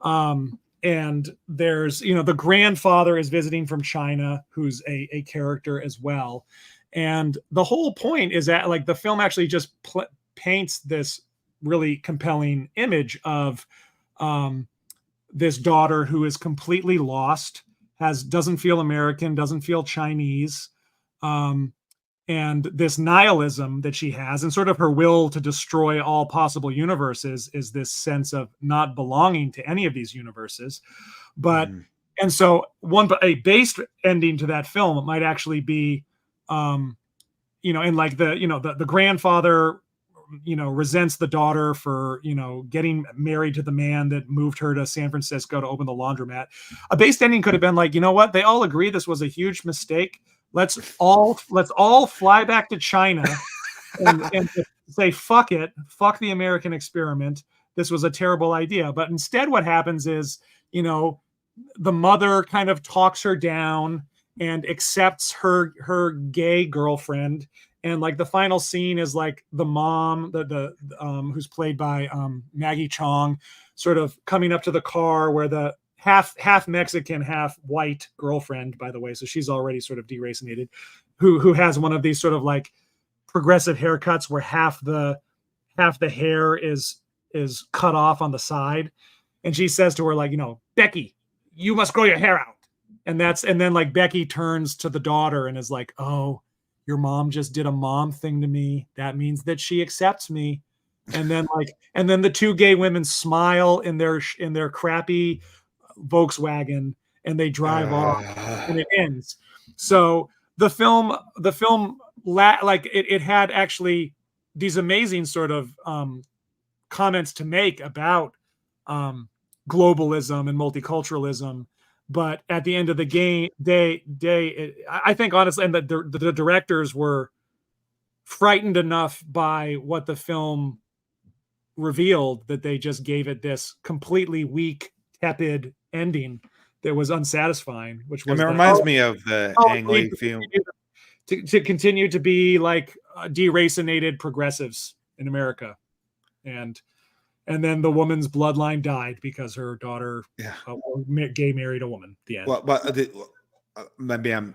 And there's, the grandfather is visiting from China, who's a character as well. And the whole point is that like the film actually just paints this really compelling image of this daughter who is completely lost, doesn't feel American, doesn't feel Chinese, and this nihilism that she has, and sort of her will to destroy all possible universes, is this sense of not belonging to any of these universes. But and so a based ending to that film might actually be, and like the grandfather, resents the daughter for, getting married to the man that moved her to San Francisco to open the laundromat. A based ending could have been like, what? They all agree this was a huge mistake. Let's all fly back to China and say, fuck it. Fuck the American experiment. This was a terrible idea. But instead what happens is, the mother kind of talks her down and accepts her gay girlfriend. and like the final scene is like the mom, the who's played by Maggie Chong, sort of coming up to the car where the half Mexican, half white girlfriend, by the way, so she's already sort of deracinated, who has one of these sort of like progressive haircuts where half the hair is cut off on the side, and she says to her, like, Becky, you must grow your hair out. And then like Becky turns to the daughter and is like, oh, your mom just did a mom thing to me. That means that she accepts me. And then the two gay women smile in their crappy Volkswagen, and they drive off, and it ends. So the film like it had actually these amazing sort of comments to make about globalism and multiculturalism, but at the end of the day, I think honestly, and the directors were frightened enough by what the film revealed that they just gave it this completely weak, tepid ending that was unsatisfying. Which was, it reminds me of the Ang Lee film. To continue to be like deracinated progressives in America, and then the woman's bloodline died because her daughter gay married a woman at the end. Well, but maybe it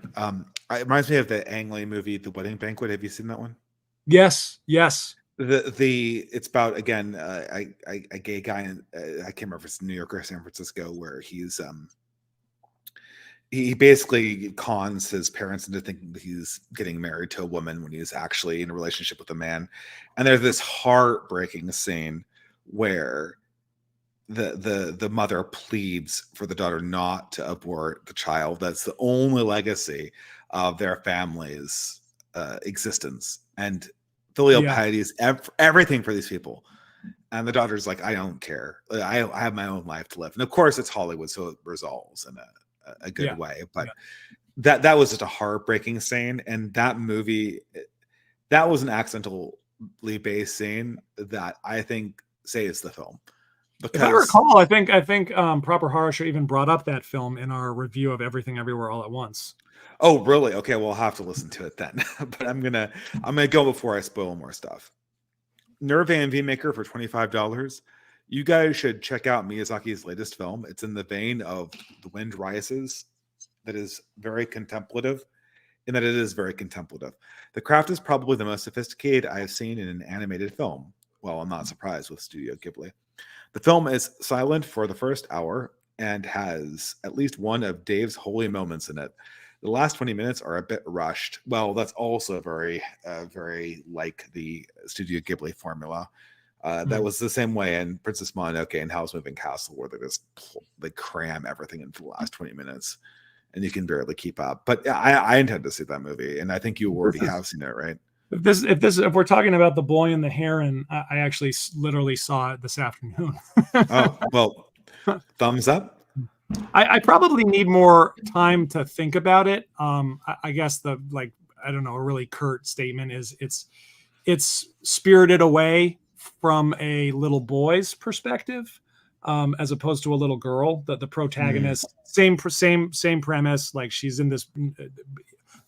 reminds me of the Ang Lee movie, The Wedding Banquet. Have you seen that one? Yes. It's about, again, a gay guy in, I can't remember if it's New York or San Francisco, where he basically cons his parents into thinking that he's getting married to a woman when he's actually in a relationship with a man. And there's this heartbreaking scene where the mother pleads for the daughter not to abort the child. That's the only legacy of their family's existence. And filial piety is everything for these people. And the daughter's like, I don't care. I have my own life to live. And of course it's Hollywood, so it resolves in a good way. But that was just a heartbreaking scene. And that movie, that was an accidentally based scene that I think saves the film. Because, if I recall, I think Proper Horror Show even brought up that film in our review of Everything Everywhere All at Once. Oh, really? Okay, well, I'll have to listen to it then. But I'm gonna go before I spoil more stuff. Nerve AMV Maker for $25. You guys should check out Miyazaki's latest film. It's in the vein of The Wind Rises. That is very contemplative, in that it is very contemplative. The craft is probably the most sophisticated I have seen in an animated film. Well, I'm not surprised with Studio Ghibli. The film is silent for the first hour and has at least one of Dave's holy moments in it. The last 20 minutes are a bit rushed. Well, that's also very like the Studio Ghibli formula. That was the same way in Princess Mononoke and Howl's Moving Castle, where they cram everything into the last 20 minutes, and you can barely keep up. But I intend to see that movie, and I think you already have seen it, right? If we're talking about The Boy and the Heron, I actually literally saw it this afternoon. Oh, well, thumbs up. I probably need more time to think about it. I guess a really curt statement is it's spirited away from a little boy's perspective, as opposed to a little girl. The protagonist, same premise. Like, she's in this,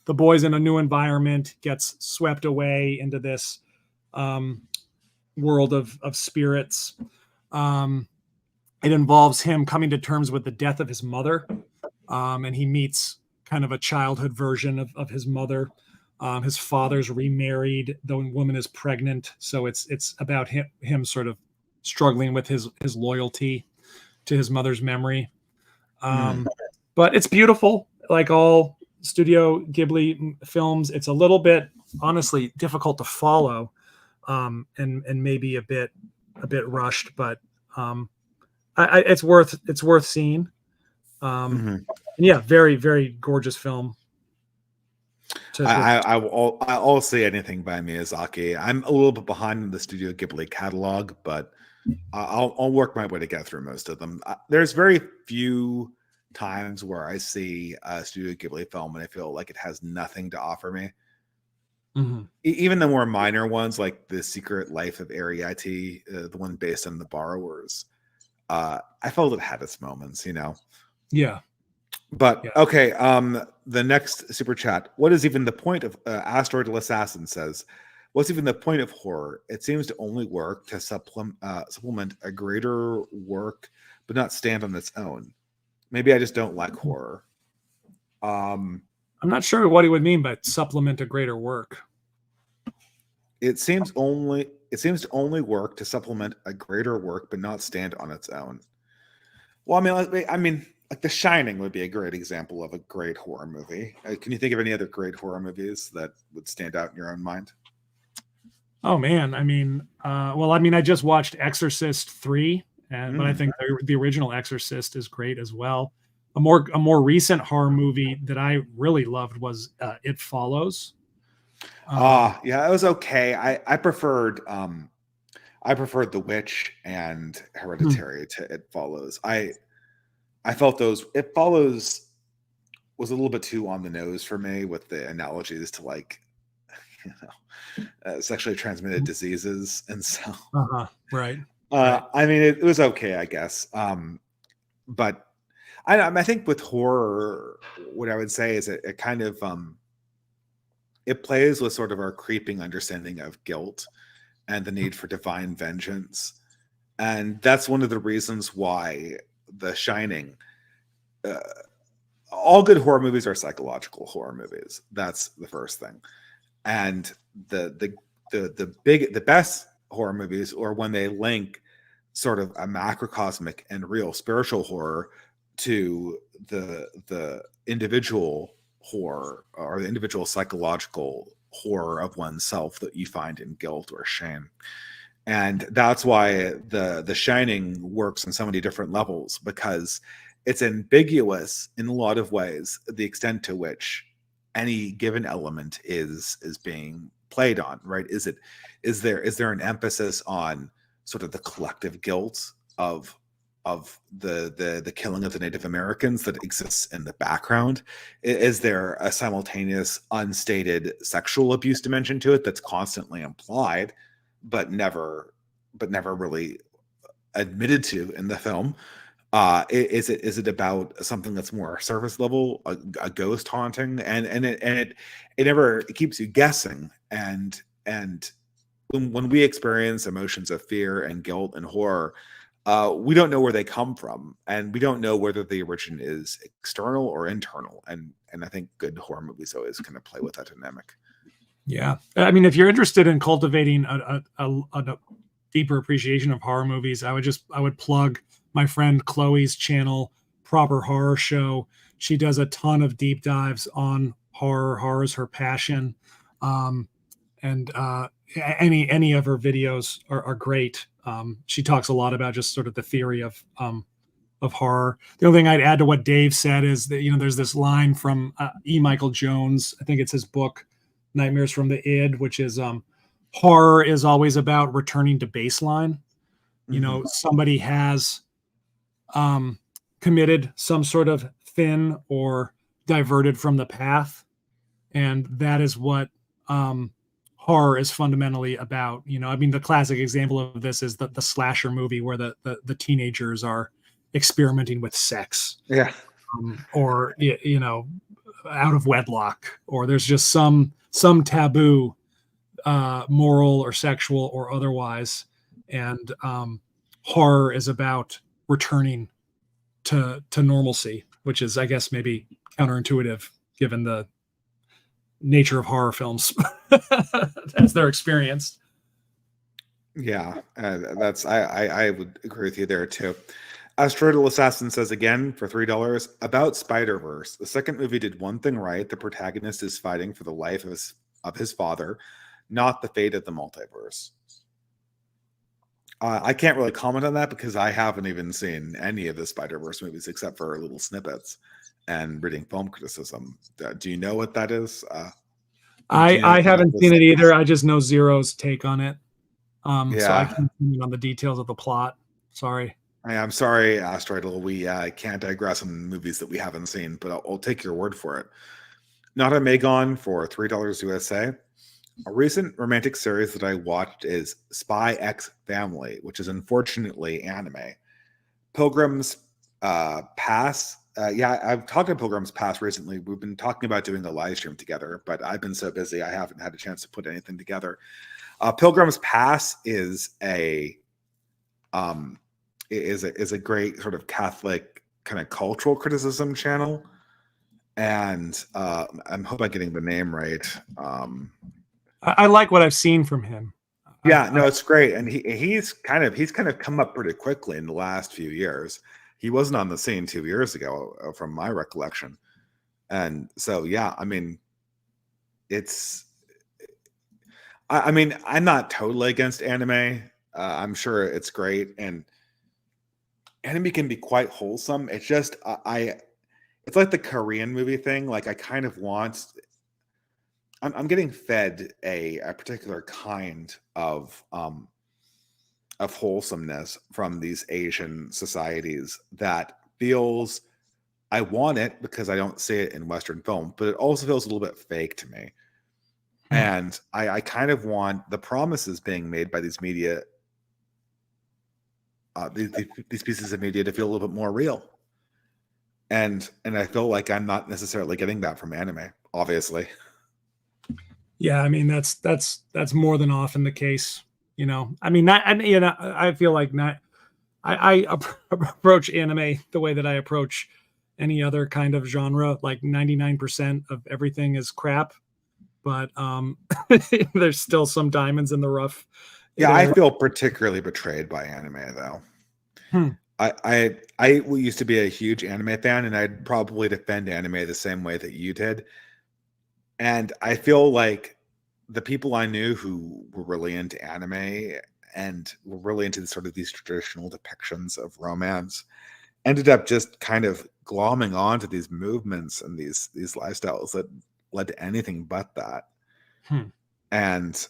the boy's in a new environment, gets swept away into this world of spirits. It involves him coming to terms with the death of his mother, and he meets kind of a childhood version of his mother. His father's remarried, the woman is pregnant, so it's about him sort of struggling with his loyalty to his mother's memory. But it's beautiful, like all Studio Ghibli films. It's a little bit, honestly, difficult to follow, and maybe a bit rushed, but it's worth seeing. And yeah, very, very gorgeous film. I'll say anything by Miyazaki. I'm a little bit behind in the Studio Ghibli catalog, but I'll work my way to get through most of them. There's very few times where I see a Studio Ghibli film and I feel like it has nothing to offer me. Even the more minor ones, like The Secret Life of Ariete, the one based on The Borrowers, I felt it had its moments, Yeah. But Yeah. okay, the next super chat. What is even the point of Asteroidal Assassin says? What's even the point of horror? It seems to only work to supplement a greater work, but not stand on its own. Maybe I just don't like horror. I'm not sure what he would mean by supplement a greater work. It seems to only work to supplement a greater work, but not stand on its own. Well, I mean, like The Shining would be a great example of a great horror movie. Can you think of any other great horror movies that would stand out in your own mind? Oh man, I mean, I just watched Exorcist 3, but I think the original Exorcist is great as well. A more recent horror movie that I really loved was It Follows. Yeah, it was okay. I preferred The Witch and Hereditary to It Follows. I felt It Follows was a little bit too on the nose for me with the analogies to, like, sexually transmitted diseases, and so right. I mean, it was okay, I guess. But I think with horror, what I would say is it kind of it plays with sort of our creeping understanding of guilt and the need for divine vengeance, and that's one of the reasons why The Shining. All good horror movies are psychological horror movies. That's the first thing. And the best horror movies are when they link sort of a macrocosmic and real spiritual horror to the individual horror or the individual psychological horror of oneself that you find in guilt or shame. And that's why the Shining works on so many different levels, because it's ambiguous in a lot of ways the extent to which any given element is being played on, right? Is there an emphasis on sort of the collective guilt of the killing of the Native Americans that exists in the background? Is there a simultaneous unstated sexual abuse dimension to it that's constantly implied but never really admitted to in the film? Is it about something that's more surface level, a ghost haunting, and it never keeps you guessing, and when we experience emotions of fear and guilt and horror, we don't know where they come from, and we don't know whether the origin is external or internal, and I think good horror movies always kind of play with that dynamic. Yeah, I mean, if you're interested in cultivating a deeper appreciation of horror movies, I would plug my friend Chloe's channel, Proper Horror Show. She does a ton of deep dives on horror. Horror is her passion, and any of her videos are great. She talks a lot about just sort of the theory of horror. The only thing I'd add to what Dave said is that, there's this line from E. Michael Jones. I think it's his book, Nightmares from the Id, which is horror is always about returning to baseline. Somebody has committed some sort of sin or diverted from the path, and that is what horror is fundamentally about. I mean, the classic example of this is the slasher movie where the teenagers are experimenting with sex, or out of wedlock, or there's just some taboo, moral or sexual or otherwise, and horror is about returning to normalcy, which is, I guess, maybe counterintuitive given the nature of horror films as they're experienced. Yeah, I would agree with you there too. Asteroidal Assassin says again for $3 about Spider-Verse. The second movie did one thing right. The protagonist is fighting for the life of his father, not the fate of the multiverse. I can't really comment on that because I haven't even seen any of the Spider-Verse movies except for little snippets and reading film criticism. Do you know what that is? I haven't seen it either. I just know Zero's take on it. Yeah. So I can't comment on the details of the plot. Sorry. I'm sorry, Asteroidal. We can't digress on movies that we haven't seen, but I'll take your word for it. Not a Megon for $3 USA. A recent romantic series that I watched is Spy X Family, which is unfortunately anime. Pilgrims pass yeah, I've talked to Pilgrim's Pass recently. We've been talking about doing a live stream together, but I've been so busy I haven't had a chance to put anything together. Pilgrim's Pass is a great sort of Catholic kind of cultural criticism channel, and I'm hoping I'm getting the name right. I like what I've seen from him. Yeah, no, it's great, and he's kind of come up pretty quickly in the last few years. He wasn't on the scene 2 years ago, from my recollection, and so yeah, I mean, I'm not totally against anime. I'm sure it's great, and anime can be quite wholesome. It's just it's like the Korean movie thing. Like I kind of want. I'm getting fed a particular kind of wholesomeness from these Asian societies that feels. I want it because I don't see it in Western film, but it also feels a little bit fake to me. And I kind of want the promises being made by these media, these pieces of media, to feel a little bit more real. And I feel like I'm not necessarily getting that from anime, obviously. Yeah, I mean that's more than often the case. You know, I mean, I feel like I approach anime the way that I approach any other kind of genre. Like 99% of everything is crap, but there's still some diamonds in the rough. Yeah, I feel particularly betrayed by anime, though. I used to be a huge anime fan, and I'd probably defend anime the same way that you did. And I feel like the people I knew who were really into anime and were really into these traditional depictions of romance ended up just kind of glomming onto these movements and these lifestyles that led to anything but that. And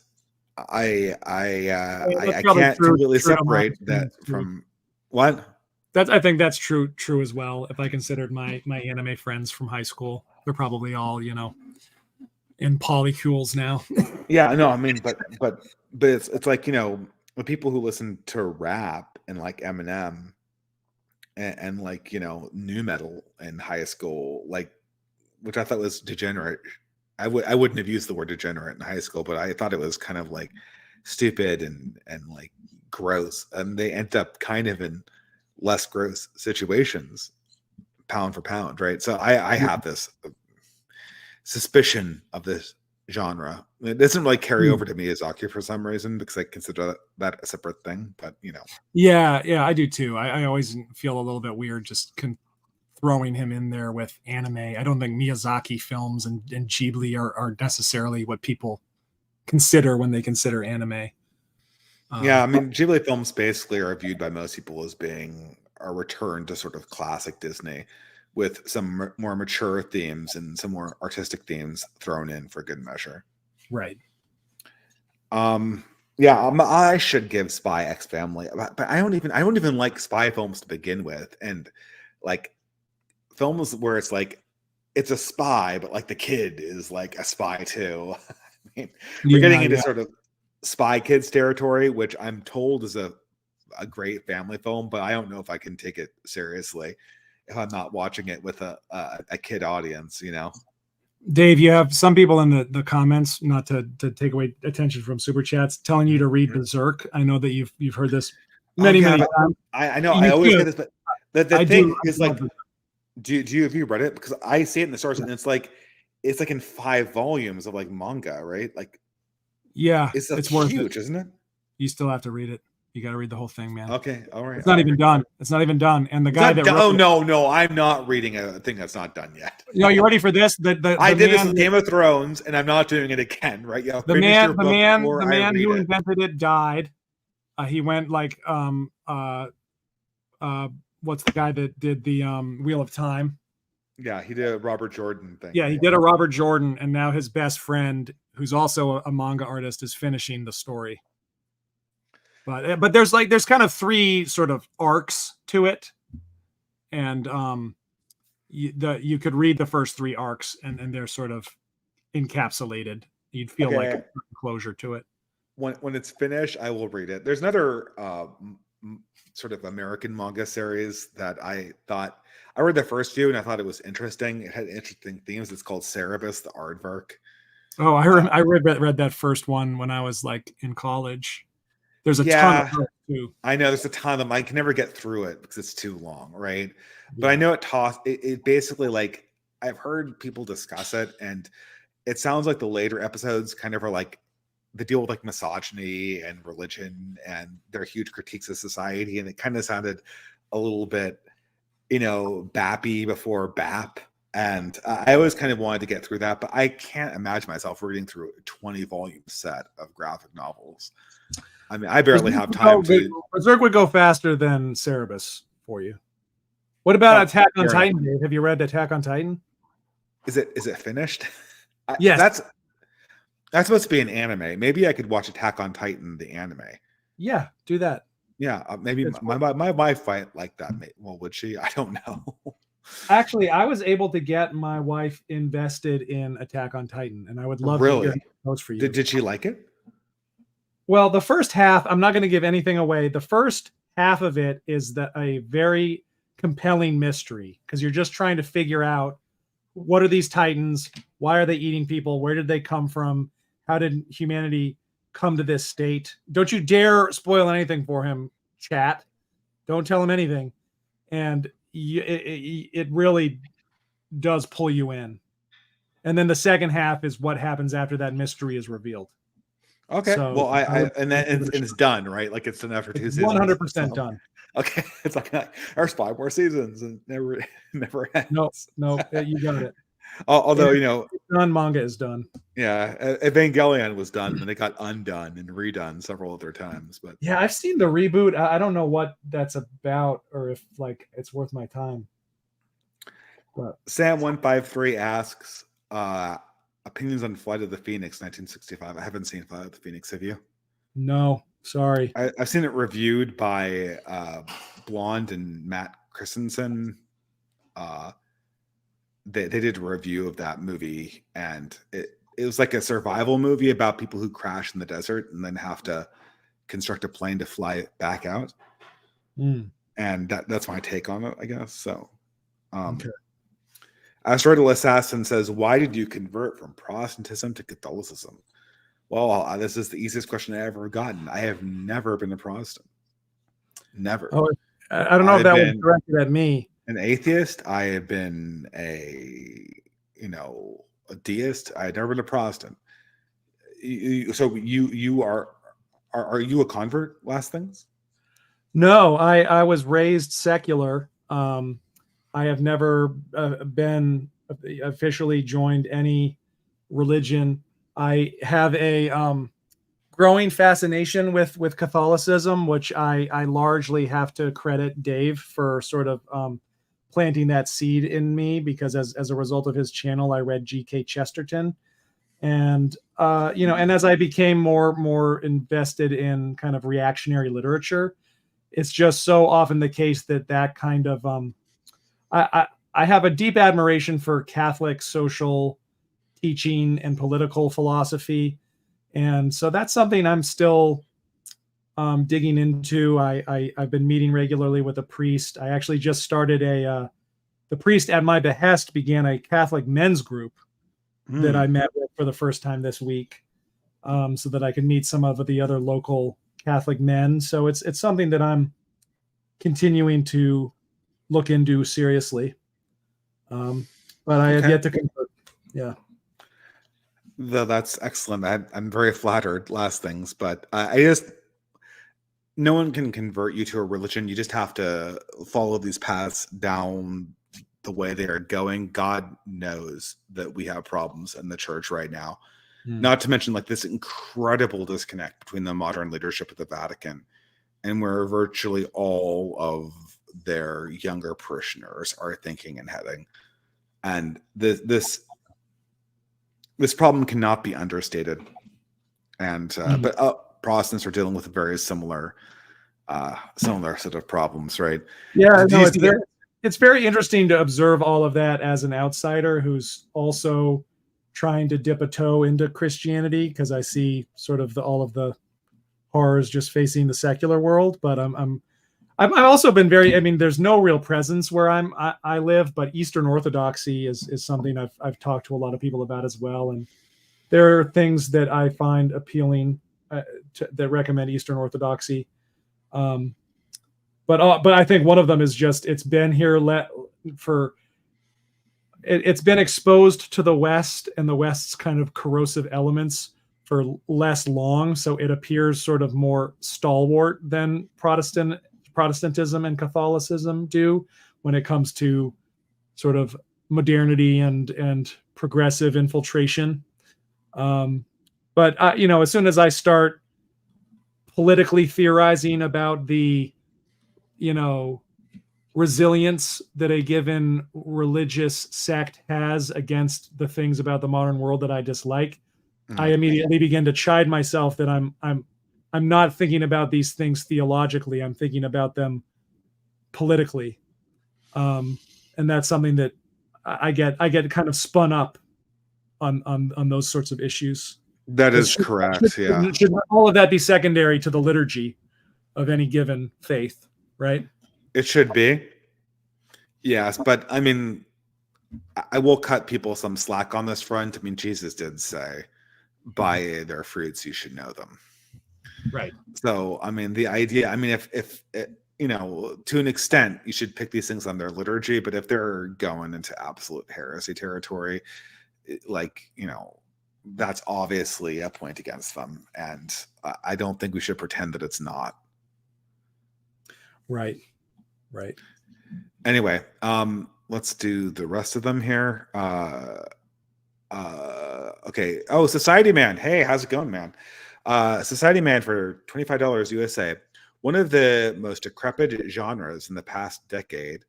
I can't completely separate that from what. I think that's true as well. If I considered my anime friends from high school, they're probably all, you know, in polycules now. Yeah, no, I mean, but it's like, you know, the people who listen to rap and like Eminem and like, you know, nu metal in high school, like, which I thought was degenerate. I wouldn't have used the word degenerate in high school, but I thought it was kind of like stupid and like gross, and they end up kind of in less gross situations, pound for pound, right? So I have this suspicion of this genre. It doesn't really carry over to Miyazaki for some reason, because I consider that a separate thing, but you know. Yeah, I do too. I always feel a little bit weird just throwing him in there with anime. I don't think Miyazaki films and Ghibli are necessarily what people consider when they consider anime. Yeah, I mean, Ghibli films basically are viewed by most people as being a return to sort of classic Disney, with some more mature themes and some more artistic themes thrown in for good measure. Right. Yeah, I should give Spy X Family, but I don't even like spy films to begin with, and like films where it's like it's a spy, but like the kid is like a spy too. I mean, we're getting into sort of Spy Kids territory, which I'm told is a great family film, but I don't know if I can take it seriously if I'm not watching it with a kid audience, you know. Dave, you have some people in the comments, not to take away attention from super chats, telling you to read Berserk. I know that you've heard this many times. I know. I always get this, but the thing is, like, have you read it? Because I see it in the source, and it's like in 5 volumes of like manga, right? Like, yeah, it's huge, isn't it? You still have to read it. You got to read the whole thing, man. Okay, all right. It's not even done. It's not even done. And the guy that wrote no, I'm not reading a thing that's not done yet. You know, you ready for this? I did this with Game of Thrones, and I'm not doing it again, right? Yeah. The man who invented it died. He went like what's the guy that did the Wheel of Time? Yeah, he did a Robert Jordan thing. Yeah, he did a Robert Jordan, and now his best friend, who's also a manga artist, is finishing the story. But there's kind of 3 sort of arcs to it, and you could read the first 3 arcs, and they're sort of encapsulated. You'd feel like a closure to it. When it's finished, I will read it. There's another sort of American manga series that I read the first few and I thought it was interesting. It had interesting themes. It's called Cerebus, the Aardvark. Oh, I read that first one when I was like in college. There's a ton of books too. I know there's a ton of them. I can never get through it because it's too long, right? Yeah. But I know it basically, like, I've heard people discuss it, and it sounds like the later episodes kind of are like they deal with like misogyny and religion and their huge critiques of society, and it kind of sounded a little bit, Bappy before Bap. And I always kind of wanted to get through that, but I can't imagine myself reading through a 20-volume set of graphic novels. I mean, I barely have time to. Berserk would go faster than Cerebus for you. What about Attack on Titan, Dave? Have you read Attack on Titan? Is it finished? Yes. That's supposed to be an anime. Maybe I could watch Attack on Titan, the anime. Yeah, do that. Yeah, maybe my wife might like that. Well, would she? I don't know. Actually, I was able to get my wife invested in Attack on Titan, and I would love to hear those for you. Did she like it? Well, the first half, I'm not going to give anything away. The first half of it is a very compelling mystery, because you're just trying to figure out, what are these Titans? Why are they eating people? Where did they come from? How did humanity come to this state? Don't you dare spoil anything for him, chat. Don't tell him anything. And it really does pull you in. And then the second half is what happens after that mystery is revealed. Okay. So, well, it's done, right? Like, it's done after 2 seasons. 100% done. Okay. It's like there's 5 more seasons and never ends. No, you got it. Although, manga is done. Yeah, Evangelion was done, and it got undone and redone several other times. But yeah, I've seen the reboot. I don't know what that's about, or if it's worth my time. But Sam153 asks, opinions on Flight of the Phoenix 1965. I haven't seen Flight of the Phoenix. Have you? No, sorry. I've seen it reviewed by Blonde and Matt Christensen. They did a review of that movie, and it was like a survival movie about people who crash in the desert and then have to construct a plane to fly it back out. And that's my take on it, I guess. So, okay. Asteroidal Assassin says, why did you convert from Protestantism to Catholicism? Well, this is the easiest question I've ever gotten. I have never been a Protestant. Never. Oh, I don't know if that was directed at me. An atheist. I have been a deist. I had never been a Protestant. So you are you a convert? Last things. No, I was raised secular. I have never been officially joined any religion. I have a growing fascination with Catholicism, which I largely have to credit Dave for sort of planting that seed in me, because as a result of his channel, I read G.K. Chesterton. And, and as I became more invested in kind of reactionary literature, it's just so often the case that kind of, I have a deep admiration for Catholic social teaching and political philosophy. And so that's something I'm still digging into. I've been meeting regularly with a priest. I actually just started the priest at my behest began a Catholic men's group that I met with for the first time this week, so that I can meet some of the other local Catholic men. So it's something that I'm continuing to look into seriously. But I have yet to convert. Yeah. That's excellent. I'm very flattered. Last things, but no one can convert you to a religion. You just have to follow these paths down the way they are going. God knows that we have problems in the church right now. Not to mention like this incredible disconnect between the modern leadership of the Vatican and where virtually all of their younger parishioners are thinking and heading. And this problem cannot be understated. And but Protestants are dealing with a very similar set of problems, right? Yeah, it's very interesting to observe all of that as an outsider who's also trying to dip a toe into Christianity, because I see sort of all of the horrors just facing the secular world. But I'm I've also been very, I mean, there's no real presence where I live, but Eastern Orthodoxy is something I've talked to a lot of people about as well. And there are things that I find appealing that recommend Eastern Orthodoxy. But I think one of them is just, it's been here it's been exposed to the West and the West's kind of corrosive elements for less long. So it appears sort of more stalwart than Protestantism and Catholicism do when it comes to sort of modernity and progressive infiltration. But as soon as I start politically theorizing about the, resilience that a given religious sect has against the things about the modern world that I dislike, I immediately begin to chide myself that I'm not thinking about these things theologically. I'm thinking about them politically, and that's something that I get kind of spun up on those sorts of issues. That is correct. Yeah. Should all of that be secondary to the liturgy of any given faith, right? It should be. Yes, but I mean, I will cut people some slack on this front. I mean, Jesus did say, by their fruits you should know them. Right. So, I mean, the idea, I mean, if to an extent, you should pick these things on their liturgy, but if they're going into absolute heresy territory, that's obviously a point against them. And I don't think we should pretend that it's not. Right. Anyway, let's do the rest of them here. Okay. Oh, Society Man. Hey, how's it going, man? Society Man for $25 USA. One of the most decrepit genres in the past decade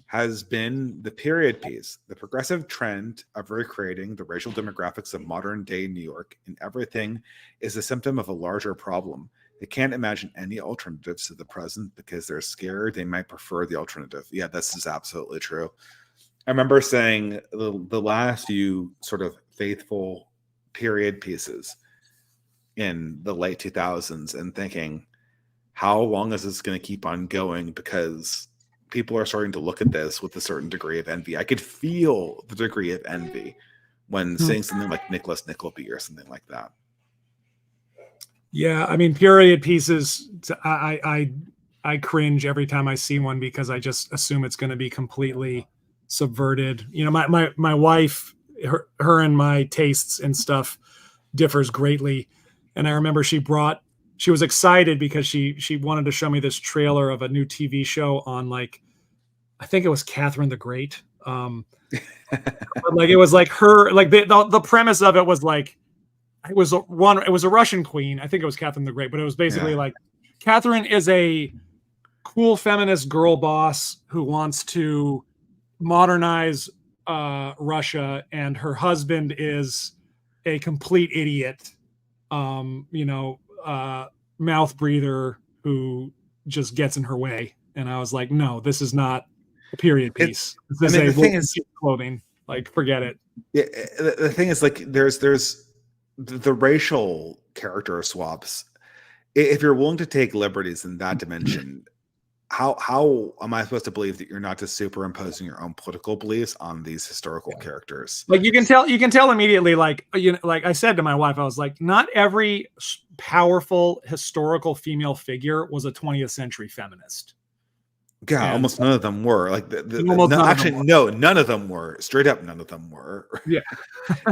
has been the period piece. The progressive trend of recreating the racial demographics of modern day New York in everything is a symptom of a larger problem. They can't imagine any alternatives to the present because they're scared they might prefer the alternative. Yeah, this is absolutely true. I remember saying the last few sort of faithful period pieces in the late 2000s and thinking, how long is this going to keep on going? Because people are starting to look at this with a certain degree of envy. I could feel the degree of envy when seeing something like Nicholas Nickleby or something like that. Yeah, I mean, period pieces, I cringe every time I see one because I just assume it's going to be completely subverted. My wife, her and my tastes and stuff differs greatly. And I remember she was excited because she wanted to show me this trailer of a new TV show on, like, I think it was Catherine the Great. Like, it was like her, like the premise of it was like, it was a Russian queen. I think it was Catherine the Great, but it was basically like Catherine is a cool feminist girl boss who wants to modernize Russia, and her husband is a complete idiot, mouth breather who just gets in her way. And I was like, no, this is not a period piece. This is clothing. Like, forget it. Yeah, the thing is, like, there's the racial character swaps. If you're willing to take liberties in that dimension, how am I supposed to believe that you're not just superimposing your own political beliefs on these historical characters? Like, you can tell immediately, like, like I said to my wife, I was like, not every powerful historical female figure was a 20th century feminist. Yeah, and almost none of them were. Like, none of them were. Straight up, none of them were. Yeah.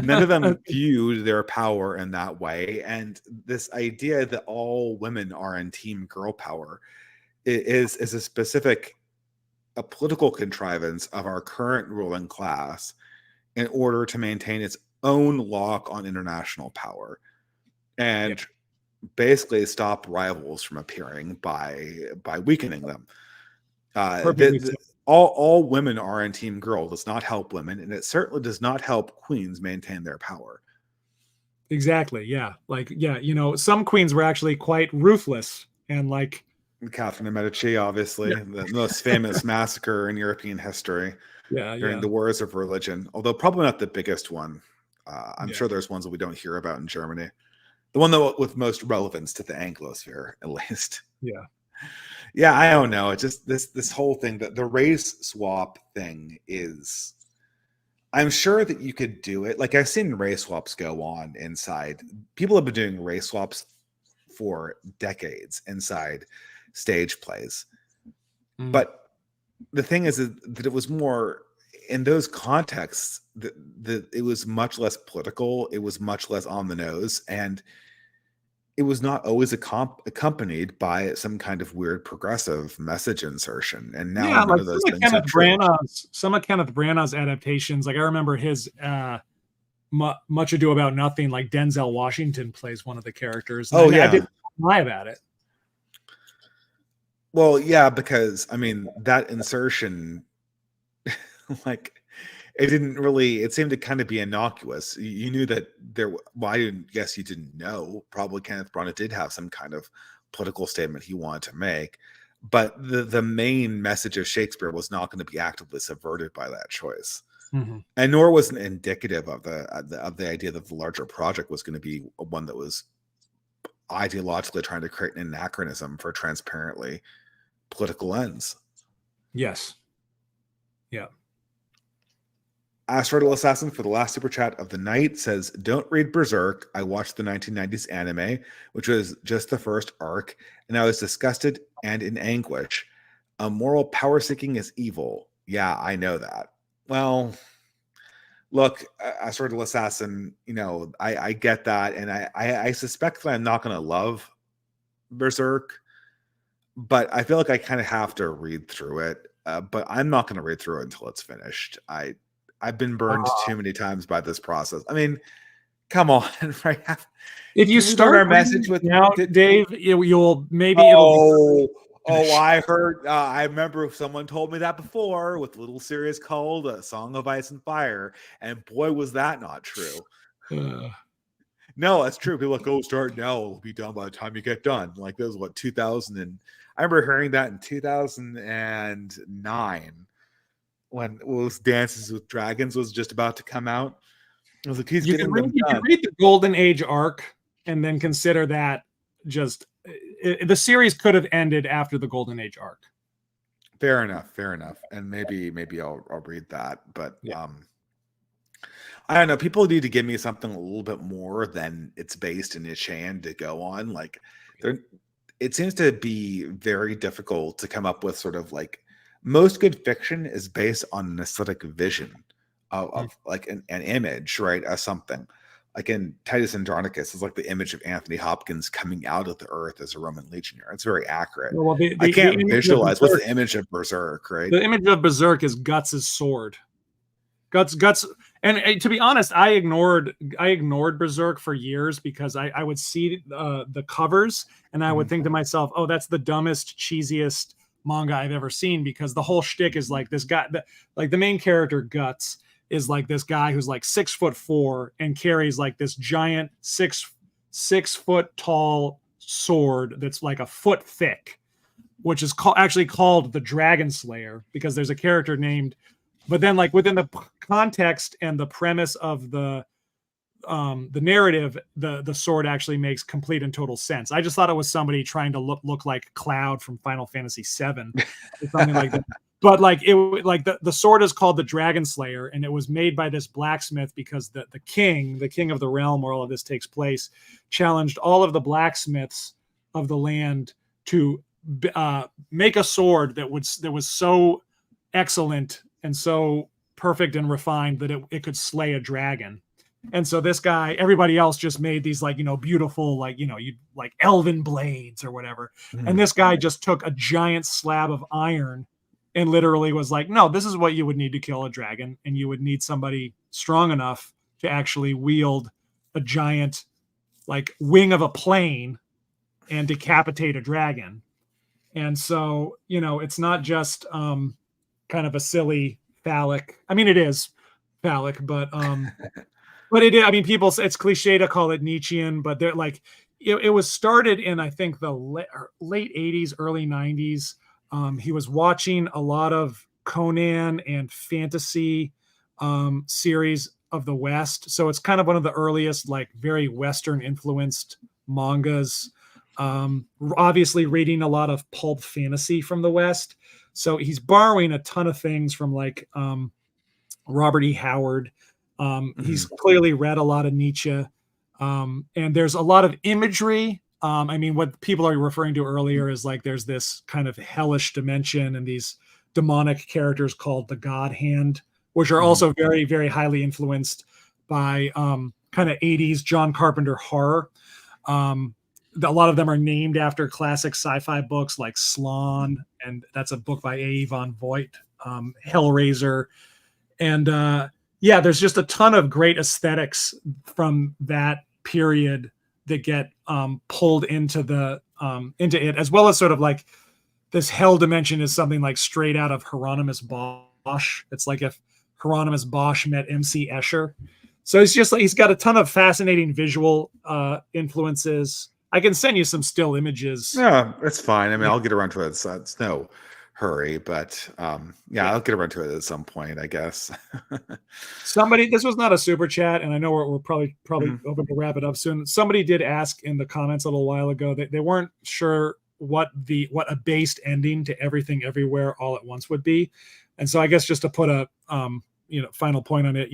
None of them viewed their power in that way. And this idea that all women are in team girl power is a political contrivance of our current ruling class in order to maintain its own lock on international power and basically stop rivals from appearing by weakening them. All women are in team girl does not help women, and it certainly does not help queens maintain their power. Exactly. Yeah. Like, some queens were actually quite ruthless, and like Catherine de' Medici, obviously, the most famous massacre in European history during the wars of religion, although probably not the biggest one. I'm sure there's ones that we don't hear about in Germany. The one that with most relevance to the Anglosphere, at least. Yeah, I don't know. It's just this whole thing, that the race swap thing is. I'm sure that you could do it. Like, I've seen race swaps go on inside. People have been doing race swaps for decades inside stage plays. But the thing is that it was more in those contexts that it was much less political. It was much less on the nose, and it was not always accompanied by some kind of weird progressive message insertion. And now Yeah, none like of those things are true. Some of Kenneth Branagh's adaptations, like I remember his Much Ado About Nothing, like Denzel Washington plays one of the characters. Oh, yeah. I didn't lie about it. Well, yeah, because I mean that insertion, like, it seemed to kind of be innocuous. You knew that well, I didn't guess you didn't know. Probably Kenneth Branagh did have some kind of political statement he wanted to make, but the main message of Shakespeare was not going to be actively subverted by that choice. And nor was it indicative of the idea that the larger project was going to be one that was ideologically trying to create an anachronism for transparently political ends. Yes. Yeah. Asteroidal Assassin, for the last super chat of the night, says, "Don't read Berserk. I watched the 1990s anime, which was just the first arc, and I was disgusted and in anguish. Moral power seeking is evil." Yeah, I know that. Well, look, Asteroidal Assassin, I get that, and I suspect that I'm not going to love Berserk, but I feel like I kind of have to read through it. But I'm not going to read through it until it's finished. I've been burned too many times by this process. I mean, come on, right? If you start our message with now, Dave, you'll maybe I heard. I remember someone told me that before with a little series called "A Song of Ice and Fire," and boy, was that not true. No, that's true. People are like, "Oh, start now; it'll be done by the time you get done." Like, that was what 2000, and I remember hearing that in 2009. When Dances with Dragons was just about to come out. I was like, he's getting them done. You can read the Golden Age arc and then consider that just the series could have ended after the Golden Age arc. Fair enough. And maybe I'll read that. But yeah. I don't know. People need to give me something a little bit more than it's based in Ishan to go on. Like, it seems to be very difficult to come up with sort of like, most good fiction is based on an aesthetic vision of like an image, right? As something like in Titus Andronicus is like the image of Anthony Hopkins coming out of the earth as a Roman legionnaire. It's very accurate. Well, I can't visualize what's the image of Berserk, right? The image of Berserk is Guts' sword. Guts. And to be honest, I ignored Berserk for years because I would see the covers and I would think to myself, oh, that's the dumbest, cheesiest manga I've ever seen, because the whole shtick is like this guy, like the main character Guts is like this guy who's like 6'4" and carries like this giant 6 foot tall sword that's like a foot thick, which is actually called the Dragon Slayer because there's a character named. But then, like, within the context and the premise of the narrative, the sword actually makes complete and total sense. I just thought it was somebody trying to look like Cloud from Final Fantasy VII or something like that. But like the sword is called the Dragon Slayer, and it was made by this blacksmith because the king of the realm where all of this takes place challenged all of the blacksmiths of the land to make a sword that was so excellent and so perfect and refined that it could slay a dragon. And so this guy, everybody else just made these like, beautiful, like, you like elven blades or whatever. And this guy just took a giant slab of iron and literally was like, no, this is what you would need to kill a dragon. And you would need somebody strong enough to actually wield a giant like wing of a plane and decapitate a dragon. And so, it's not just kind of a silly phallic. I mean, it is phallic, but but it is. I mean, people say it's cliche to call it Nietzschean, but they're like, it was started in, I think, the late 80s, early 90s. He was watching a lot of Conan and fantasy series of the West. So it's kind of one of the earliest, like very Western influenced mangas. obviously reading a lot of pulp fantasy from the West. So he's borrowing a ton of things from like Robert E. Howard. He's clearly read a lot of Nietzsche. And there's a lot of imagery. I mean, what people are referring to earlier is like there's this kind of hellish dimension and these demonic characters called the God Hand, which are also very, very highly influenced by kind of 80s John Carpenter horror. A lot of them are named after classic sci-fi books like Slan, and that's a book by A. von Voigt, Hellraiser. And yeah, there's just a ton of great aesthetics from that period that get pulled into it, as well as sort of like this hell dimension is something like straight out of Hieronymus Bosch. It's like if Hieronymus Bosch met MC Escher. So it's just like he's got a ton of fascinating visual influences. I can send you some still images. Yeah, it's fine. I mean, I'll get around to it. It's no hurry, but yeah, I'll get around to it at some point, I guess. This was not a super chat, and I know we're probably hoping to wrap it up soon. Somebody did ask in the comments a little while ago that they weren't sure what a based ending to Everything Everywhere All at Once would be, and so I guess just to put a final point on it,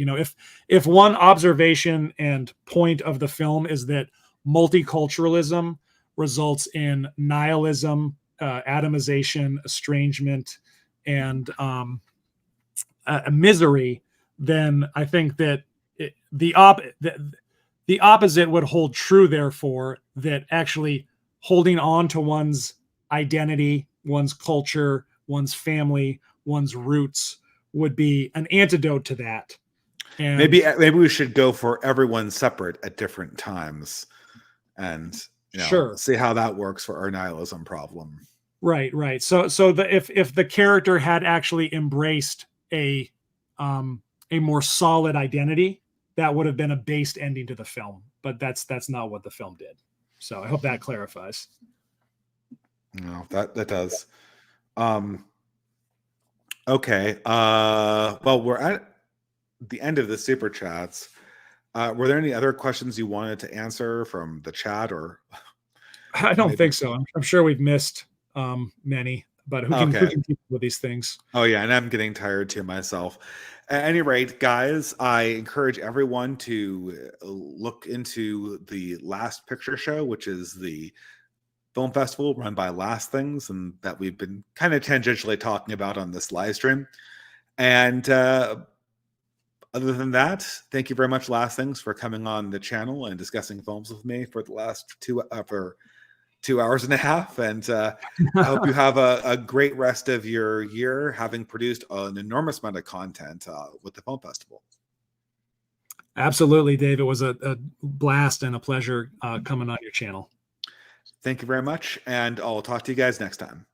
if one observation and point of the film is that multiculturalism results in nihilism, atomization, estrangement, and a misery, then I think that the opposite would hold true. Therefore, that actually holding on to one's identity, one's culture, one's family, one's roots would be an antidote to that. And maybe we should go for everyone separate at different times, and see how that works for our nihilism problem. Right. So if the character had actually embraced a more solid identity, that would have been a based ending to the film. But that's not what the film did. So I hope that clarifies. No, that does. Okay. Well, we're at the end of the super chats. Were there any other questions you wanted to answer from the chat, or? I don't think so. I'm sure we've missed many, but who can keep up with these things? Oh yeah, and I'm getting tired too myself. At any rate, guys, I encourage everyone to look into the Last Picture Show, which is the film festival run by Last Things, and that we've been kind of tangentially talking about on this live stream. And other than that, thank you very much, Last Things, for coming on the channel and discussing films with me for the last 2 hours and a half. And I hope you have a great rest of your year, having produced an enormous amount of content with the film festival. Absolutely, Dave. It was a blast and a pleasure coming on your channel. Thank you very much, and I'll talk to you guys next time.